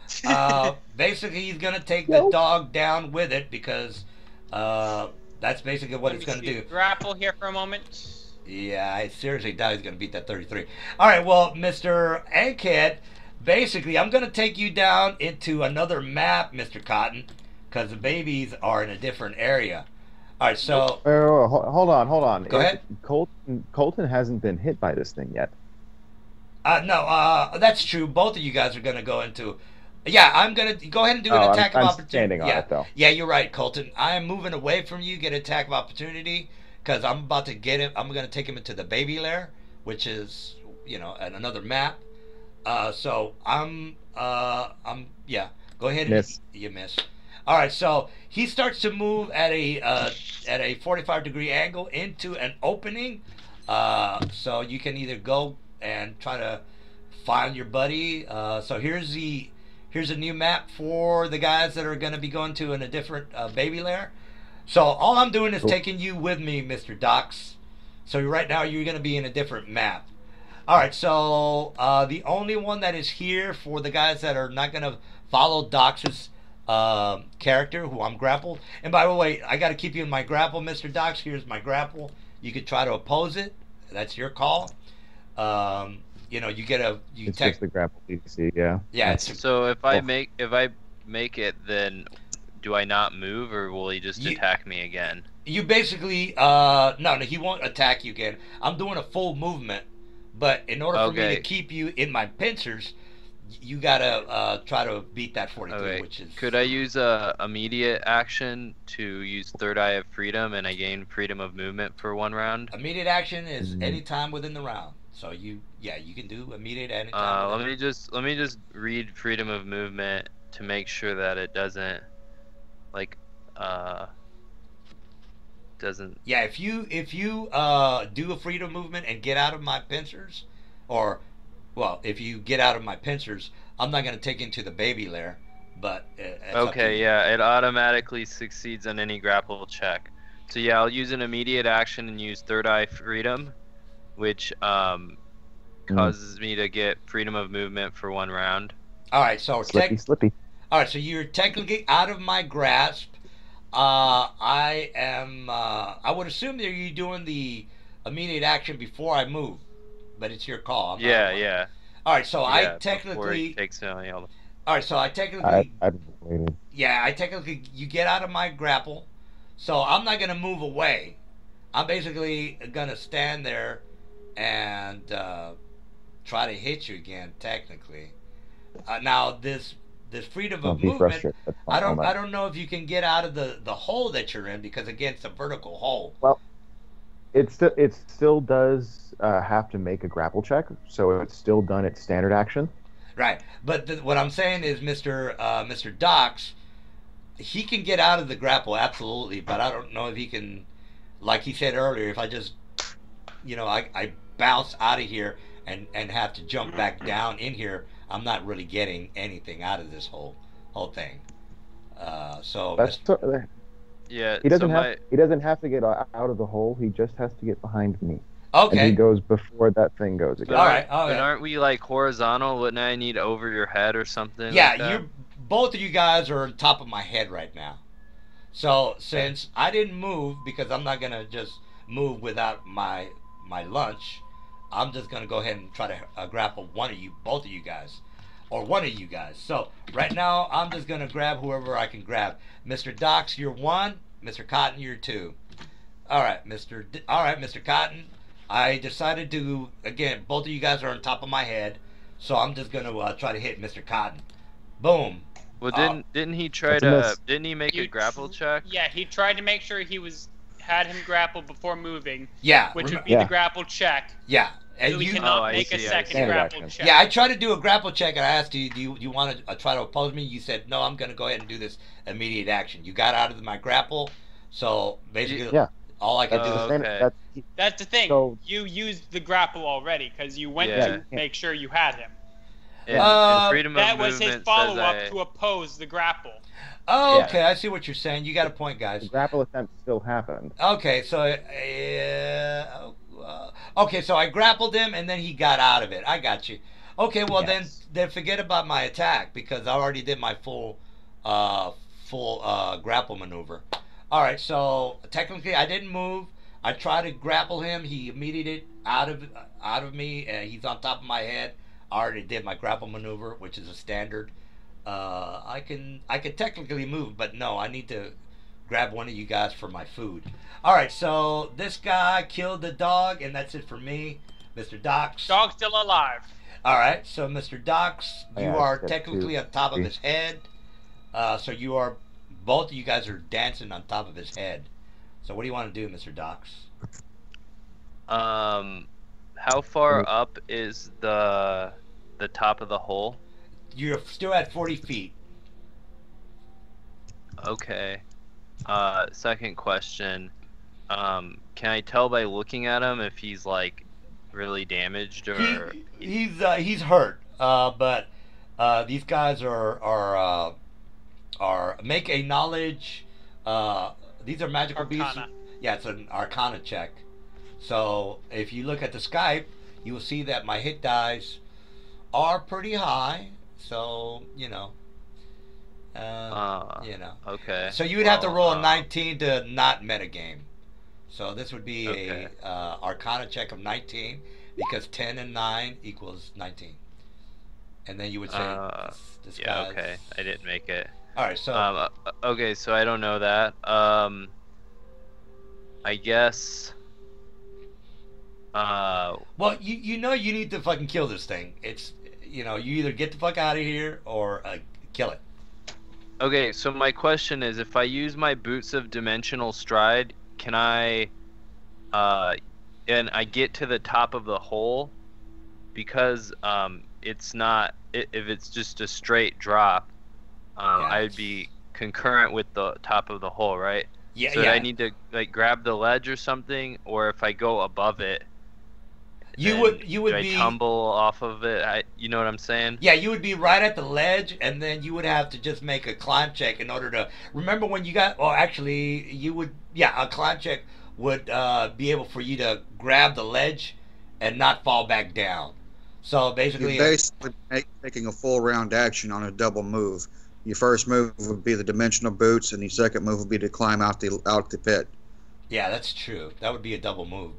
basically he's gonna take the dog down with it because that's basically what Let it's me gonna see. do. Grapple here for a moment. Yeah, I seriously doubt he's going to beat that 33. All right, well, Mr. Egghead, basically, I'm going to take you down into another map, Mr. Cotton, because the babies are in a different area. All right, so... Oh, hold on. Go ahead. Colton hasn't been hit by this thing yet. No, that's true. Both of you guys are going to go into... Yeah, I'm going to go ahead and do an attack of I'm opportunity. standing on Yeah. it, though. Yeah, you're right, Colton. I am moving away from you, get an attack of opportunity, because I'm about to get him. I'm going to take him into the baby lair, which is, at another map. So yeah. Go ahead. Miss. You miss. All right. So he starts to move at a 45-degree angle into an opening. So you can either go and try to find your buddy. So here's a new map for the guys that are going to be going to in a different baby lair. So all I'm doing is taking you with me, Mr. Docs. So right now you're going to be in a different map. All right, so the only one that is here for the guys that are not going to follow Docs' character, who I'm grappled. And by the way, I got to keep you in my grapple, Mr. Docs. Here's my grapple. You could try to oppose it. That's your call. You get a It's just the grapple DC, yeah. Yeah. It's, So if I make it, then do I not move, or will he just attack me again? you basically no, he won't attack you again. I'm doing a full movement, but in order for me to keep you in my pincers, you gotta try to beat that 43, which is. Could I use a immediate action to use Third Eye of Freedom, and I gain freedom of movement for 1 round? Immediate action is any time within the round. So you can do immediate anytime. Let me just read freedom of movement to make sure that it doesn't like doesn't. Yeah, if you do a freedom movement and get out of my pincers, or well, if you get out of my pincers, I'm not gonna take you into the baby lair. But it's up to Okay, you. yeah, it automatically succeeds on any grapple check. So yeah, I'll use an immediate action and use third eye freedom, which causes me to get freedom of movement for 1 round. All right, so Slippy. all right, so you're technically out of my grasp. I am. I would assume that you're doing the immediate action before I move, but it's your call. I'm not Yeah, one. yeah. All right, so Yeah, I before he technically. takes any other. All right, so I technically. I'd waited. Yeah, I technically. You get out of my grapple, so I'm not gonna move away. I'm basically gonna stand there and try to hit you again. Technically, now this freedom Don't of be movement. frustrated. That's I fine. don't know if you can get out of the hole that you're in, because again, it's a vertical hole. Well, it still does have to make a grapple check, so it's still done its standard action. Right. But what I'm saying is, Mr. Docs, he can get out of the grapple absolutely, but I don't know if he can, like he said earlier, if I just, I bounce out of here and have to jump back down in here, I'm not really getting anything out of this whole thing. So That's Yeah. he doesn't so have he doesn't have to get out of the hole. He just has to get behind me. okay. And he goes before that thing goes again. All right. But aren't we like horizontal? Wouldn't I need over your head or something? Yeah, like that? you both of you guys are on top of my head right now. So since I didn't move, because I'm not gonna just move without my lunch, I'm just gonna go ahead and try to grapple both of you guys, or one of you guys. So right now I'm just gonna grab whoever I can grab. Mr. Docs, you're 1. Mr. Cotton, you're 2. All right, Mr. Cotton. I decided to, again, both of you guys are on top of my head, so I'm just gonna try to hit Mr. Cotton. Boom. Well, didn't he try That's a to? miss. Didn't he make a grapple check? Yeah, he tried to make sure had him grapple before moving, Yeah. which would be the grapple check. Yeah. And So we you, cannot I make a see, I second see. grapple Standard check. yeah, I tried to do a grapple check, and I asked you, do you want to try to oppose me? You said no. I'm gonna go ahead and do this immediate action. You got out of my grapple, so basically, Yeah. all I can do Oh, is okay. That's the thing. So- You used the grapple already because you went Yeah. to make sure you had him. And freedom That of was his movement follow-up says to oppose the grapple. Oh, Yeah. okay. I see what you're saying. You got a point, The guys. grapple attempt still happened. Okay, so okay, so I grappled him, and then he got out of it. I got you. Okay, well Yes. then forget about my attack, because I already did my full grapple maneuver. All right, so technically I didn't move. I tried to grapple him. He immediately out of me. He's on top of my head. I already did my grapple maneuver, which is a standard. I can technically move, but no, I need to grab one of you guys for my food. All right, so this guy killed the dog, and that's it for me, Mr. Docs. Dog's still alive. All right, so Mr. Docs, you Yeah, are step technically 2. on top of his head. So you are, both of you guys are dancing on top of his head. So what do you want to do, Mr. Docs? how far up is the top of the hole? You're still at 40 feet. Okay. Second question. Can I tell by looking at him if he's like really damaged or? He's hurt. But these guys are make a knowledge. These are magical beasts. Arcana. Yeah, it's an Arcana check. So if you look at the Skype, you will see that my hit dice are pretty high. So you know. Okay. So you would have to roll a Well, 19 to not metagame. So this would be Okay. a Arcana check of 19, because 10 and 9 equals 19. And then you would say, this yeah. guy's- Okay. I didn't make it. All right, so Okay. So I don't know that. I guess. well, you know you need to fucking kill this thing. It's you either get the fuck out of here or kill it. Okay, so my question is, if I use my boots of dimensional stride, can I, and I get to the top of the hole, because it's not if it's just a straight drop, Yeah. I'd be concurrent with the top of the hole, right? Yeah, So yeah. I need to like grab the ledge or something, or if I go above it, You then would do I be tumble off of it? You know what I'm saying? Yeah, you would be right at the ledge, and then you would have to just make a climb check in order to remember when you got. Well, actually, you would. Yeah, a climb check would be able for you to grab the ledge and not fall back down. So basically, You're basically taking a full round action on a double move. Your first move would be the dimensional boots, and your second move would be to climb out the pit. yeah, that's true. That would be a double move.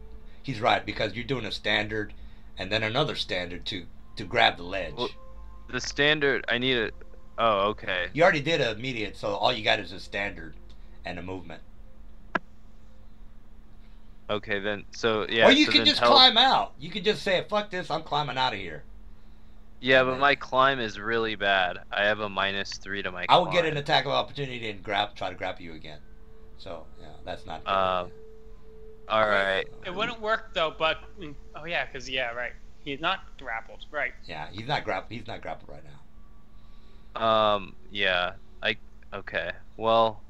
He's right because you're doing a standard, and then another standard to grab the ledge. Well, the standard, I need a. Oh, okay. You already did a immediate, so all you got is a standard and a movement. Okay, then. So yeah. Or you so can then just climb out. You can just say, "Fuck this! I'm climbing out of here." Yeah, but my climb is really bad. I have a -3 to my I climb. will get an attack of opportunity and try to grab you again. So yeah, that's not good. All right. It wouldn't work though, but oh yeah, because right, he's not grappled, right? Yeah, he's not grappled right now. Yeah. Okay. Well,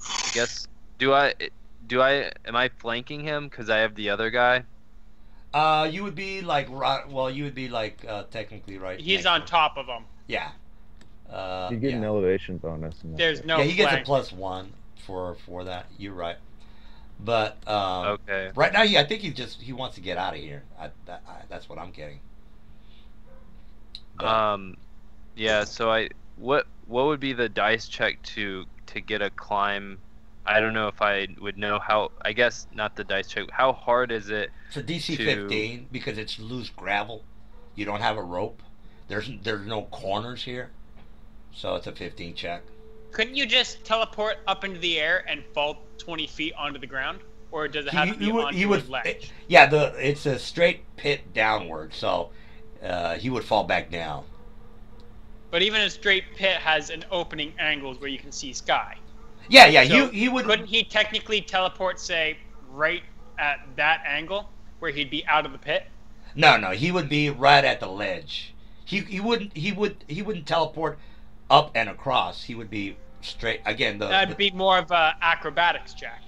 I guess am I flanking him because I have the other guy? You would be like right. Well, you would be like technically right. He's on top of him. Yeah. You get an elevation bonus. There's no. Yeah, he gets a flank. +1 for that. You're right. But Okay. right now, I think he wants to get out of here. That's what I'm getting. But, Yeah. So what would be the dice check to get a climb? I don't know if I would know how. I guess not the dice check. How hard is it? it's a DC 15 because it's loose gravel. You don't have a rope. There's no corners here, so it's a 15 check. Couldn't you just teleport up into the air and fall 20 feet onto the ground, or does it have to be onto a ledge? It's a straight pit downward, so he would fall back down. But even a straight pit has an opening angles where you can see sky. Yeah, So he would. Couldn't he technically teleport, say, right at that angle where he'd be out of the pit? No, he would be right at the ledge. He wouldn't teleport up and across. He would be straight again. That'd be more of a acrobatics check.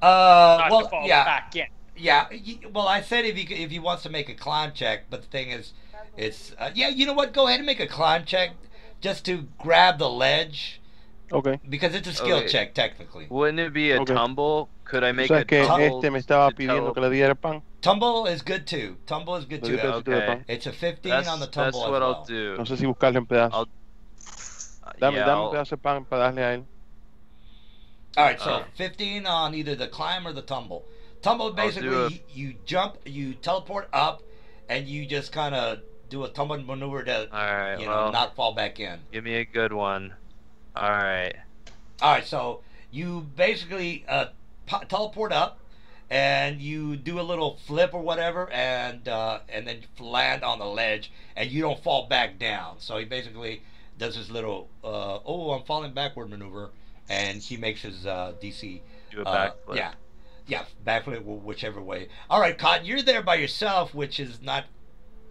Not to fall back in. Yeah. Well, I said if he wants to make a climb check, but the thing is, it's you know what? Go ahead and make a climb check just to grab the ledge. Okay. Because it's a skill check technically. Wouldn't it be a tumble? Could I make O sea a que tumble? me estaba pidiendo que le diera pan. Tumble is good too. Okay. It's a 15 on the tumble. That's what as well. I'll do. No sé si buscarle un pedazo. Dame un pedazo de pan para darle a él. All right, so 15 on either the climb or the tumble. Tumble basically you jump, you teleport up, and you just kind of do a tumble maneuver to not fall back in. Give me a good one. All right. All right, so you basically teleport up, and you do a little flip or whatever, and then land on the ledge, and you don't fall back down. So he basically does his little I'm falling backward maneuver, and he makes his DC. Do a backflip. Yeah, backflip whichever way. All right, Cotton, you're there by yourself, which is not.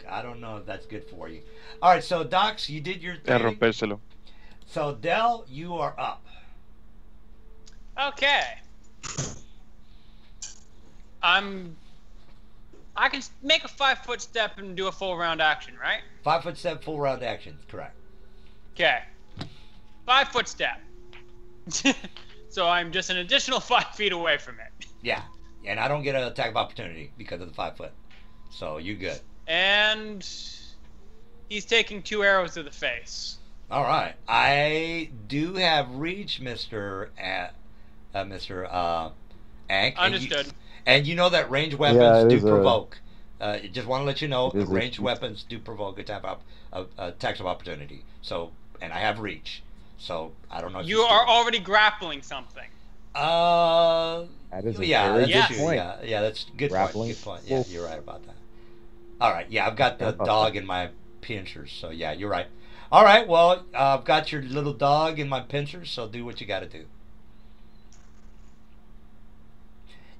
I don't know if that's good for you. All right, so Docs, you did your thing. Rompérselo. So Del, you are up. Okay. I can make a 5-foot step and do a full round action, right? 5-foot step, full round action, correct. Okay. 5-foot step. So I'm just an additional 5 feet away from it. Yeah, and I don't get an attack of opportunity because of the 5 foot. So you're good. And he's taking 2 arrows to the face. All right. I do have reach, Mr. Ank. Understood. And you know that ranged weapons do is provoke. Just want to let you know, It is ranged weapons do provoke attacks of opportunity. So, and I have reach. So I don't know. If You are already grappling something. That is a very yes. good point. Yeah, that's good Grappling. point. Good point. Yeah, you're right about that. All right. Yeah, I've got the dog in my pincers. So yeah, you're right. All right. Well, I've got your little dog in my pincers. So do what you got to do.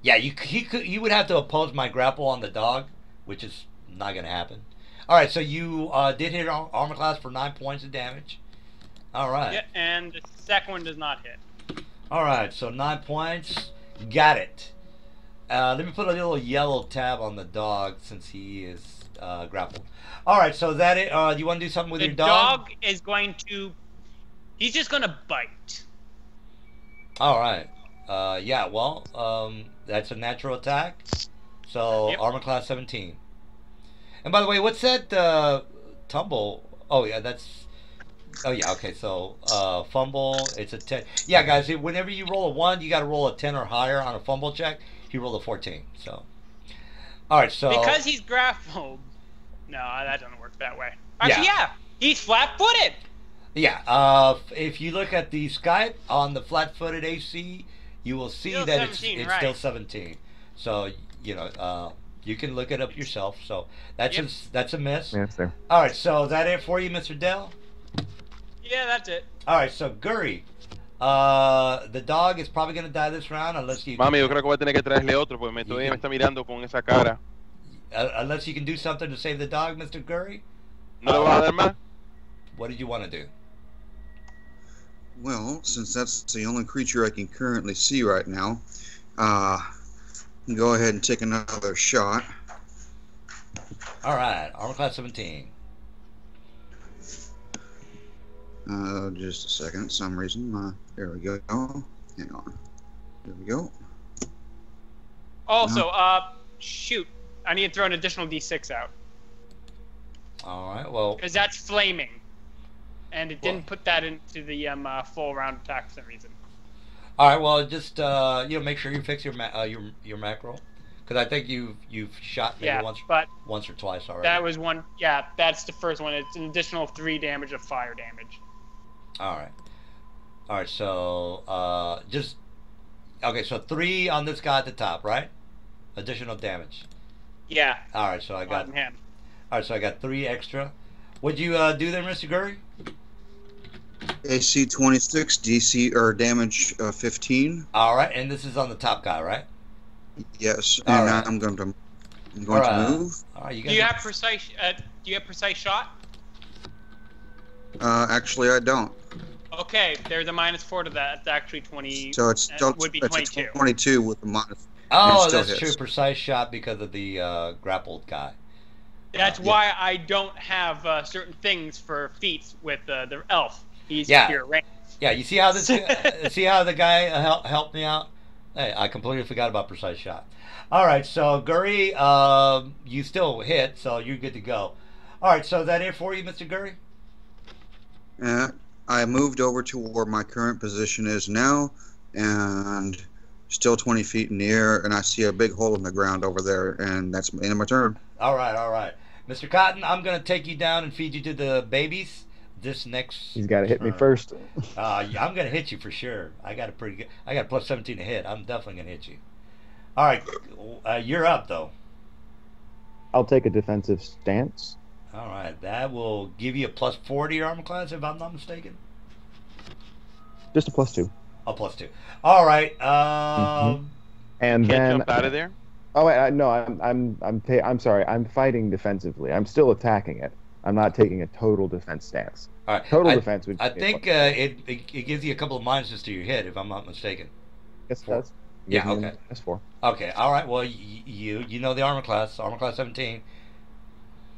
Yeah, you would have to oppose my grapple on the dog, which is not going to happen. All right, so you did hit armor class for 9 points of damage. All right. Yeah, and the second one does not hit. All right, so 9 points. Got it. Let me put a little yellow tab on the dog since he is grappled. All right, so that it. Do you want to do something with your dog? The dog is going to. He's just going to bite. All right. Yeah. Well, that's a natural attack. So Yep. armor class 17. And by the way, what's that tumble? Oh yeah, that's. Oh yeah. Okay. So fumble. It's a 10. Yeah, guys. Whenever you roll a 1, you got to roll a 10 or higher on a fumble check. He rolled a 14. So. All right. So. Because he's grappled. No, that doesn't work that way. Actually, yeah. He's flat-footed. Yeah. If you look at the Skype on the flat-footed AC, you will see Still that 17, it's right. still 17. So you know. You can look it up yourself. So that's that's a miss. Yeah, it's there. All right. So is that it for you, Mr. Dell? Yeah, that's it. All right. So Guri, the dog is probably going to die this round unless you. Mami, yo creo que voy a tener que traerle otro porque todavía me está mirando con esa cara. Unless you can do something to save the dog, Mr. Guri. ¿No le vas a dar más? What did you want to do? Well, since that's the only creature I can currently see right now, go ahead and take another shot. All right. Armor class 17. Just a second. Some reason. There we go. Hang on. There we go. Also, shoot. I need to throw an additional D6 out. All right. Well. Because that's flaming. And it didn't put that into the full round attack for some reason. All right. Well, just make sure you fix your macro, because I think you've shot maybe once or twice already. That was one. Yeah, that's the first one. It's an additional 3 damage of fire damage. All right. So just okay. So 3 on this guy at the top, right? Additional damage. Yeah. All right. So I got. On him. All right. So I got 3 extra. What'd you do there, Mr. Guri? AC 26, DC or damage 15. All right, and this is on the top guy, right? Yes, All and right. I'm going to All move. All right, Do you have precise? Do you have precise shot? Actually, I don't. Okay, there's a -4 to that. It's actually 20. So it's still would be it's 22. 22 with the minus. Oh, still that's hits. true. Precise shot because of the grappled guy. That's why I don't have certain things for feats with the elf. He's Yeah. pure range. Yeah, you see how this see how the guy helped me out? Hey, I completely forgot about precise shot. All right, so Guri, you still hit, so you're good to go. All right, so is that it for you, Mr. Guri? I moved over to where my current position is now, and still 20 feet in the air, and I see a big hole in the ground over there, and that's the end of my turn. All right. Mr. Cotton, I'm going to take you down and feed you to the babies this next He's got to hit me turn. first. I'm going to hit you for sure. I got a plus 17 to hit. I'm definitely going to hit you. All right, you're up, though. I'll take a defensive stance. All right, that will give you a plus 4 to your armor class, if I'm not mistaken. Just a +2. Oh, plus 2. All right. And Can't then jump out of there? Oh wait, no, I'm sorry. I'm fighting defensively. I'm still attacking it. I'm not taking a total defense stance. All right. Total defense would. I think it gives you a couple of minuses to your hit, if I'm not mistaken. Yes, it does. Yeah. Okay. That's 4. Okay. All right. Well, you know the armor class 17.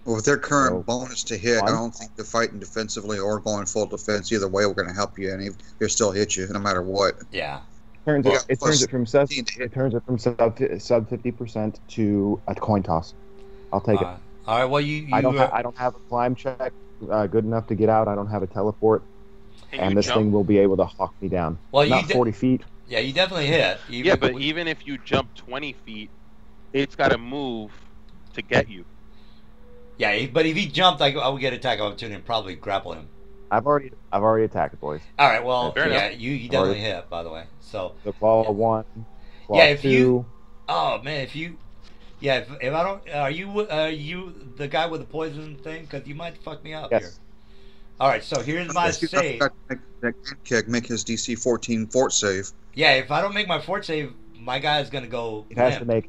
Well, with their current bonus to hit, I One. don't think they're fighting defensively or going full defense. Either way, we're going to help you, and they'll still hit you no matter what. Yeah. It turns it from sub 15 to hit. sub 50% to a coin toss. I'll take it. All right. Well, you I don't have a climb check good enough to get out. I don't have a teleport, Can and you this jump? thing will be able to hawk me down. Well, Not 40 feet. Yeah, you definitely hit. Yeah, but even if you jump 20 feet, it's got to move to get you. Yeah, but if he jumped, I would get attack opportunity and probably grapple him. I've already attacked, boys. All right. Well, Fair yeah, enough. you definitely hit, by the way. So. The claw 1. Claw Yeah, if 2. you. Oh man, if you. Yeah, if I don't, are you the guy with the poison thing? Because you might fuck me up Yes. here. All right, so here's my save. Make his DC 14 fort save. Yeah, if I don't make my fort save, my guy is gonna go. It has limp.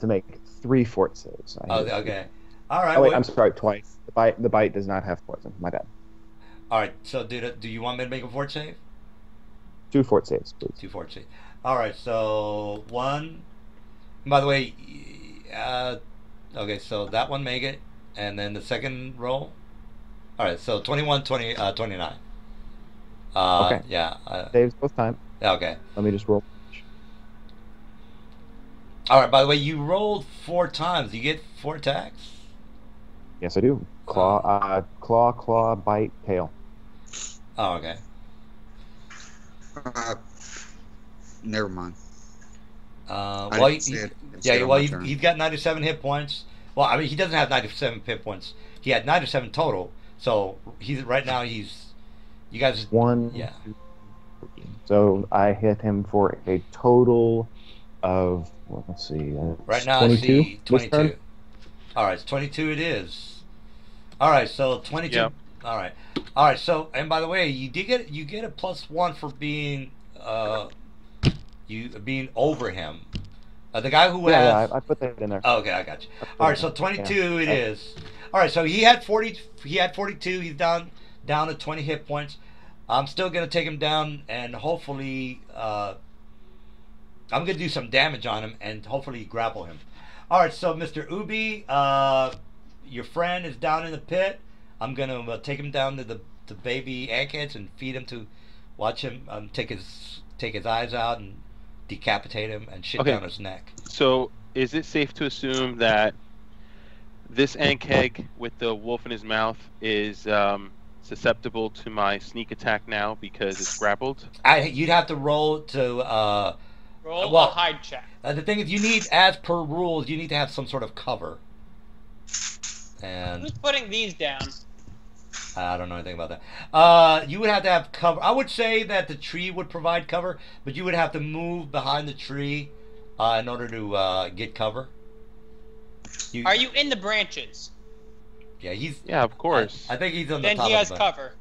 to make 3 fort saves. Oh, okay. All right. Oh wait, Well, I'm sorry, twice. The bite does not have poison. My bad. all right. So do you want me to make a fort save? 2 fort saves, please. Two fort save. All right. So one. By the way, okay. So that one make it, and then the second roll. All right. So 21, 29. Okay. Yeah. Saves both times. Okay. Let me just roll. All right. By the way, you rolled 4 times. You get 4 attacks. Yes, I do. Claw, bite, tail. Oh, okay. Uh, never mind. I Well, didn't see it. yeah. On Well, my turn. he's got 97 hit points. Well, I mean, he doesn't have 97 hit points. He had 97 total. So he's right now. You guys. One. Yeah. So I hit him for a total of, well, let's see. Right now, 22. I see 22. All right, 22 it is. All right, so 22. Yep. All right, all right. So, and by the way, you get a +1 for being being over him. The guy who Yeah, has. I put that in there. Oh, okay, I got you. All right, so 22 it is. All right, so he had 40. He had 42. He's down to 20 hit points. I'm still gonna take him down, and hopefully, I'm gonna do some damage on him, and hopefully grapple him. All right, so Mr. Ubi, your friend is down in the pit. I'm gonna take him down to the baby eggheads and feed him to watch him take his eyes out and decapitate him and shit Okay. down his neck. So, is it safe to assume that this Ankeg with the wolf in his mouth is susceptible to my sneak attack now because it's grappled? You'd have to roll to. Roll Well- a hide check. The thing is, you need, as per rules, you need to have some sort of cover. And Who's putting these down? I don't know anything about that. You would have to have cover. I would say that the tree would provide cover, but you would have to move behind the tree in order to get cover. Are you in the branches? Yeah, he's. Yeah, of course. I think he's on the Then top he of has the cover.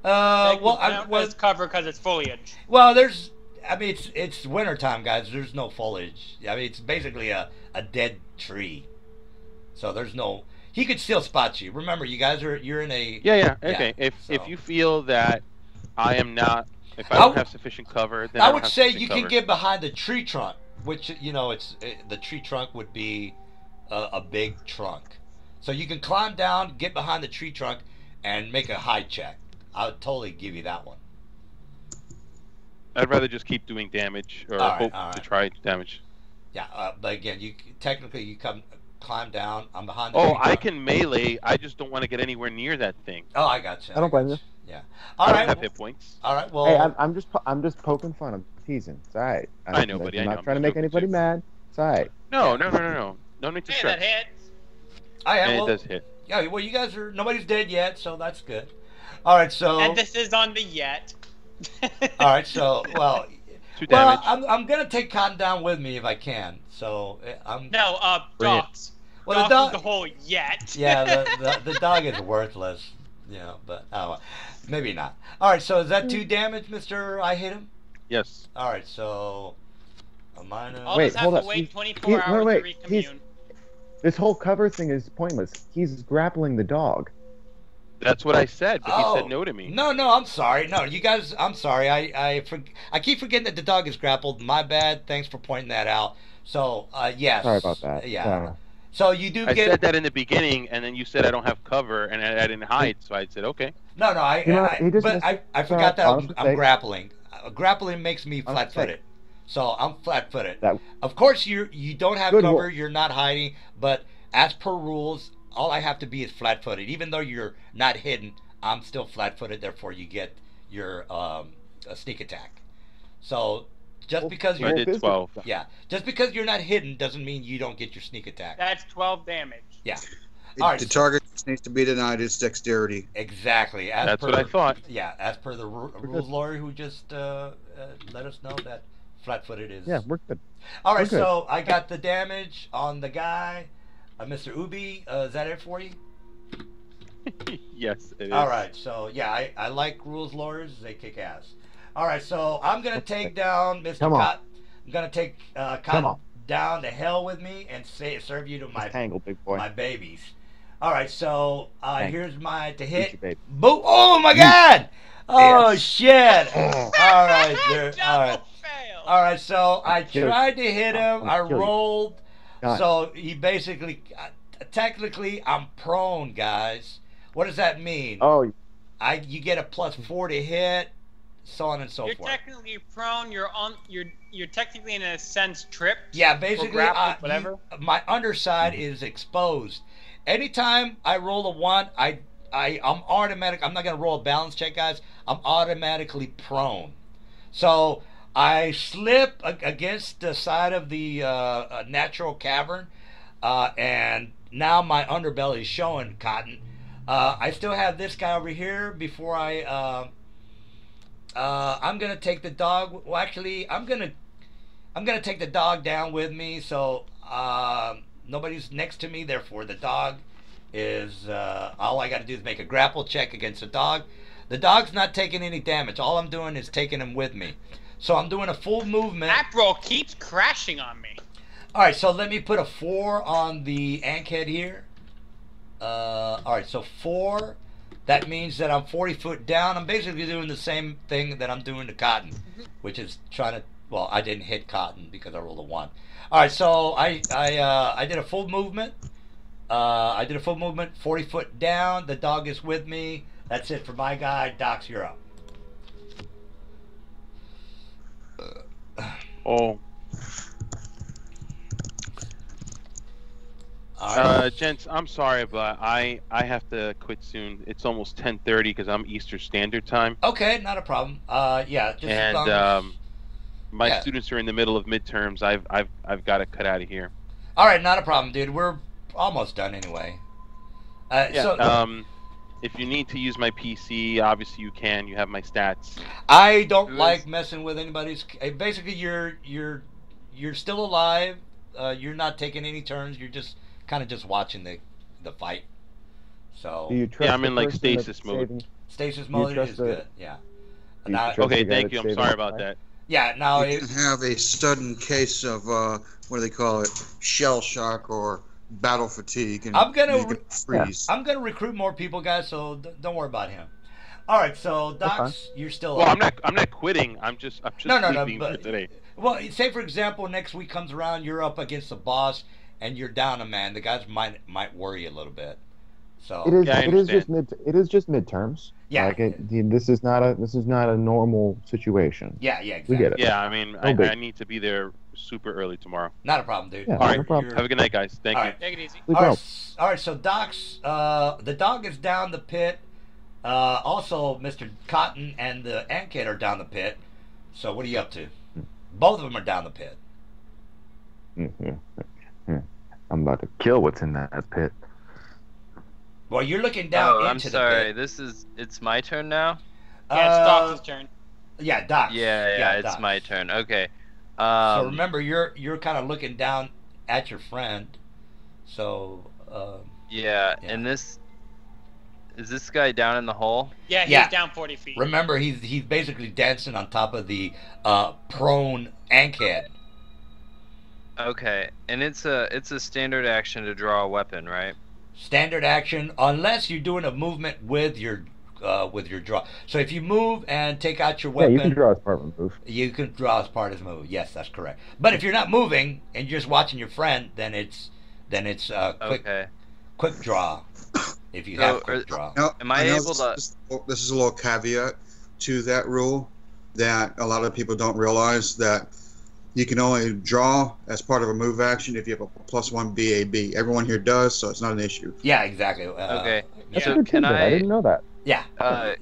well, Has cover because it's foliage. well, there's. I mean, it's wintertime, guys. There's no foliage. I mean, it's basically a dead tree. So there's no. He could still spot you. Remember, you're in a. Yeah. Okay. If so- you feel that I am not, if I I don't w- have sufficient cover, then I don't would have say sufficient you cover. can get behind the tree trunk, which it's the tree trunk would be a big trunk, so you can climb down, get behind the tree trunk, and make a hide check. I would totally give you that one. I'd rather just keep doing damage or All right, hope all right. to try damage. Yeah, but again, you technically you climb down. I'm behind. The Oh, tree I trunk. can melee. I just don't want to get anywhere near that thing. Oh, I got you. I don't blame got you. Yeah. I All don't right. have hit points. All right. Well. Hey, I'm just poking fun. I'm teasing. It's all right. I know, buddy, I'm I know. not I'm trying to just make joking, anybody too. mad. It's all right. No. No need to Hey, stress. that hits. Oh, yeah, And well, it does hit. yeah. Well, you guys are nobody's dead yet, so that's good. All right. So. And this is on the yet. All right. So well. 2 Well, damage. I'm gonna take Cotton down with me if I can. So I'm. No, Bring it. dogs. Well, the Dogs dog. is the whole yet. Yeah, the dog is worthless. But maybe not. All right. So is that 2 damage, Mister? I hit him. Yes. All right. So a minus. All Wait, of us have hold to up. wait He- 24 he- hours wait, to he's- recommune. This whole cover thing is pointless. He's grappling the dog. That's what I said, but Oh. he said no to me. No, I'm sorry. No, you guys. I'm sorry. I keep forgetting that the dog is grappled. My bad. Thanks for pointing that out. So yes. Sorry about that. Yeah. Sorry. So you do I get. said that in the beginning, and then you said I don't have cover, and I didn't hide, so I said okay. No, You know, he just but missed- I forgot that honest I'm mistake. grappling. Grappling makes me Honest flat-footed, so I'm flat-footed. That- Of course, you don't have Good cover. wolf. You're not hiding, but as per rules, all I have to be is flat-footed. Even though you're not hidden, I'm still flat-footed. Therefore, you get your a sneak attack. So just Well, because I you're did 12. yeah, just because you're not hidden doesn't mean you don't get your sneak attack. That's 12 damage. Yeah, All right, The so- target just needs to be denied its dexterity. exactly. As That's per, what I thought. Yeah, as per the rules lawyer who just let us know that flat-footed is. Yeah, we're good. All right, we're good. so I got the damage on the guy, Mr. Ubi. Is that it for you? Yes, it is. All right, so yeah, I like rules lawyers. They kick ass. All right, so I'm gonna take down Mr. Come on. Cott. I'm gonna take Come Cotton on. down to hell with me and serve you to my Tangle, big boy. my babies. All right, so Thank here's my to Eat hit. your baby. Boom! Oh my God! Oh Yes. shit! Oh, All right, there. All right. Double fail. All right, so I kill you. tried to hit him. I'm I gonna kill you. rolled. God. So he basically, technically, I'm prone, guys. What does that mean? Oh, You get a +4 to hit, so on and so You're forth. technically prone. You're technically in a sense tripped. Yeah, or basically, grappled, whatever. my underside is exposed. Anytime I roll a 1, I'm automatic. I'm not gonna roll a balance check, guys. I'm automatically prone. So I slip against the side of the natural cavern, and now my underbelly is showing, Cotton. I still have this guy over here before I'm gonna take the dog. Well, actually, I'm gonna take the dog down with me, so nobody's next to me. Therefore, the dog is all I got to do is make a grapple check against the dog. The dog's not taking any damage. All I'm doing is taking him with me. So I'm doing a full movement. That bro keeps crashing on me. All right, so let me put a 4 on the ankhead here. All right, so 4. That means that I'm 40 foot down. I'm basically doing the same thing that I'm doing to Cotton, which is trying to. Well, I didn't hit Cotton because I rolled a 1. All right, so I did a full movement. 40 foot down. The dog is with me. That's it for my guy. Docs, you're up. Oh, All right. gents, I'm sorry, but I have to quit soon. It's almost 10:30 because I'm Eastern Standard Time, Okay, not a problem. Yeah, just as long and as- my yeah. students are in the middle of midterms. I've got to cut out of here. All right, not a problem, dude. We're almost done anyway. Yeah. So If you need to use my PC, obviously you can. You have my stats. I don't Who like is- messing with anybody's. Basically, you're still alive. You're not taking any turns. You're just kind of just watching the fight. So do you trust I'm the in, like, person stasis that's mode. saving- stasis Do you mode trust is the- good. Yeah. do you Now, trust Okay, the guy thank you. that's I'm saving sorry the about life? that. yeah. Now, You can have a sudden case of what do they call it? Shell shock or battle fatigue, and I'm gonna you can freeze. I'm gonna recruit more people, guys. So don't worry about him. All right. So Docs, you're still. Well, up. I'm not quitting. I'm just No, leaving for but today. well, say for example, next week comes around, you're up against the boss, and you're down a man. The guys might worry a little bit. So It is. Yeah, I it is just understand. It is just midterms. Yeah. Like this is not a normal situation. yeah, exactly. We get it. Yeah, I mean, No big. I need to be there super early tomorrow. Not a problem, dude. Yeah, All right. no problem. Have a good night, guys. Thank All you. right. Take it easy. Sleep All well. right, all right. So Docs, the dog is down the pit. Also, Mr. Cotton and the ant kid are down the pit. So what are you up to? Both of them are down the pit. I'm about to kill what's in that pit. Well, you're looking down Oh, into I'm the sorry. pit. It's my turn now. Yeah, it's Doc's turn. Yeah, Docs. Yeah, it's Docs. my turn. Okay. So remember, you're kind of looking down at your friend. So Yeah, Yeah. and is this guy down in the hole? Yeah, he's Yeah. down 40 feet. remember, he's basically dancing on top of the prone ankhead. Okay, and it's a standard action to draw a weapon, right? Standard action, unless you're doing a movement with your draw. So if you move and take out your Yeah, weapon, you can draw as part of a move. you can draw as part of the move. Yes, that's correct. But if you're not moving and you're just watching your friend, then it's Okay. quick draw. If you So, have quick draw. Now, Am I know able to- This is a little caveat to that rule that a lot of people don't realize that you can only draw as part of a move action if you have a +1 BAB. Everyone here does, so it's not an issue. Yeah, exactly. Okay. That's So a good can tidbit. I I? didn't know that. Yeah. Uh, It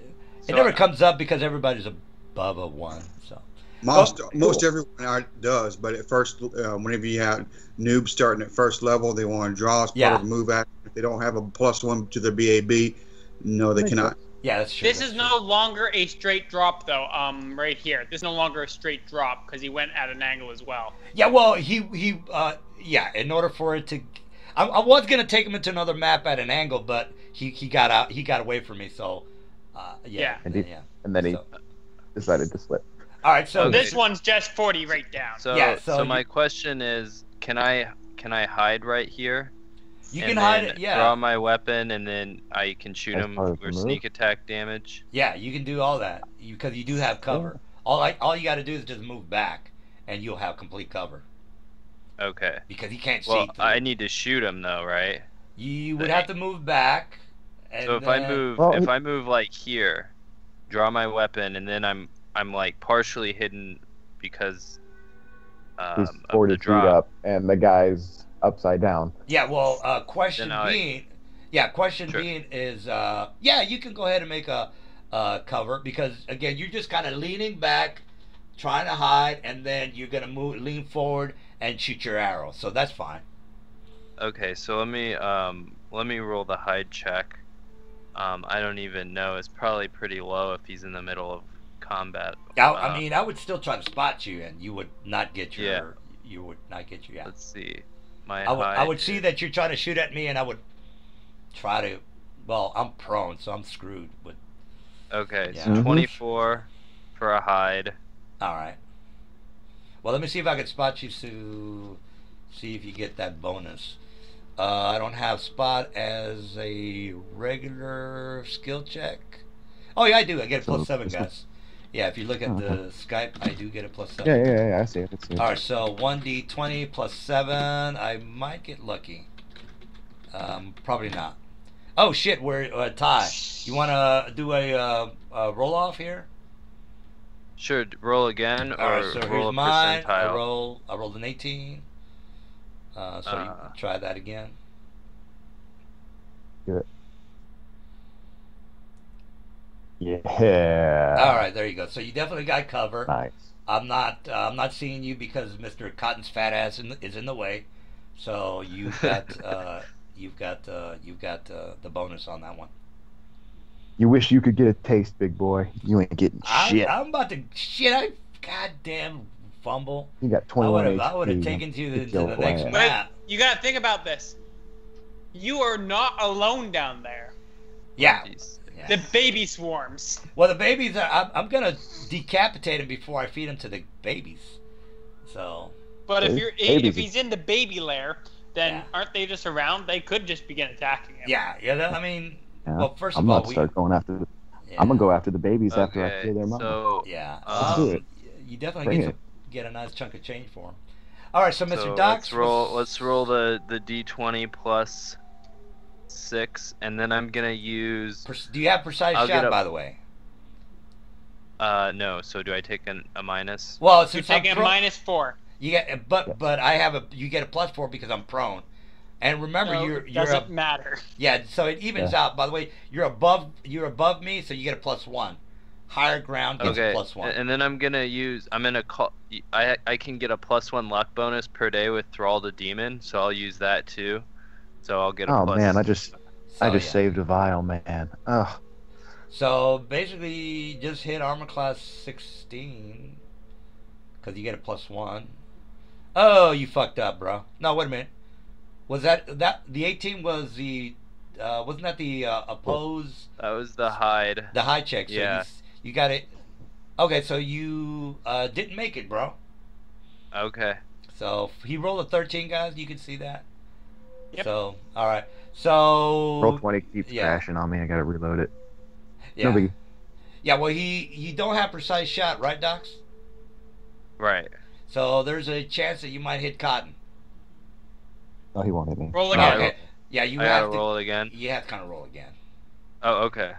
so never comes up because everybody's above a 1. So Most cool. everyone does, but at first, whenever you have noobs starting at first level, they want to draw as part Yeah. of a move action. If they don't have a +1 to their BAB, no, they Makes cannot. yeah, that's true. This that's is true. no longer a straight drop, though. Right here. This is no longer a straight drop because he went at an angle as well. Yeah, well, yeah. In order for it to, I was gonna take him into another map at an angle, but he got out. He got away from me. So, yeah. Yeah. And then he So- decided to slip. all right. So Okay. This one's just 40 right down. So Yeah, so so you- my question is, can I hide right here? You and can hide then it. Yeah. draw my weapon, and then I can shoot As him part of the for move? sneak attack damage. Yeah, you can do all that because you do have cover. All you got to do is just move back, and you'll have complete cover Okay. because he can't see Well, through. I need to shoot him though, right? You would have to move back. And So if then, I move like here, draw my weapon, and then I'm like partially hidden because He's of 40 the feet drop. up, and the guy's upside down. yeah. Well, question Then I- being, yeah. Question Sure. being is, yeah, you can go ahead and make a cover because again, you're just kind of leaning back, trying to hide, and then you're gonna lean forward and shoot your arrow. So that's fine. Okay, so let me roll the hide check. I don't even know. It's probably pretty low if he's in the middle of combat. I mean, I would still try to spot you, and you would not get your. Yeah. You would not get your. Yeah. Let's see. My I would hide see is- that you're trying to shoot at me, and I would try to. Well, I'm prone, so I'm screwed. But Okay, Yeah. so Mhm. 24 for a hide. all right. Well, let me see if I can spot you to see if you get that bonus. I don't have spot as a regular skill check. Oh yeah, I do. I get a So, +7, this guys. Yeah, if you look at Oh, the Skype, I do get a +7. Yeah, I see it. I see it. All right, so 1d20 +7. I might get lucky. Probably not. Oh shit, we're tie. You want to do a roll off here? Sure, roll again All right, or so roll here's a mine. percentile. I rolled an 18. So you try that again. Yeah. All right, there you go. So you definitely got cover. Nice. I'm not seeing you because Mr. Cotton's fat ass is in the way. So you've got the bonus on that one. You wish you could get a taste, big boy. You ain't getting shit. I'm about to shit. Goddamn fumble. You got I 21 would have HP. taken you Get to your the next ass. map. You gotta think about this. You are not alone down there. Yeah. Jeez. Yeah. The baby swarms. Well, the babies are. I'm gonna decapitate them before I feed them to the babies. So. But if Babies. he's in the baby lair, then Yeah. aren't they just around? They could just begin attacking him. Yeah. I mean, Yeah. well, first I'm of all, about to start going after. yeah. I'm gonna go after the babies after I Okay, kill their mom. so Yeah. Let's do it. You definitely Bring get a nice chunk of change for them. All right, so Mr. so Docs. let's roll the d20 plus 6, and then I'm gonna use Do you have precise I'll get shot, a- by the way? no. So do I take a minus? Well, You're since taking I'm a -4. you get, but I have you get a +4 because I'm prone. And remember, So you're it doesn't a, matter. yeah, so it evens out. By the way, you're above me, so you get a +1. Higher ground gets Okay, a +1. and then I'm gonna call. I can get a +1 luck bonus per day with Thrall the Demon, so I'll use that too. So I'll get a Oh plus. man, I just So, yeah. saved a vial, man. Ugh. So basically, just hit armor class 16 because you get a +1. Oh, you fucked up, bro. No, wait a minute. Was that the 18 was the wasn't that the oppose That was the hide. the high check? So Yeah. you got it. Okay, so you didn't make it, bro. Okay. So he rolled a 13, guys. You can see that. Yep. So all right. So Roll 20 keeps yeah. crashing on me. I gotta reload it. yeah. No biggie. Yeah. Well, you don't have precise shot, right, Docs? Right. So there's a chance that you might hit Cotton. Oh, he won't hit me. Roll Oh, again. Okay. Yeah, you I have gotta to roll it again. You have to kind of roll again. Oh, okay.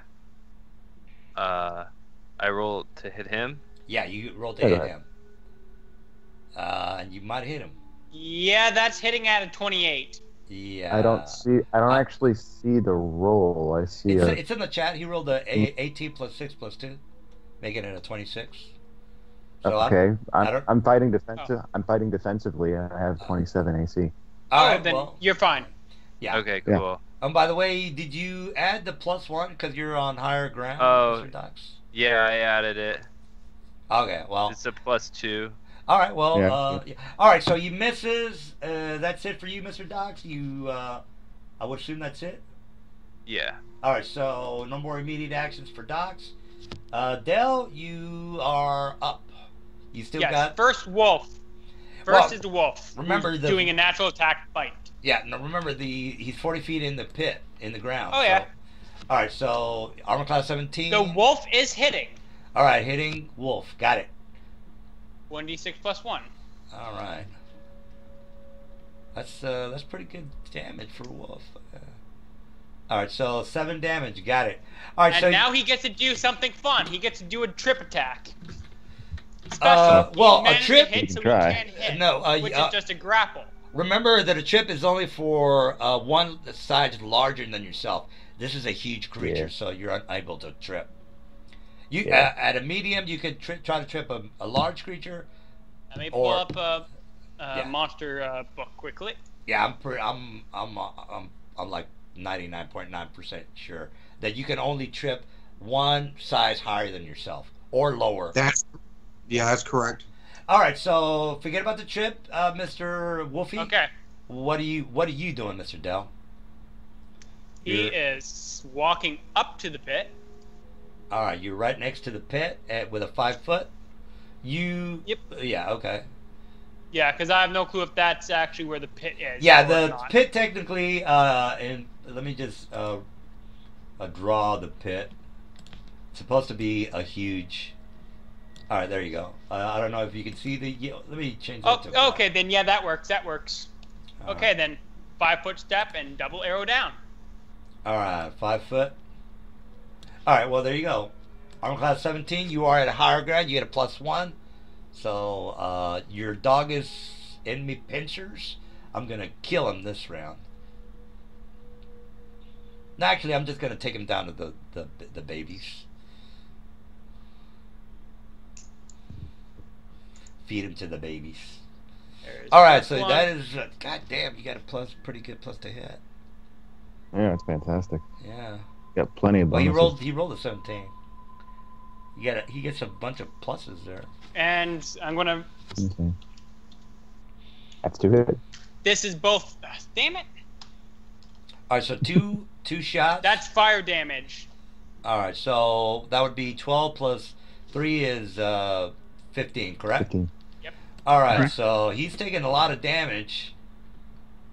I roll to hit him. Yeah, you roll to Yeah, hit right. him. And you might hit him. Yeah, that's hitting at a 28. Yeah. I don't actually see the roll. I see It's in the chat. He rolled a 18 plus 6 plus 2, making it a 26. So okay. I don't- I'm fighting defensive. I'm fighting defensively, and I have 27 AC. all Oh, right, then well, you're fine. yeah. Okay, Yeah. cool. By the way, did you add the +1 because you're on higher ground, Oh. Mr. Docs? Yeah, I added it. Okay, well, It's a +2. all right, well, Yeah. yeah. All right, so you misses. That's it for you, Mr. Docs. You, I would assume that's it. Yeah. All right, so no more immediate actions for Docs. Dell, you are up. You still Yes, got. first wolf. Well, First is the wolf. remember who's the- doing a natural attack bite. Yeah, no, remember he's 40 feet in the pit, in the ground. Oh, yeah. So, all right, so armor class 17. The wolf is hitting. All right, hitting wolf. Got it. 1d6 plus 1. All right. That's pretty good damage for a wolf. All right, so 7 damage. Got it. All right, And so now he gets to do something fun. He gets to do a trip attack. Special. well, He a managed trip. to hit, You so can try. he can hit. No, which is just a grapple. remember that a trip is only for one size larger than yourself. This is a huge creature, Yeah. so you're unable to trip. You Yeah. at a medium, you could try to trip a large creature. Let me pull Or- up a yeah. monster book quickly. Yeah, I'm like 99.9% sure that you can only trip one size higher than yourself or lower. That's correct. All right, so forget about the trip, Mr. Wolfie. Okay. What are you doing, Mr. Dell? He You're- is walking up to the pit. All right, you're right next to the pit with a 5 foot. You. Yep. Yeah. Okay. Yeah, because I have no clue if that's actually where the pit is. Yeah, or the not. pit technically. And let me just draw the pit. It's supposed to be a huge. All right, there you go. I don't know if you can see the. Let me change that to. Oh, okay, then yeah, that works. That works. All Okay, right. then 5 foot step and double arrow down. All right, 5 foot. All right, well there you go. Armor class 17. You are at a higher ground. You get a +1. So your dog is in me pincers. I'm gonna kill him this round. No, actually, I'm just gonna take him down to the babies. Feed him to the babies. There's All right, so +1. that is god damn. You got a pretty good plus to hit. Yeah, it's fantastic. Yeah. Got plenty of Well, bonuses. he rolled a 17. He gets a bunch of pluses there. And I'm gonna. Okay. That's 2 hit. This is both. Damn it! All right, so two shots. That's fire damage. All right, so that would be 12 plus 3 is 15, correct? 15. All right, Correct. so he's taking a lot of damage.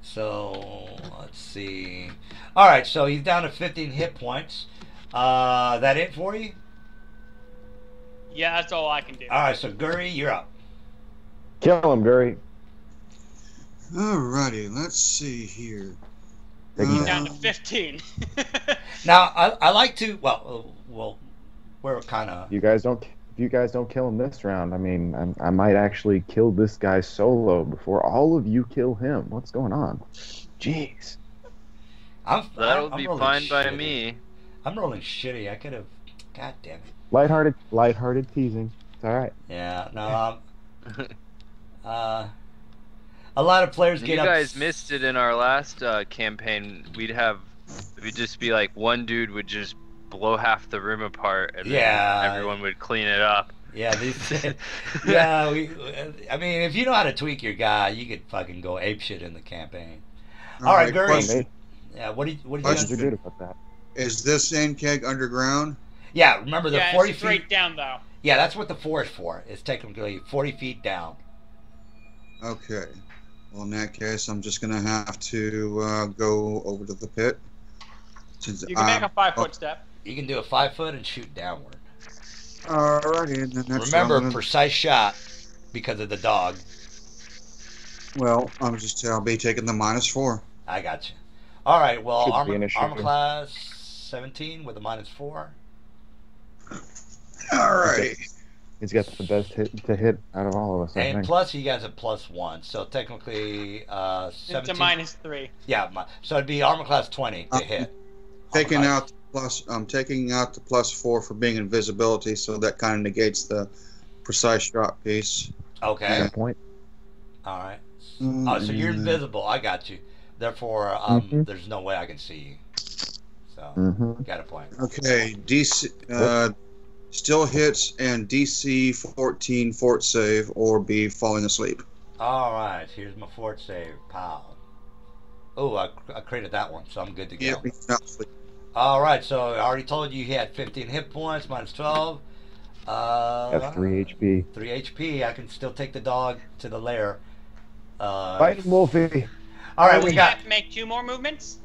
So let's see. All right, so he's down to 15 hit points. That it for you? Yeah, that's all I can do. All right, so Guri, you're up. Kill him, Guri. Alrighty, let's see here. Take him Down to 15. Now I like to we're kind of If you guys don't kill him this round, I mean, I might actually kill this guy solo before all of you kill him. What's going on? Jeez. That'll I'm be rolling fine by shitty. me. I'm rolling shitty. I could have. God damn it. Lighthearted teasing. It's all right. Yeah. No. A lot of players You get guys missed it in our last campaign. We'd just be like one dude would just blow half the room apart, and Yeah. then everyone would clean it up. Yeah, yeah. I mean, if you know how to tweak your guy, you could fucking go ape shit in the campaign. All right, Gary. question. Yeah. What did you? Question. You're good about that. Is this sand keg underground? Yeah. Remember the Yeah, 40 it's feet. straight down though. Yeah, that's what the 4 is for. It's technically 40 feet down. Okay. Well, in that case, I'm just gonna have to go over to the pit. Since You can make a 5 foot step. You can do a 5 foot and shoot downward. Alrighty, and then next Remember, I'm gonna- precise shot because of the dog. Well, I'll be taking the -4. I got you. All right. Well, Should be an armor issue. class 17 with a -4. Alrighty. He's got the best hit to hit out of all of us, I And think. plus, he has a +1, so technically 17. It's a -3. Yeah, so it'd be armor class 20 to hit. Taking Armor out I'm taking out the +4 for being invisibility, so that kind of negates the precise shot piece. class. Okay. Good point. All right. Oh, so you're invisible. I got you. Therefore, Mhm. there's no way I can see you. So, Mm-hmm. got a point. Okay, DC still hits and DC 14 fort save or be falling asleep. All right. Here's my fort save, pal. Oh, I created that one, so I'm good to go. Yep, he's not asleep. All right. So I already told you he had 15 hit points, -12. That's 3 HP. 3 HP. I can still take the dog to the lair. Fight him, Wolfie. All right, Would we he got. have to make 2 more movements?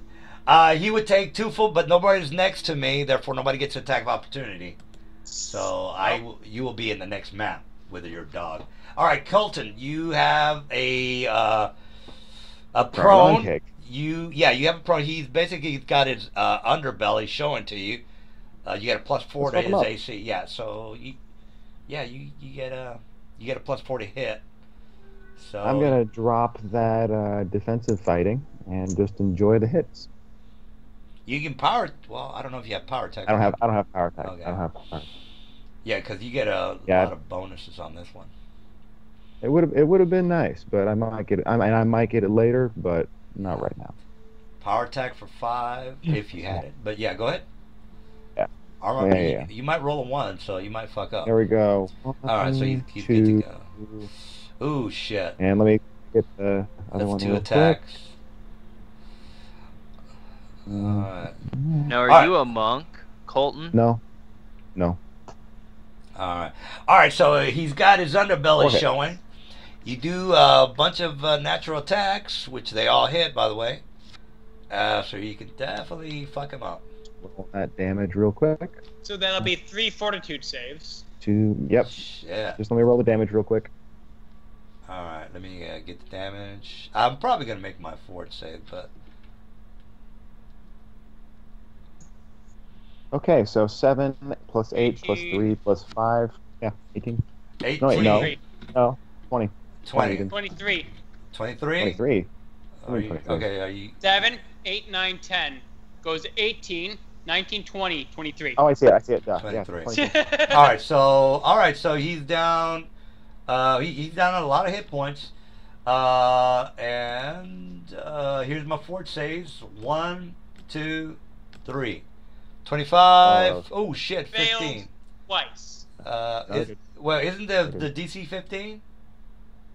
He would take 2 full, but nobody's next to me. Therefore, nobody gets attack of opportunity. So you will be in the next map with your dog. All right, Colton, you have a prone. Kick. You have a prone. He's got his underbelly showing to you. You get a +4 to Let's fuck him his up. AC. Yeah, so you get a +4 to hit. So I'm gonna drop that defensive fighting and just enjoy the hits. you can power. Well, I don't know if you have power attack. I don't have power attack. Okay. I don't have power. Yeah, because you get a Yeah. lot of bonuses on this one. It would have been nice, but I might get it. I might get it later, but not right now. Power attack for 5 if you had it. But yeah, go ahead. Yeah. Armor, Yeah. You might roll a 1, so you might fuck up. There we go. All right, so he's good to 2, go. Ooh, shit. and let me get the other one That's 2 real attacks. quick. All right. Now, are Alright. you a monk, Colton? No. All right. All right, so he's got his underbelly Okay. showing. You do a bunch of natural attacks, which they all hit, by the way. So you can definitely fuck him up. Roll that damage real quick. So that'll be 3 fortitude saves. 2. Yep. Yeah. Just let me roll the damage real quick. All right, let me get the damage. I'm probably going to make my forward save, but... Okay, so 7 plus 8 plus 18. 3 plus 5. Yeah, 18. 18, No, wait, no. 23. No, 20. 20, 23. 23? 23. Are you, 23. okay, are you... 7, 8, 9, 10. Goes 18, 19, 20, 23. Oh, I see it. Yeah, 23. 23. All right, so he's down. He's down on a lot of hit points. And here's my fort saves. 1, 2, 3. 25. Oh shit, 15. Failed twice. Okay. Isn't the DC 15?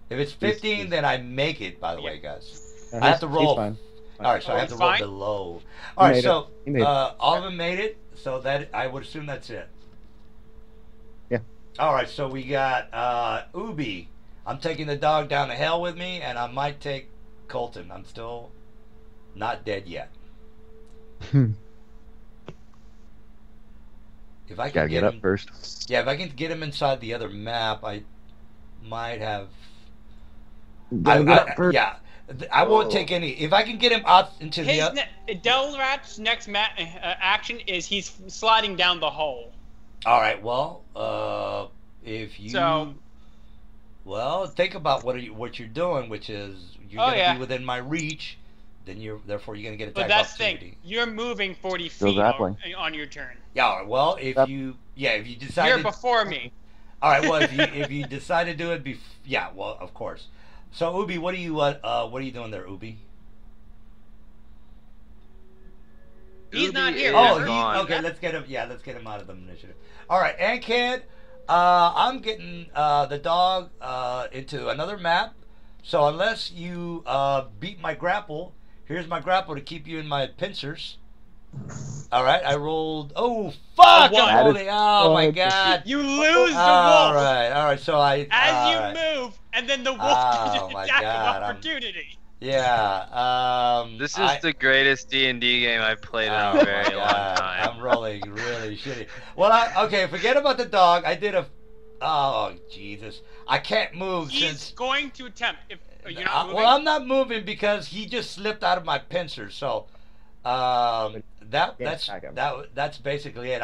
If it's 15, then I make it. By the way, guys, I have to roll. He's fine. All right, so I have to He's roll fine? below. All right, made so He made it. all of them made it. So that I would assume that's it. Yeah. All right, so we got Ubi. I'm taking the dog down to hell with me, and I might take Colton. I'm still not dead yet. If I can Gotta get up him, first. yeah, if I can get him inside the other map, I might have. Gotta get up first. Yeah, I won't take any. If I can get him out into the. His Delrat's next action is he's sliding down the hole. All right. Well, if you. So- Well, think about what you're doing, which is you're Oh, gonna yeah. be within my reach. Then you're gonna get But attack that's the opportunity. thing. You're moving 40 Still feet grappling. on your turn. Yeah. Well, if Yep. you decide. You're before me. All right. Well, if you decide to do it, yeah. Well, of course. So Ubi, what are you doing there, Ubi? He's not Ubi here. is Oh, remember? gone. okay. Let's get him. Yeah, let's get him out of the initiative. All right, Ankhead. I'm getting the dog into another map. So unless you beat my grapple, here's my grapple to keep you in my pincers. All right, I rolled. Oh fuck! A one. I'm holding. Oh my Oh, god! You lose the All wolf right. So I. as all you right. move, and then the wolf Oh, gets an my attack God, of I'm- opportunity. Yeah. This is the greatest D&D game I've played in Oh a my very long God, time. I'm rolling really shitty. Well, okay, forget about the dog. I did a. Oh Jesus! I can't move He's since. going to attempt. If you're not moving, Well, I'm not moving because he just slipped out of my pincers. So, attack him. that's basically it.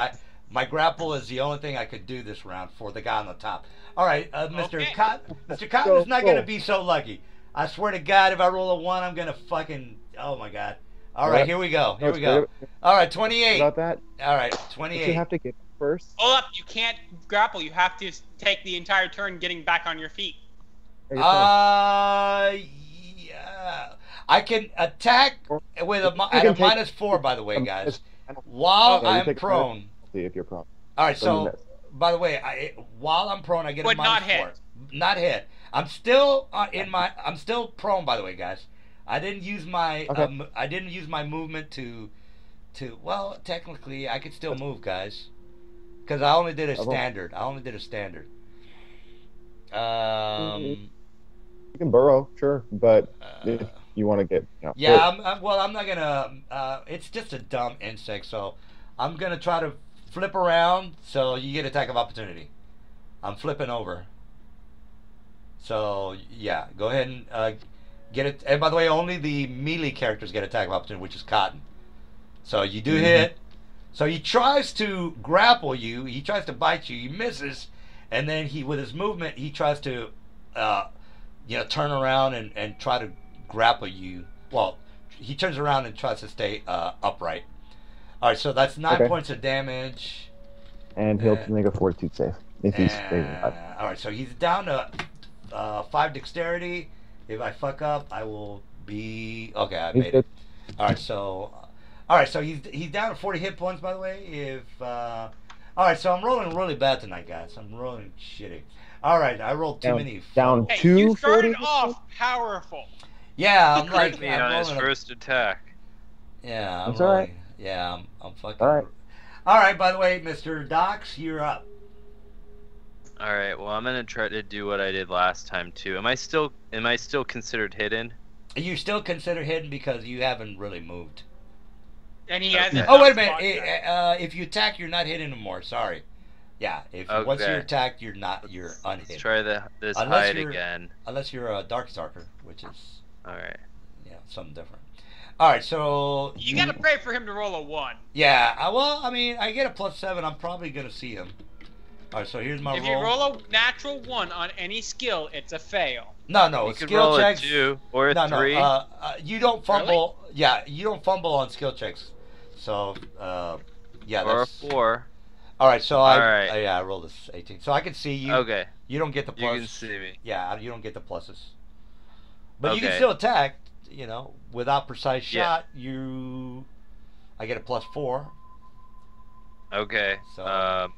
My grapple is the only thing I could do this round for the guy on the top. All right, Mr. Okay. Cotton. Mr. Cotton is not going to be so lucky. I swear to God, if I roll a 1, I'm going to fucking. Oh my God. All right, here we go. Here we go. All right, 28. About that, All right, but 28. you have to get first. hold up. You can't grapple. You have to take the entire turn getting back on your feet. Or you're fine. Yeah. I can attack with You at can a take- -4, by the way, guys. Yeah, While you I'm take prone. penalty if you're prone. All right, So you so miss. by the way, while I'm prone, I get a But not -4. hit. Not hit. I'm still I'm still prone, by the way, guys. I didn't use my Okay. I didn't use my movement to well, technically I could still move, guys. Cuz I only did a Okay. standard. I only did a standard. You can burrow, sure, but if you want to get Yeah, hurt. I'm not gonna. It's just a dumb insect, so I'm gonna try to flip around so you get attack of opportunity. I'm flipping over. So yeah, go ahead and get it. And by the way, only the melee characters get attack of opportunity, which is Cotton. So you do hit. So he tries to grapple you. He tries to bite you. He misses, and then with his movement, he tries to, turn around and try to grapple you. Well, he turns around and tries to stay upright. All right, so that's 9 points of damage. And he'll make a fortitude save if he stays alive. All right, so he's down to 5 dexterity. If I fuck up, I will be okay. I made it. All right, so he's down to 40 hit points. By the way, all right, so I'm rolling really bad tonight, guys. I'm rolling shitty. All right, I rolled too many. Down Hey, two. you started off powerful. Yeah, I'm Crit like me on his first attack. Yeah, That's all right. Yeah, I'm fucking. All right. All right. By the way, Mr. Docs, you're up. All right. Well, I'm gonna try to do what I did last time too. Am I still considered hidden? You're still considered hidden because you haven't really moved. And he has. Okay. Oh wait a minute! If you attack, you're not hidden anymore. Sorry. Yeah. Once you're attacked, you're not. You're unhidden. Let's try this Unless hide you're- again. Unless you're a Darkstalker, which is All right. something different. All right, so You gotta pray for him to roll a 1. yeah. I mean, I get a +7. I'm probably gonna see him. All right, so here's my If you roll a natural 1 on any skill, it's a fail. No, You could skill roll checks. a 2 or a No, 3. you don't fumble. Really? Yeah, you don't fumble on skill checks. So, yeah, or a that's 4. all right. So right. I rolled this 18, so I can see you. Okay. You don't get the plus. You can see me. Yeah, you don't get the pluses, but you can Okay. still attack. Without precise Yeah. shot, I get a +4. Okay. So-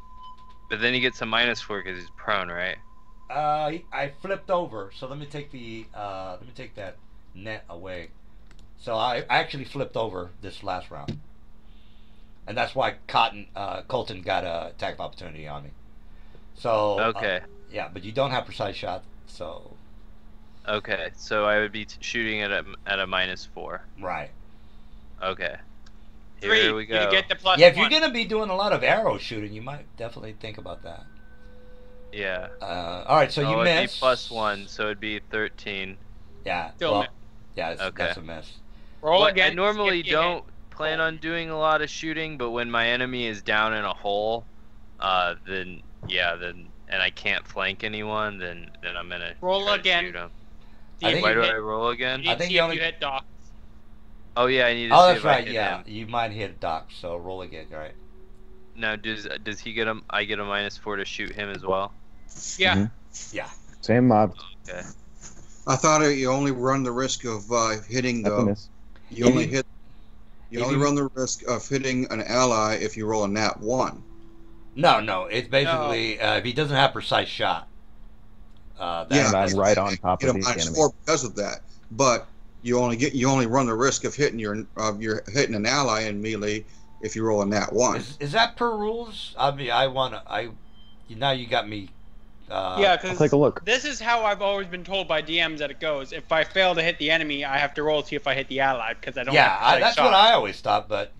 But then he gets a -4 because he's prone, right? I flipped over, so let me take that net away. So I actually flipped over this last round, and that's why Colton got a attack of opportunity on me. So Okay. yeah, but you don't have precise shot, so Okay. So I would be shooting at a -4. right. Okay. 3. Here we go. You get the +1. Yeah, if you're gonna be doing a lot of arrow shooting, you might definitely think about that. Yeah. All right, so you it'd miss. be +1, so it'd be 13. Yeah. Still well, miss. yeah, Okay. that's a miss. Roll Well, again. I normally if you don't hit. plan on doing a lot of shooting, but when my enemy is down in a hole, then and I can't flank anyone, then I'm gonna Roll try to again. shoot 'em. I think Why do hit, I roll again? You I think see you if only- you hit Doc. Oh yeah, I need to Oh, see that's if I right. hit Yeah, him. you might hit Doc. So roll again. All right. Now does he get I get a -4 to shoot him as well? Yeah. Mhm. Yeah. Same mob. Okay. I thought you only run the risk of hitting That's a the. miss. You only If hit. You if only you- run the risk of hitting an ally if you roll a nat 1. No. It's basically if he doesn't have precise shot. Yeah, And I'm right on top Get of a the minus enemy. 4 because of that, but you only run the risk of hitting you're hitting an ally in melee if you roll a nat 1. Is that per rules? I mean, now you got me. Yeah, I'll because take a look. this is how I've always been told by DMs that it goes. If I fail to hit the enemy, I have to roll to see if I hit the ally because I don't. Yeah, have precise that's shot. what I always thought. But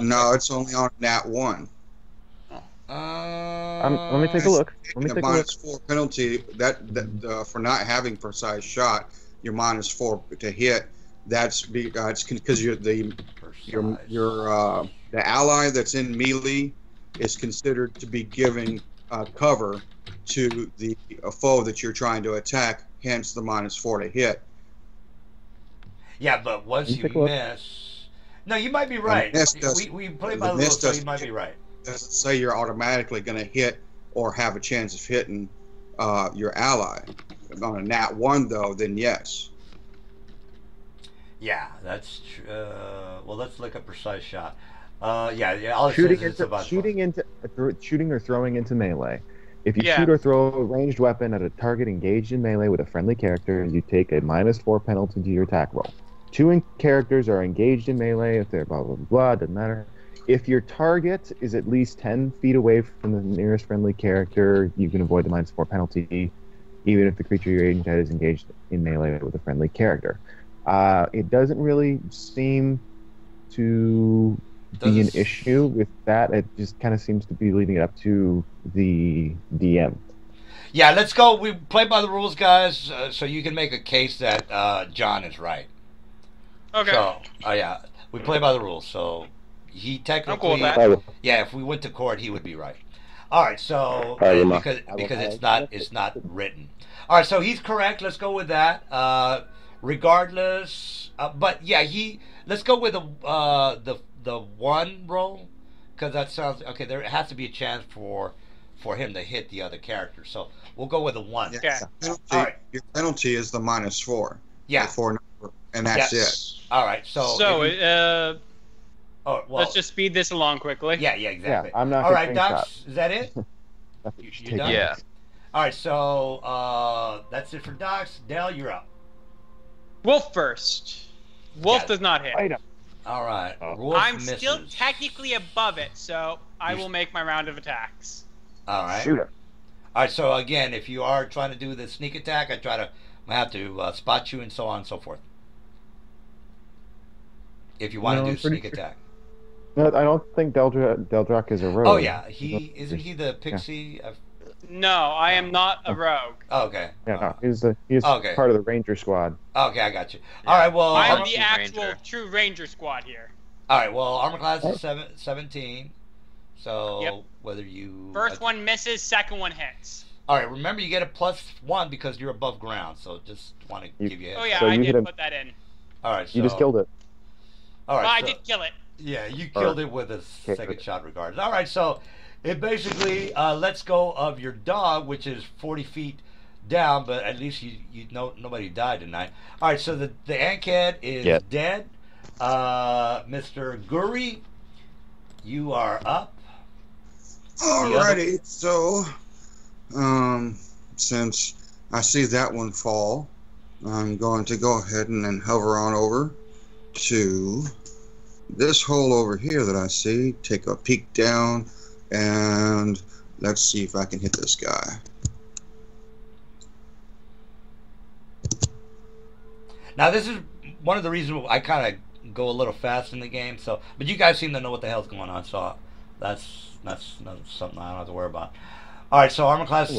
No, it's only on nat 1. Let me take a look. Let me A take a look. -4 penalty for not having precise shot. Your -4 to hit. That's because you're the ally that's in melee is considered to be giving cover to the foe that you're trying to attack. Hence the -4 to hit. Yeah, but once You you take a look. miss, no, you might be right. miss doesn't- We play by the the miss rules, so you doesn't might get- be right. Doesn't say you're automatically going to hit or have a chance of hitting your ally. On a nat 1 though, then yes. Yeah, that's true. Well, let's look at precise shot. Yeah. All it Shooting says is about shooting or throwing into melee. If you Yeah. shoot or throw a ranged weapon at a target engaged in melee with a friendly character, you take a -4 penalty to your attack roll. Characters are engaged in melee if they're blah blah blah. Doesn't matter. If your target is at least 10 feet away from the nearest friendly character, you can avoid the -4 penalty, even if the creature you're aiming at is engaged in melee with a friendly character. It doesn't really seem to be an Doesn't- issue with that. It just kind of seems to be leading it up to the DM. Yeah, let's go. We play by the rules, guys, so you can make a case that John is right. Okay. So, yeah, we play by the rules. So he I'm cool with technically, that. yeah, if we went to court, he would be right. All right, so because it's not written. All right, so he's correct. Let's go with that. Regardless, but yeah, let's go with the one roll because that sounds okay. There has to be a chance for him to hit the other character. So we'll go with a one. Yeah. Okay. All right. Your penalty is the -4. Yeah. The 4 number, and that's it. All right. So well, let's just speed this along quickly. yeah, exactly. Yeah, I'm not All right, getting Docs, shot. is that it? That's what You're take done? it. Yeah. All right, so that's it for Docs. Dale, you're up. Wolf first. Wolf Yeah. does not hit. Fight him. All right. Oh. Wolf I'm misses. still technically above it, so I will make my round of attacks. All right. Shoot him. All right. So again, if you are trying to do the sneak attack, I have to spot you and so on and so forth. If you want No, to I'm do pretty sneak sure- attack. No, I don't think Deldrak is a rogue. Oh yeah, isn't he the pixie? No, I am not a rogue. Oh, okay. Yeah, no, he's Okay. part of the Ranger squad. Okay, I got you. All right. Well, I'm armor, the actual Ranger. true ranger squad here. all right. Well, armor class is 17. So Yep. whether you First one misses, second one hits. All right. Remember, you get a +1 because you're above ground. So just want to give you. A Oh heads yeah, up. So I you hit did him- put that in. All right. So, You just killed it. All right. Well, I so- did kill it. Yeah, you killed it with a Okay, second good. shot, regardless. All right, so it basically lets go of your dog, which is 40 feet down, but at least you know nobody died tonight. All right, so the Ankhead is Yeah. dead. Mr. Guri, you are up. Alrighty, so since I see that one fall, I'm going to go ahead and then hover on over to this hole over here that I see, take a peek down, and let's see if I can hit this guy. Now, this is one of the reasons I kind of go a little fast in the game. So, but you guys seem to know what the hell's going on, so that's something I don't have to worry about. All right, so armor class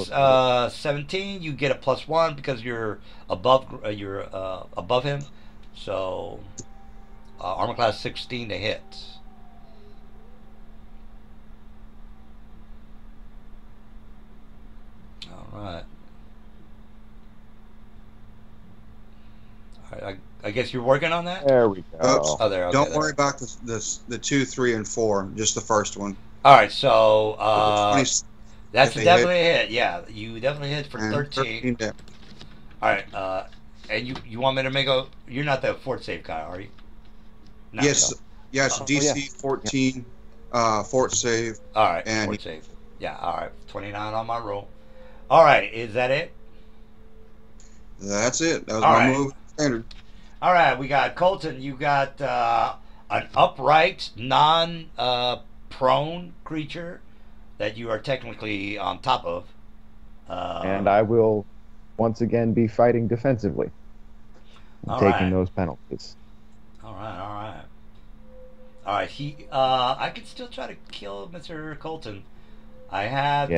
17, you get a +1 because you're above him. So armor class 16 to hit. All right. All right, I guess you're working on that. There we go. Oops. Oh, there. Okay, Don't there. worry about the 2, 3, and 4, just the first one. All right, so 20 that's if they definitely a hit. Yeah, you definitely hit for and 13. down. All right, and you want me to make a? You're not the fort save guy, are you? No, Yes, yes, Oh, DC yeah. 14, fort save. No. All right, And- fort save. Yeah. All right, 29 on my roll. All right, is that it? That's it. That was All my right. move. Standard. All right, we got Colton. You got an upright, non-prone creature that you are technically on top of. And I will once again be fighting defensively, All taking right. those penalties. All right. I could still try to kill Mr. Colton. I have,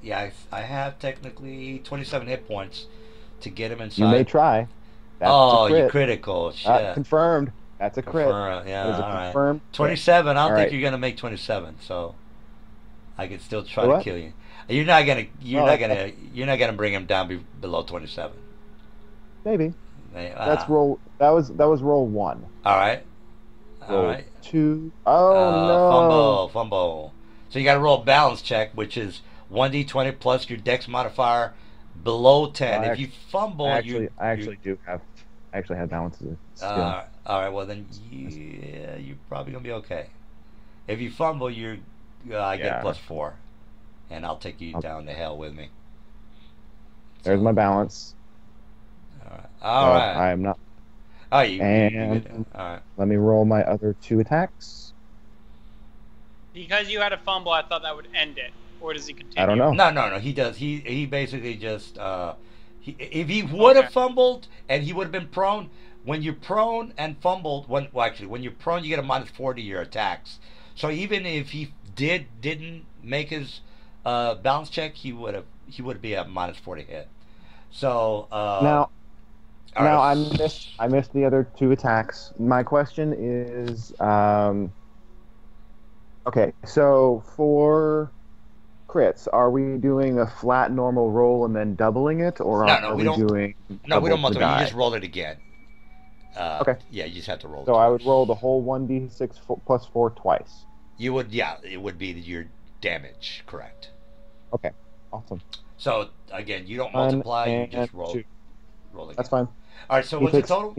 Yes. I have technically 27 hit points to get him inside. You may try. That's Oh, a crit. you critical shit. Confirmed. That's a crit. Yeah, That is a all right. confirmed crit. 27. I don't All think right. you're gonna make 27, so I could still try What? to kill you. You're not gonna. You're Oh, not okay. gonna. You're not gonna bring him down below 27. Maybe. Ah, That's roll. That was roll 1. All right. All Roll right. 2. Oh no. Fumble. So you got to roll a balance check, which is 1d20 plus your dex modifier below 10. Well, If you fumble, I you actually have balances. Still. all right. Well, then you're probably gonna be okay. If you fumble, I get Yeah. a +4, and I'll take you down to hell with me. There's my balance. All right. All right. I am not. Oh, you And- good. All right. Let me roll my other 2 attacks. Because you had a fumble, I thought that would end it. Or does he continue? I don't know. No. He does. He basically just if he would have Okay. fumbled and he would have been prone, when you're prone and fumbled, when you're prone, you get a -4 to your attacks. So even if he didn't make his balance check, he would be at -4 to hit. So Now, all now right. I missed the other 2 attacks. My question is, okay, so for crits, are we doing a flat normal roll and then doubling it, or No, are we we don't. doing No, we double don't the multiply. You die? just roll it again. Okay, Yeah, you just have to roll it so I would twice. roll the whole 1d6 plus 4 twice. You would, yeah, it would be your damage, correct? Okay, awesome. So again, you don't 1 multiply. You and just roll 2. again. That's fine. All right. So He what's the takes total?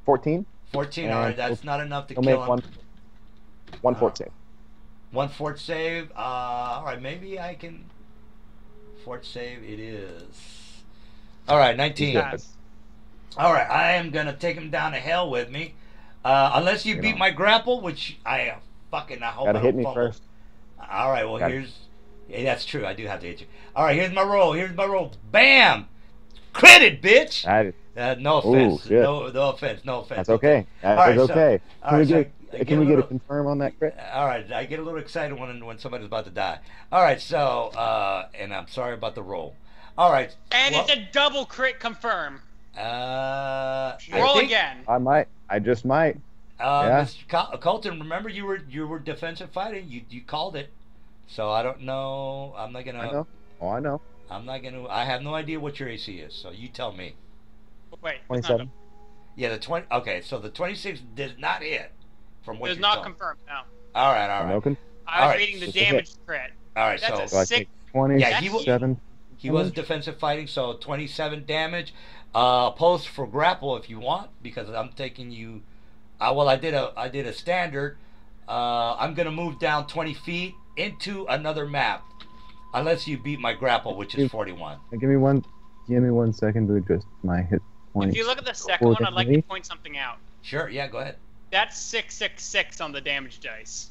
14, 14. All and right, that's not enough to he'll kill make him. one fort save. 1 fort save. All right, maybe I can. Fort save. It is. All right, 19. Pass. All right, I am gonna take him down to hell with me, unless you You beat know. my grapple, which I hope Gotta I hit don't me fumble. first. All right, well Got it. here's. Yeah, that's true. I do have to hit you. All right, here's my roll. Bam! Credit, bitch. That is, No offense. shit. No offense. No offense. that's okay. That All right, is so- okay. all Can we right, so get I can we get a little- confirm on that crit? All right, I get a little excited when somebody's about to die. All right, so and I'm sorry about the roll. All right. And well, it's a double crit confirm. I Roll think, again. I just might. Yeah. Mr. Colton, remember you were defensive fighting. You called it. So I don't know. I'm not gonna. I know. Oh, I know. I'm not gonna. I have no idea what your AC is. So you tell me. Wait, it's not 27. Yeah, the 20. Okay, so the 26 did not hit. From what It's you're not telling me. confirmed. No, All right, all right. No I was All right, reading the this is it. damage crit. All right, That's so a So I sick. take 27. he was defensive fighting, so 27 damage. Post for grapple if you want, because I'm taking you. Well, I did a standard. I'm gonna move down 20 feet into another map, unless you beat my grapple, which is 41. Give me one second to adjust my hit points. If you look at the second one, I'd like to accordingly. point something out. Sure, yeah, go ahead. That's 666 on the damage dice.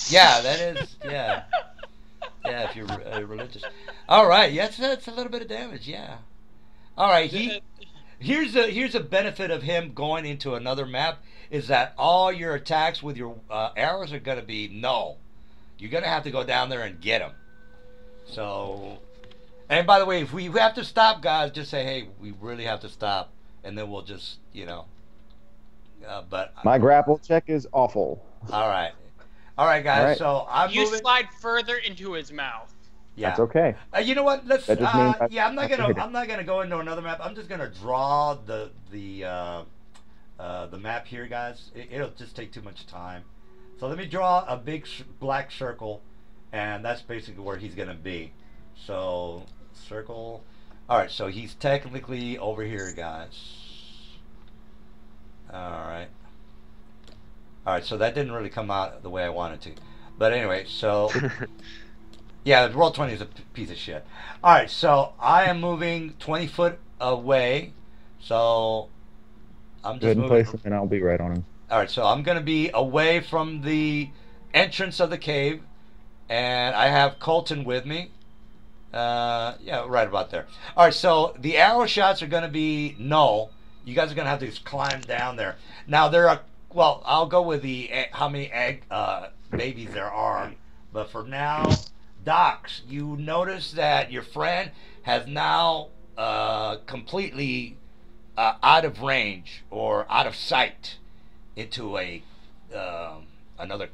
Yeah, that is, yeah. Yeah, if you're religious. All right, yes, that's a little bit of damage, yeah. All right, here's a benefit of him going into another map is that all your attacks with your arrows are going to be null. You're going to have to go down there and get them. So, and by the way, if we have to stop, guys, just say, hey, we really have to stop, and then we'll just, but My grapple check is awful. all right, guys. All right. So I'm You moving. slide further into his mouth. Yeah. That's okay. You know what? Let's. That just means Yeah, I'm not have to hit it. gonna go into another map. I'm just gonna draw the map here, guys. It'll just take too much time. So let me draw a big black circle, and that's basically where he's gonna be. So circle. All right. So he's technically over here, guys. All right. All right. So that didn't really come out the way I wanted to, but anyway. So. Yeah, roll 20 is a piece of shit. All right, so I am moving 20 foot away. So I'm Go just ahead and moving. place him, and I'll be right on him. All right, so I'm going to be away from the entrance of the cave, and I have Colton with me. Yeah, right about there. All right, so the arrow shots are going to be null. You guys are going to have to just climb down there. Now there are. Well, I'll go with the how many egg babies there are, but for now. Docs, you notice that your friend has now completely out of range or out of sight into a another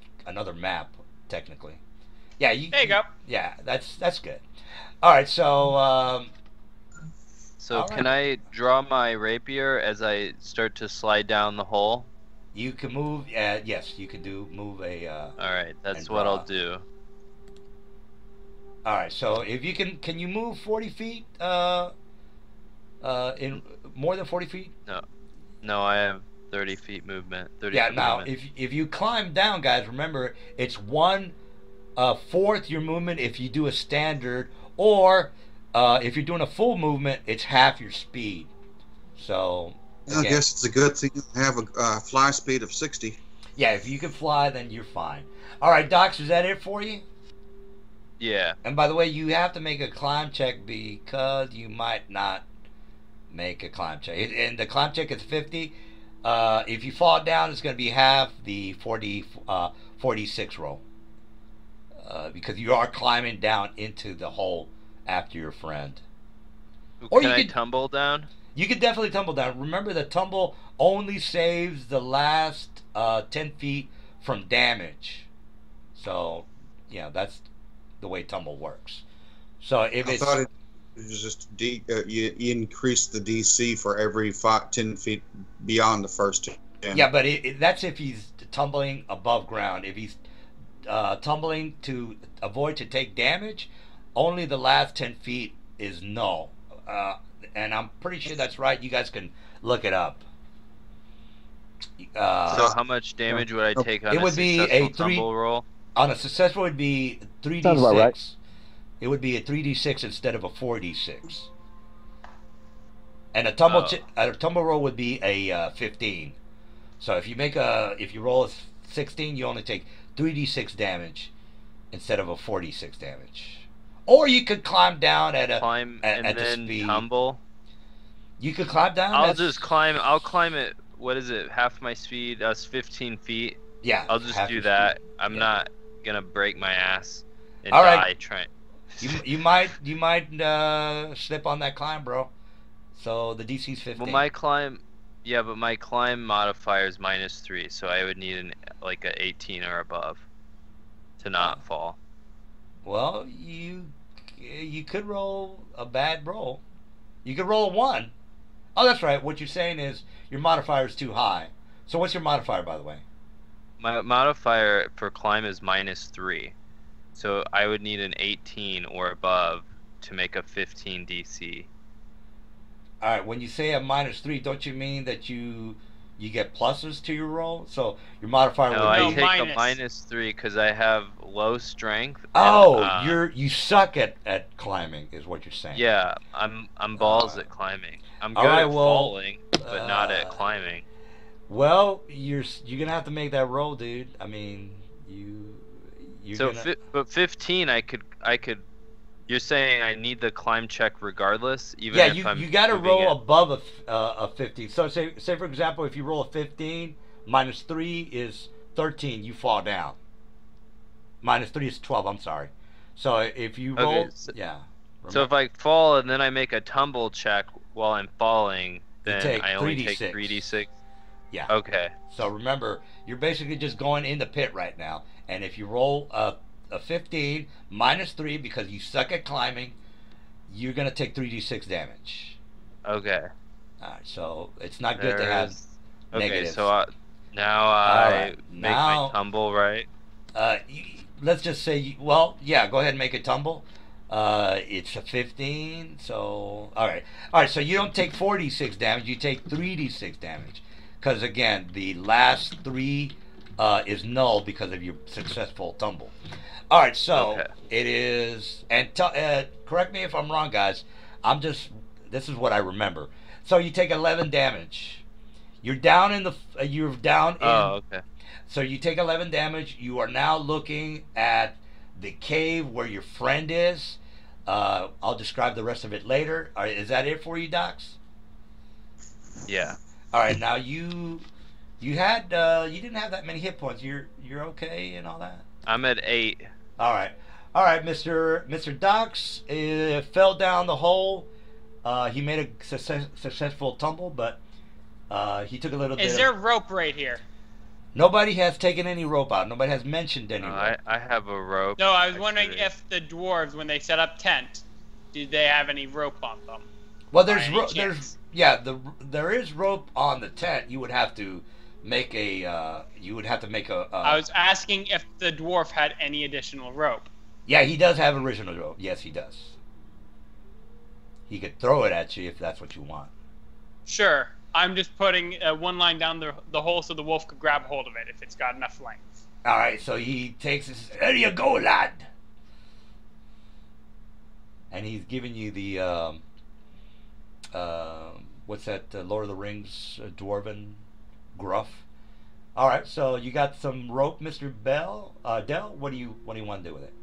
map, technically. Yeah, There you go. Yeah, that's good. All right, so So All can right. I draw my rapier as I start to slide down the hole? you can move. Yes, you can move a. All right, that's And what I'll draw. do. All right, so if you can you move 40 feet? In more than 40 feet? No, I have 30 feet movement. 30 Yeah. foot Now, movement. if you climb down, guys, remember it's 1/4 your movement if you do a standard, or if you're doing a full movement, it's half your speed. So I again, guess it's a good thing to have a fly speed of 60. yeah, if you can fly, then you're fine. All right, Docs, is that it for you? Yeah. And by the way, you have to make a climb check because you might not Make a climb check. And the climb check is 50. If you fall down, it's going to be half the 46 roll. Because you are climbing down into the hole after your friend. Or Can you I could tumble down? You could definitely tumble down. Remember, the tumble only saves the last 10 feet from damage. So, yeah, that's the way tumble works. So if I thought it was just you increase the DC for every 10 feet beyond the first 10. Yeah, but that's if he's tumbling above ground. If he's tumbling to avoid to take damage, only the last 10 feet is null. And I'm pretty sure that's right. You guys can look it up. So how much damage would I take on it would be a tumble roll? On a successful, it would be 3d6. Sounds about right. It would be a 3d6 instead of a 4d6. And a tumble roll would be a 15. So if you roll a 16, you only take 3d6 damage instead of a 4d6 damage. Or you could climb down at the speed. Tumble. You could climb down. I'll climb it. What is it? Half my speed. That's 15 feet. Yeah. I'll just do that. I'm not gonna break my ass and All die right. trying. You might slip on that climb, bro. So the DC's 15. Well, my climb modifier is -3, so I would need a 18 or above to not fall. Well, you could roll a bad roll. You could roll a 1. Oh, that's right. What you're saying is your modifier is too high. So what's your modifier, by the way? My modifier for climb is -3, so I would need an 18 or above to make a 15 DC. All right. When you say a -3, don't you mean that you get pluses to your roll? So your modifier No, would I be take a -3 because I have low strength. Oh, and, you suck at climbing, is what you're saying. Yeah, I'm balls at climbing. I'm good right, at well, falling, but not at climbing. Well, you're gonna have to make that roll, dude. I mean, but 15, I could. You're saying I need the climb check regardless, even yeah, if I'm. you got to moving roll it. above a 15. So say for example, if you roll a 15, -3 is 13, you fall down. -3 is 12. I'm sorry. So if you roll, Okay, yeah. So if I fall and then I make a tumble check while I'm falling, then I only take 3d6. Yeah. Okay. So remember, you're basically just going in the pit right now. And if you roll a 15 -3 because you suck at climbing, you're gonna take 3d6 damage. Okay. All right. So it's not good to have negatives. So now I make my tumble, right? Let's just say, well, yeah. Go ahead and make a tumble. It's a 15. So all right. So you don't take 4d6 damage. You take 3d6 damage. Because again, the last 3 is null because of your successful tumble. All right, so it is, and correct me if I'm wrong, guys. This is what I remember. So you take 11 damage. You're down in. Oh, okay. So you take 11 damage. You are now looking at the cave where your friend is. I'll describe the rest of it later. All right, is that it for you, Docs? Yeah. All right, now you had you didn't have that many hit points. You're okay and all that. I'm at 8. All right, Mr. Docs fell down the hole. He made a successful tumble, but he took a little bit. Is there rope right here? Nobody has taken any rope out. Nobody has mentioned any rope. I have a rope. No, I was wondering if the dwarves, when they set up tent, did they have any rope on them? Well, there is rope on the tent. You would have to make a. I was asking if the dwarf had any additional rope. Yeah, he does have original rope. Yes, he does. He could throw it at you if that's what you want. Sure. I'm just putting one line down the hole so the wolf could grab hold of it if it's got enough length. All right, so he takes his. There you go, lad. And he's giving you the. What's that? Lord of the Rings dwarven gruff. All right, so you got some rope, Mr. Dell. What do you want to do with it?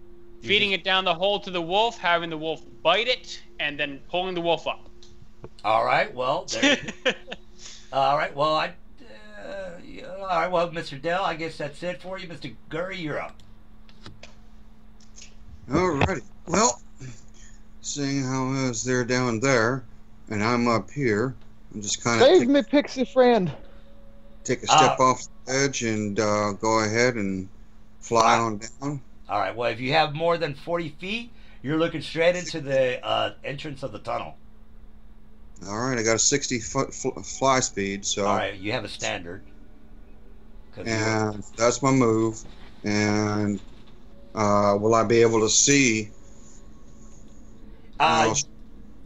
Feeding it down the hole to the wolf, having the wolf bite it, and then pulling the wolf up. All right. Well, there. All right. Well, all right. Well, Mr. Dell, I guess that's it for you. Mr. Gurry, you're up. Alrighty. Well, seeing how they're down there, and I'm up here, I'm just kind of Save me, Pixie friend. take a step off the edge and go ahead and fly on down. All right. Well, if you have more than 40 feet, you're looking straight into the entrance of the tunnel. All right, I got a 60-foot fly speed, so. All right. You have a standard. And that's my move. And will I be able to see?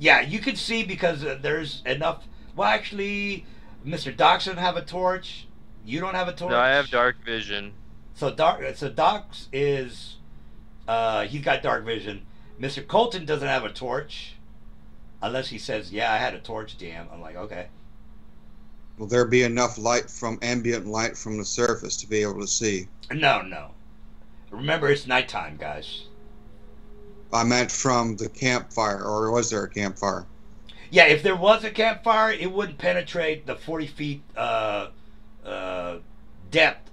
Yeah, you can see because there's enough. Well, actually, Mr. Docs doesn't have a torch. You don't have a torch. No, I have dark vision. So Docs is, he's got dark vision. Mr. Colton doesn't have a torch, unless he says, "Yeah, I had a torch, damn." I'm like, okay. Will there be enough light from ambient light from the surface to be able to see? No. Remember, it's nighttime, guys. I meant from the campfire, or was there a campfire? Yeah, if there was a campfire, it wouldn't penetrate the 40 feet depth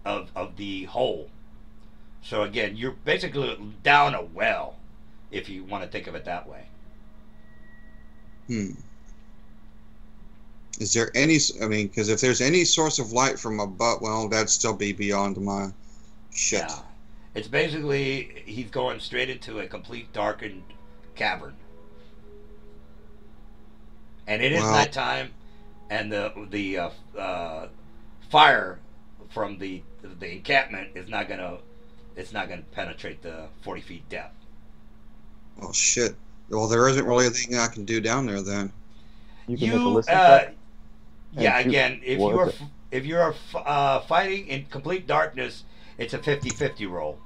of the hole. So again, you're basically down a well, if you want to think of it that way. Is there any, I mean, because if there's any source of light from above, well, that'd still be beyond my shit. Yeah. It's basically, he's going straight into a complete darkened cavern. And it is nighttime, and the fire from the encampment is not gonna penetrate the 40 feet depth. Oh shit! Well, there isn't really anything I can do down there then. You can make a listen check. Yeah, again, if you are fighting in complete darkness, it's a 50-50 roll.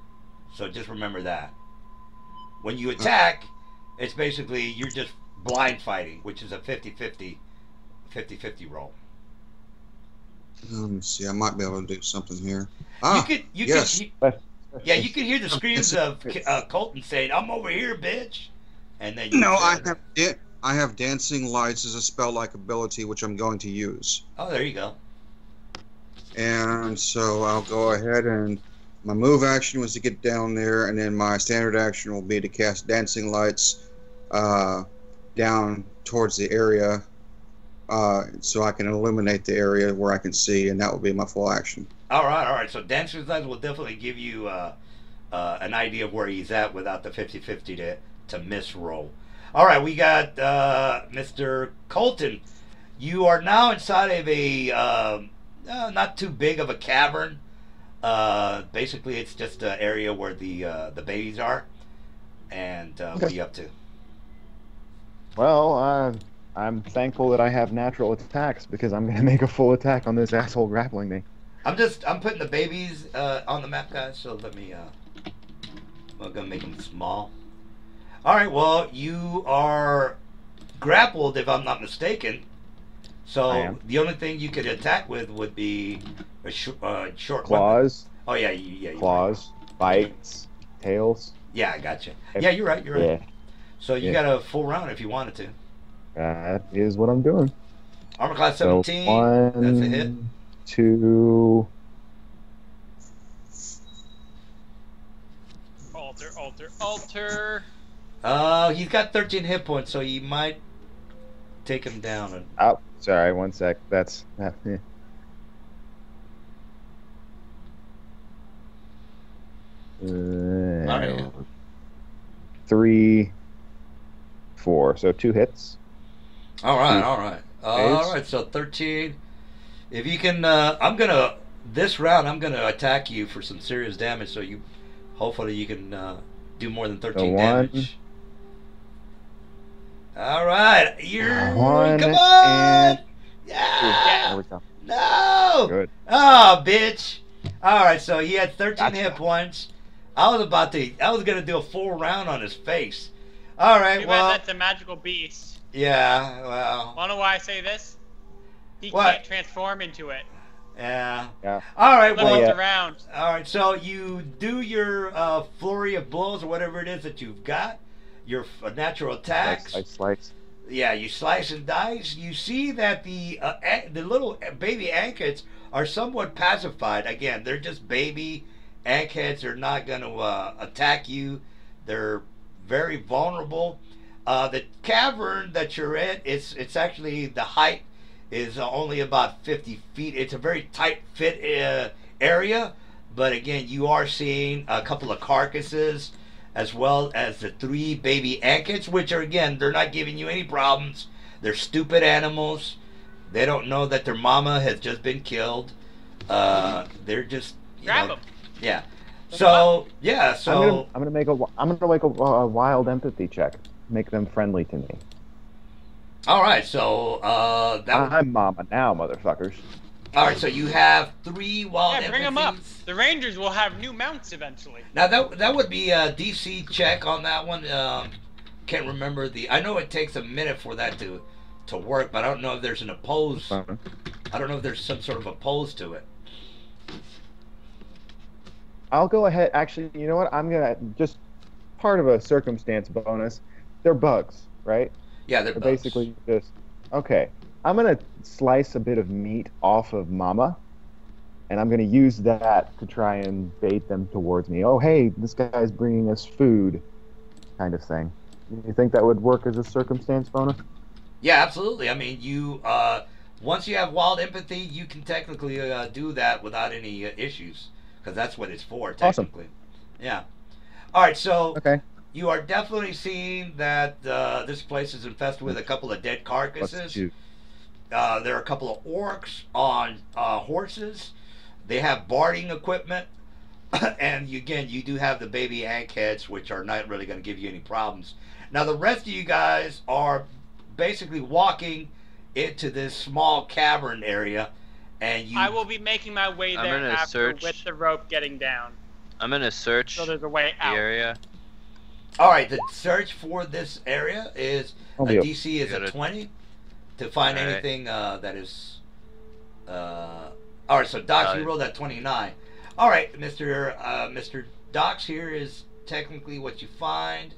So just remember that. When you attack, it's basically you're just blind fighting, which is a 50-50 roll. Let me see. I might be able to do something here. You could hear the screams of Colton saying, "I'm over here, bitch," and then I have dancing lights as a spell-like ability, which I'm going to use. Oh, there you go. And so I'll go ahead and my move action was to get down there, and then my standard action will be to cast dancing lights down towards the area so I can illuminate the area where I can see, and that will be my full action. All right. So dancing lights will definitely give you an idea of where he's at without the 50-50 to miss roll. All right, we got Mr. Colton. You are now inside of a not too big of a cavern. Basically, it's just an area where the babies are. And what are you up to? Well, I'm thankful that I have natural attacks because I'm gonna make a full attack on this asshole grappling me. I'm putting the babies on the map, guys. So let me. I'm gonna make them small. All right. Well, you are grappled, if I'm not mistaken. So the only thing you could attack with would be a short claws. Weapon. Oh yeah. Claws, bites, tails. Yeah, I got you. Yeah, you're right. Yeah. So you got a full round if you wanted to. That is what I'm doing. Armor class 17. So that's a hit. 2. Alter. He's got 13 hit points, so you might take him down. Oh, sorry, 1 sec. That's yeah. All right. 3, 4. So 2 hits. All right. So 13. If you can, this round I'm gonna attack you for some serious damage. So hopefully you can do more than 13 damage. All right, come on. Yeah. There we go. No. Good. Oh, bitch. All right, so he had 13 hit points. I was gonna do a full round on his face. All right, that's a magical beast. Yeah, well. Wanna know why I say this? He can't transform into it. Yeah. All right, around. All right, so you do your flurry of blows or whatever it is that you've got. Your natural attacks. Slice. Yeah, you slice and dice. You see that the little baby ankheads are somewhat pacified. Again, they're just baby ankheads. They're not going to attack you. They're very vulnerable. The cavern that you're in, it's actually the height is only about 50 feet. It's a very tight fit area, but again, you are seeing a couple of carcasses as well as the 3 baby ankets, which are, again, they're not giving you any problems. They're stupid animals. They don't know that their mama has just been killed. They're just, Grab them. Yeah. So yeah. So I'm gonna make a wild empathy check. Make them friendly to me. All right. So I'm mama now, motherfuckers. All right. So you have 3 wild. Yeah, bring them up. The Rangers will have new mounts eventually. Now that would be a DC check on that one. Can't remember I know it takes a minute for that to work, but I don't know if there's an oppose. I don't know if there's some sort of oppose to it. I'll go ahead. Actually, you know what? I'm gonna just part of a circumstance bonus. They're bugs, right? Yeah, they're bugs. Basically just okay. I'm gonna slice a bit of meat off of Mama, and I'm gonna use that to try and bait them towards me. Oh, hey, this guy's bringing us food, kind of thing. You think that would work as a circumstance bonus? Yeah, absolutely. I mean, you once you have wild empathy, you can technically do that without any issues, because that's what it's for, technically. Awesome. Yeah. All right, so okay. You are definitely seeing that this place is infested with a couple of dead carcasses. There are a couple of orcs on horses. They have barding equipment. And again, you do have the baby ankheads, which are not really going to give you any problems. Now, the rest of you guys are basically walking into this small cavern area, and I will be making my way there after with the rope getting down. I'm gonna search so there's a way out. The area. All right, the search for this area is DC is a 20 to find anything that is. All right, so Docs, you rolled that 29. All right, Mr. Docs, here is technically what you find.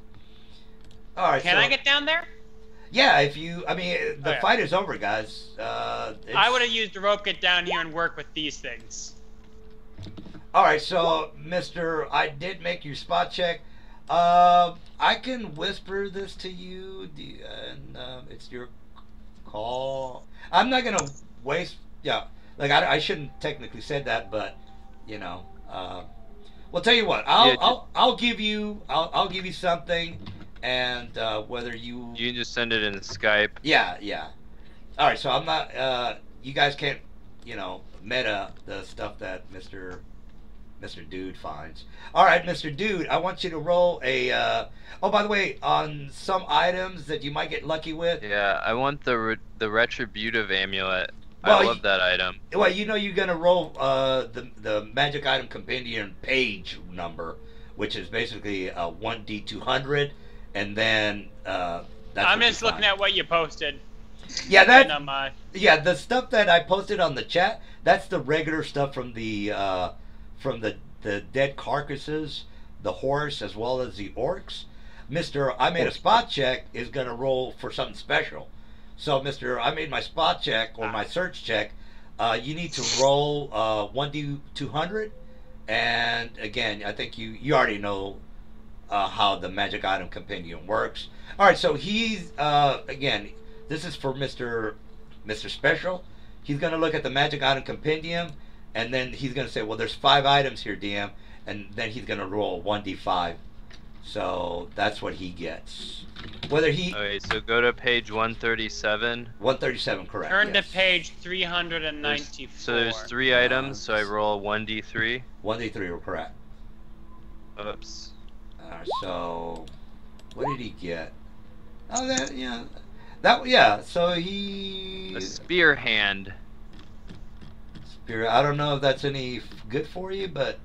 All right. Can I get down there? Yeah, if you. I mean, the fight is over, guys. I would have used the rope, get down here, and work with these things. All right, so I did make your spot check. I can whisper this to you, and it's your call. I'm not gonna waste. Yeah, like I shouldn't technically said that, but you know. Well, tell you what. I'll give you something, and whether you can just send it in Skype. Yeah. All right, so I'm not. You guys can't, meta the stuff that Mr. Dude finds. All right, Mr. Dude, I want you to roll a. Oh, by the way, on some items that you might get lucky with. Yeah, I want the retributive amulet. Well, I love that item. Well, you're gonna roll the magic item compendium page number, which is basically 1d200, and then that's. I'm just looking at what you posted. Yeah, yeah, the stuff that I posted on the chat. That's the regular stuff from the dead carcasses, the horse, as well as the orcs. I made a spot check is gonna roll for something special. So, I made my spot check or my search check. You need to roll 1d200, and again, I think you already know how the magic item compendium works. All right, so he's again. This is for Mr. Special. He's gonna look at the magic item compendium, and then he's gonna say, "Well, there's 5 items here, DM," and then he's gonna roll 1d5. So that's what he gets. Okay, so go to page 137. 137, correct. Turn to page 394. So there's 3 items, so I roll 1d3. 1d3, correct. Oops. So what did he get? Oh, so he... A spear hand. I don't know if that's any good for you, but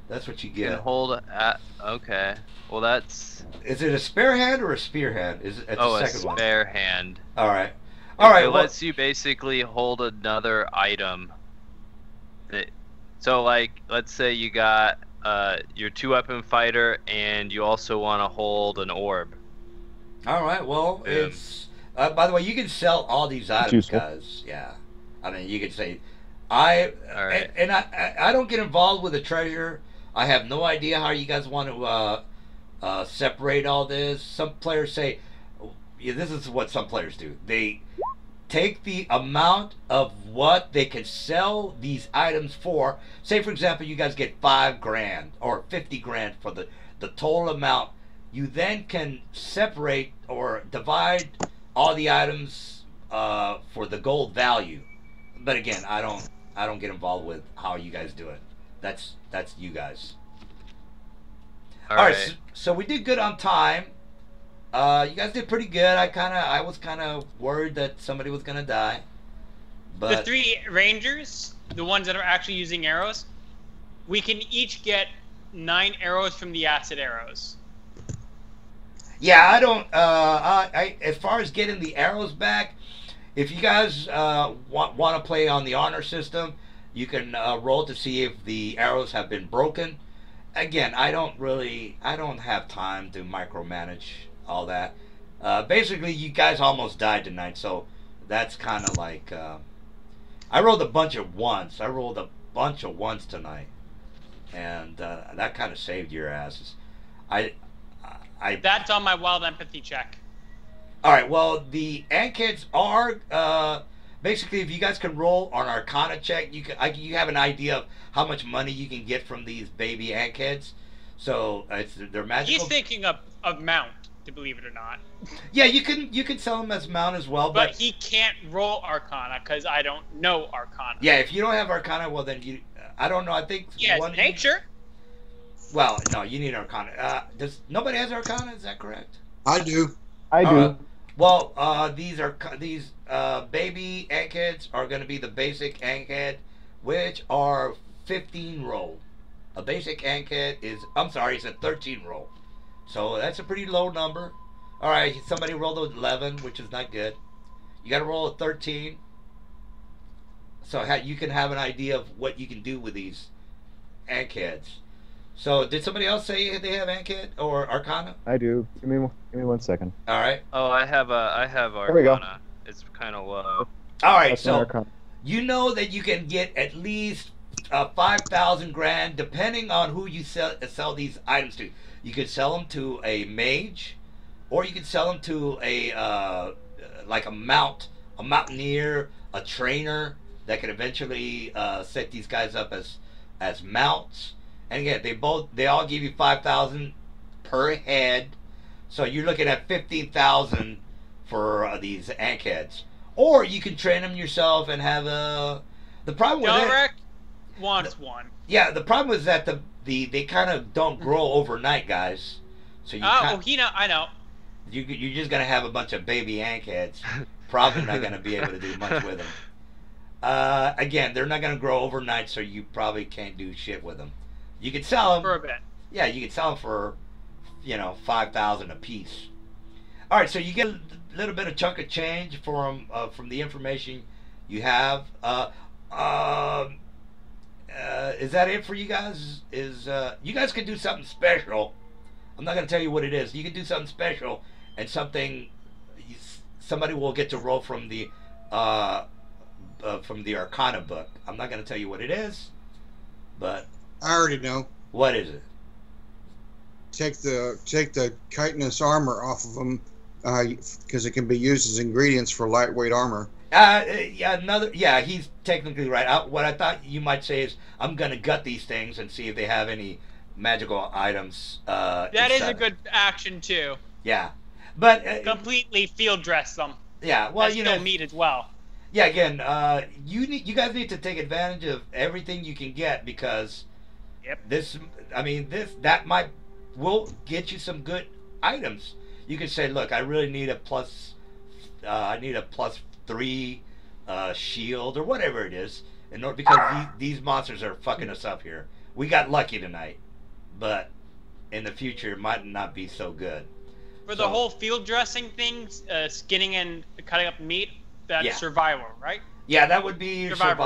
that's what you get. You can hold at... Okay. Well, that's... Is it a spare hand or a spear hand? Is it the second one? A spare hand. All right. It lets you basically hold another item. So, like, let's say you got your 2-weapon fighter, and you also want to hold an orb. All right. Well, it's By the way, you can sell all these items, useful. guys. Yeah, I mean, you could say, I All right. and I don't get involved with the treasure. I have no idea how you guys want to separate all this. Some players say, yeah, this is what some players do. They take the amount of what they can sell these items for. Say, for example, you guys get $5,000 or $50,000 for the total amount. You then can separate or divide all the items for the gold value. But again, I don't get involved with how you guys do it. That's you guys. All All right. right, so we did good on time. You guys did pretty good. I was kind of worried that somebody was gonna die, but The 3 rangers, the ones that are actually using arrows, we can each get 9 arrows from the acid arrows. yeah, I don't. I as far as getting the arrows back, if you guys want to play on the honor system, you can roll to see if the arrows have been broken. Again, I don't have time to micromanage all that. Basically, you guys almost died tonight, so that's kind of like I rolled a bunch of ones. I rolled a bunch of ones tonight, and that kind of saved your asses. I That's on my wild empathy check. All right. Well, the Ankids are basically, if you guys can roll on Arcana check, you have an idea of how much money you can get from these baby Ankids. So they're magical. He's thinking of mount, to believe it or not. Yeah, you can sell them as mount as well, But but he can't roll Arcana because I don't know Arcana. yeah, if you don't have Arcana, well then I don't know. I think He has one nature. Well, no, you need Arcana. Does nobody has Arcana? Is that correct? I do. I do. Well, these baby Ankids are going to be the basic Ankid, which are 15 roll. A basic Ankid it's a 13 roll. So that's a pretty low number. All right, somebody rolled an 11, which is not good. You got to roll a 13. So you can have an idea of what you can do with these Ankids. So did somebody else say they have Ankid or Arcana? I do. Give me 1 second. All right. Oh, I have There we go. Arcana. It's kind of low. All right, That's my so Arcana. you know that you can get at least 5,000 grand, depending on who you sell these items to. You could sell them to a mage, or you could sell them to a like a mountaineer, a trainer that could eventually set these guys up as mounts. And again, they all give you 5,000 per head, so you're looking at 15,000 for these Ankheads. Or you can train them yourself and have the problem with it. Delric wants one. Yeah, the problem is that they kind of don't grow overnight, guys. So I know. you're just gonna have a bunch of baby Ankheads. Probably not gonna be able to do much with them. Again, they're not gonna grow overnight, so you probably can't do shit with them. You could sell them For a bit. Yeah, you could sell them for 5,000 a piece. All right, so you get a little bit of chunk of change from the information you have. Is that it for you guys? You guys can do something special. I'm not going to tell you what it is. You can do something special, and somebody will get to roll from the Arcana book. I'm not going to tell you what it is, but I already know. what is it? Take the chitinous armor off of them because it can be used as ingredients for lightweight armor. He's technically right. What I thought you might say is, I'm gonna gut these things and see if they have any magical items. That is a good action too. Yeah, but Completely field dress them. yeah. Well, That's still meat as well. Yeah. Again, you guys need to take advantage of everything you can get, because Yep. will get you some good items. You can say, look, I really need a plus. I need a +3 shield or whatever it is, because these monsters are fucking us up here. We got lucky tonight, but in the future it might not be so good. For the whole field dressing thing, skinning and cutting up meat, that's Yeah. survival, right? Yeah, that would be Survival.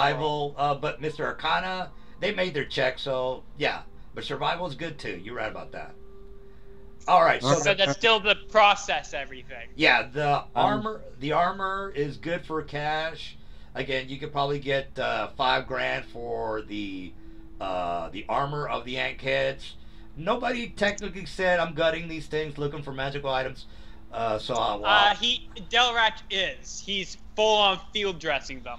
survival. But Mr. Arcana, they made their check, so yeah. But survival is good too. You're right about that. All right, so So that's still the process everything. yeah, the armor is good for cash. Again, you could probably get $5,000 for the armor of the ant heads. Nobody technically said I'm gutting these things looking for magical items. So Delrat is. He's full on field dressing them.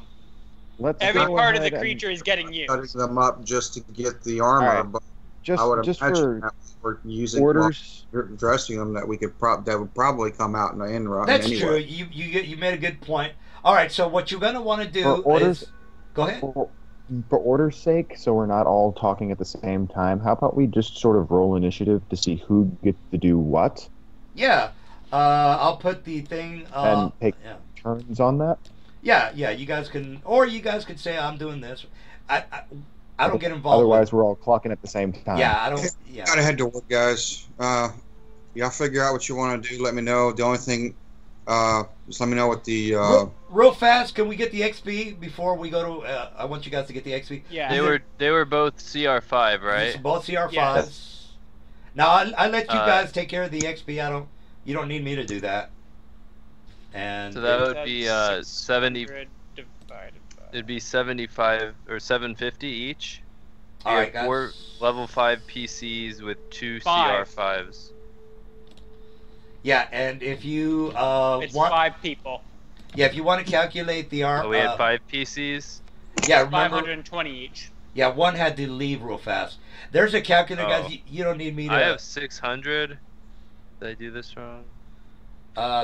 Let's Every go part of the ahead and- creature is getting Cutting used. them up just to get the armor, Alright. but Just I would just imagine for that we're using orders. dressing them that we could that would probably come out in the end run. that's anyway. true. You made a good point. All right, so what you're gonna want to do For orders- is go ahead. For order's sake, so we're not all talking at the same time, how about we just sort of roll initiative to see who gets to do what Yeah, I'll put the thing. and take Yeah. turns on that? Yeah. You guys can, or you guys could say I'm doing this. I don't get involved. Otherwise, we're all clocking at the same time. Yeah, I don't. Yeah. Gotta head to work, guys. Y'all figure out what you want to do. Let me know. The only thing, just let me know what the. Real fast, can we get the XP before we go to? I want you guys to get the XP. Yeah. They were both CR5, right? It's both CR5s. Yes. Now I let you guys take care of the XP. You don't need me to do that. And So that would be 70. 600 divided by- It'd be 75 or 750 each. all You right, have 4 guys. level 5 PCs with 2 Five. CR5s. Yeah, and if you It's want, 5 people. yeah, if you want to calculate the arm, Oh, we had 5 PCs. yeah, remember, 520 each. yeah, one had to leave real fast. There's a calculator, Oh. guys. You don't need me to. I have 600. Did I do this wrong?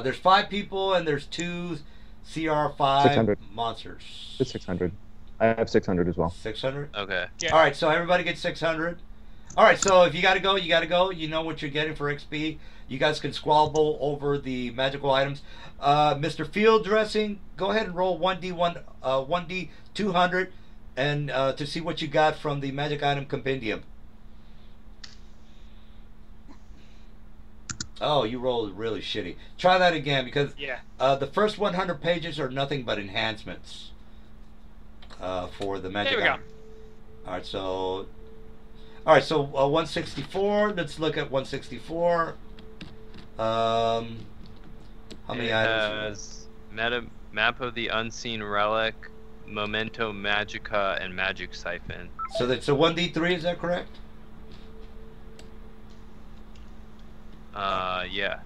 There's 5 people and there's 2 CR5 600. monsters. It's 600. I have 600 as well. 600. Okay. Yeah. All right, so everybody gets 600. All right, so if you gotta go, you gotta go. You know what you're getting for XP. You guys can squabble over the magical items. Mr. Field Dressing, go ahead and roll 1D 200, and to see what you got from the magic item compendium. Oh, you rolled really shitty. Try that again because Yeah. the first 100 pages are nothing but enhancements for the magic There we go. item. All right, so 164. Let's look at 164. How many It items? has map of the unseen relic, memento magica, and magic siphon. So that's a 1D3. Is that correct? Yeah.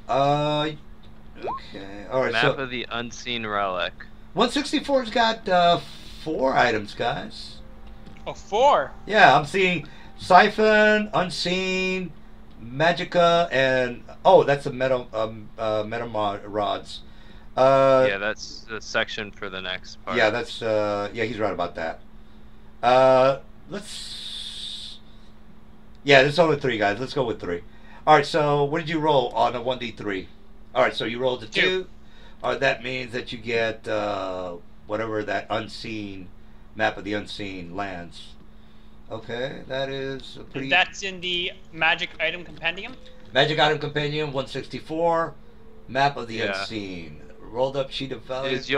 Okay. All right. Map So of the unseen relic. 164's got 4 items, guys. Oh, 4. Yeah, I'm seeing Siphon, Unseen, Magica, and that's a meta rods. Yeah, that's the section for the next part. Yeah, that's he's right about that. Let's. Yeah, there's only 3 guys. Let's go with 3. All right. So what did you roll on a 1D3? All right. So you rolled a 2. That means that you get whatever that unseen map of the unseen lands. Okay, that is a pretty. That's in the magic item compendium. Magic item compendium 164, map of the Yeah. unseen. Rolled up sheet of value. Is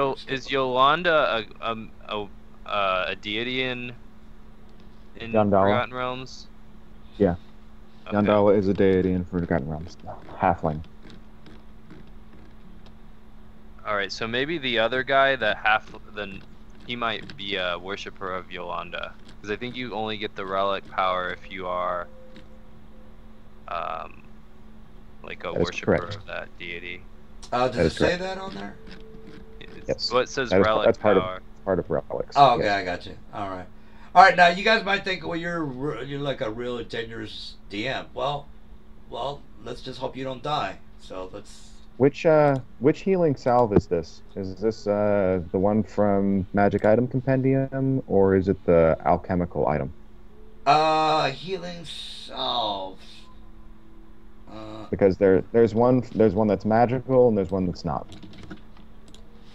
Yolanda a deity in Yandala. Forgotten Realms? Yeah. Okay. Yandala is a deity in Forgotten Realms. Halfling. All right, so maybe the other guy, he might be a worshiper of Yolanda, because I think you only get the relic power if you are, like a That is worshiper correct. of that deity. Does That it is say correct. that on there? Yes. Well, it says That is- relic that's part of- power. Part of relics. Oh, okay, yes. I got you. All right. Now you guys might think, well, you're like a real dangerous DM. Well, let's just hope you don't die. So let's. Which healing salve is this? Is this the one from Magic Item Compendium, or is it the alchemical item? Healing salves. Because there's one that's magical and there's one that's not.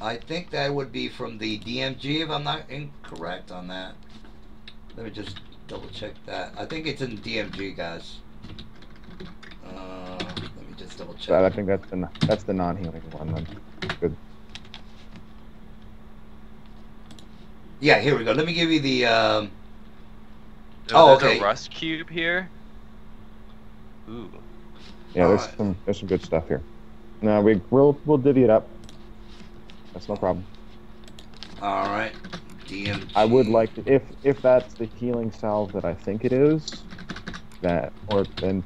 I think that would be from the DMG, if I'm not incorrect on that. Let me just double check that. I think it's in DMG, guys. Let me just double check. So I think that's the non-healing one then. Good. Yeah, here we go. Let me give you the. Oh, Oh, there's okay. a rust cube here. Ooh. Yeah, All there's right. some good stuff here. No, we'll divvy it up. That's no problem. All right. DMG. I would like to, if that's the healing salve that I think it is, that or then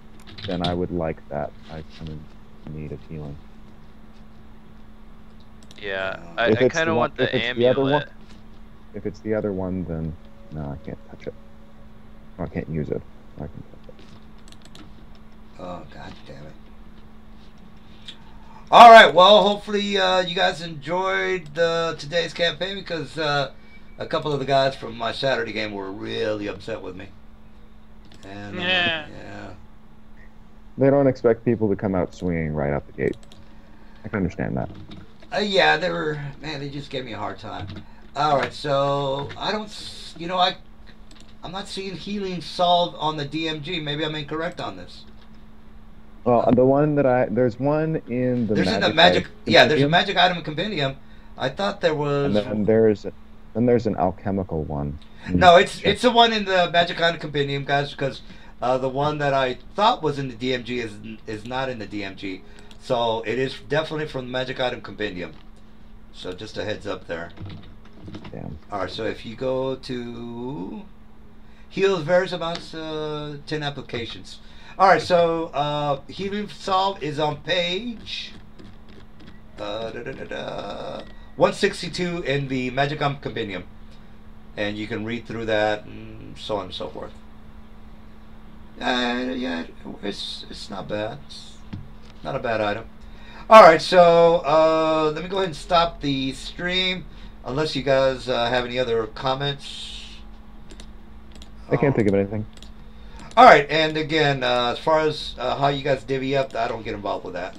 I would like that. I'm in need of healing. Yeah, If I it's kind the of one, want the if it's the other one, amulet. if it's the other one, then no, I can't touch it. I can't use it. I can touch it. Oh, god damn it. All right, well, hopefully you guys enjoyed today's campaign, because a couple of the guys from my Saturday game were really upset with me. And Yeah. yeah. They don't expect people to come out swinging right out the gate. I can understand that. Yeah, they were, man, they just gave me a hard time. All right, so I don't, I'm not seeing healing solved on the DMG. Maybe I'm incorrect on this. Well, the one that there's one in the There's in the magic magic, item yeah, there's a compendium, magic item compendium. I thought there and was. there's an alchemical one. No, it's the one in the magic item compendium, guys, because the one that I thought was in the DMG is not in the DMG. So it is definitely from the magic item compendium. So just a heads up there. Damn. All right, so if you go to heals various amounts, 10 applications. All right, so healing solve is on page 162 in the magic item compendium, and you can read through that and so on and so forth. Yeah, it's not bad. It's not a bad item. All right, so let me go ahead and stop the stream, unless you guys have any other comments. I can't think of anything. All right, and again, as far as how you guys divvy up, I don't get involved with that.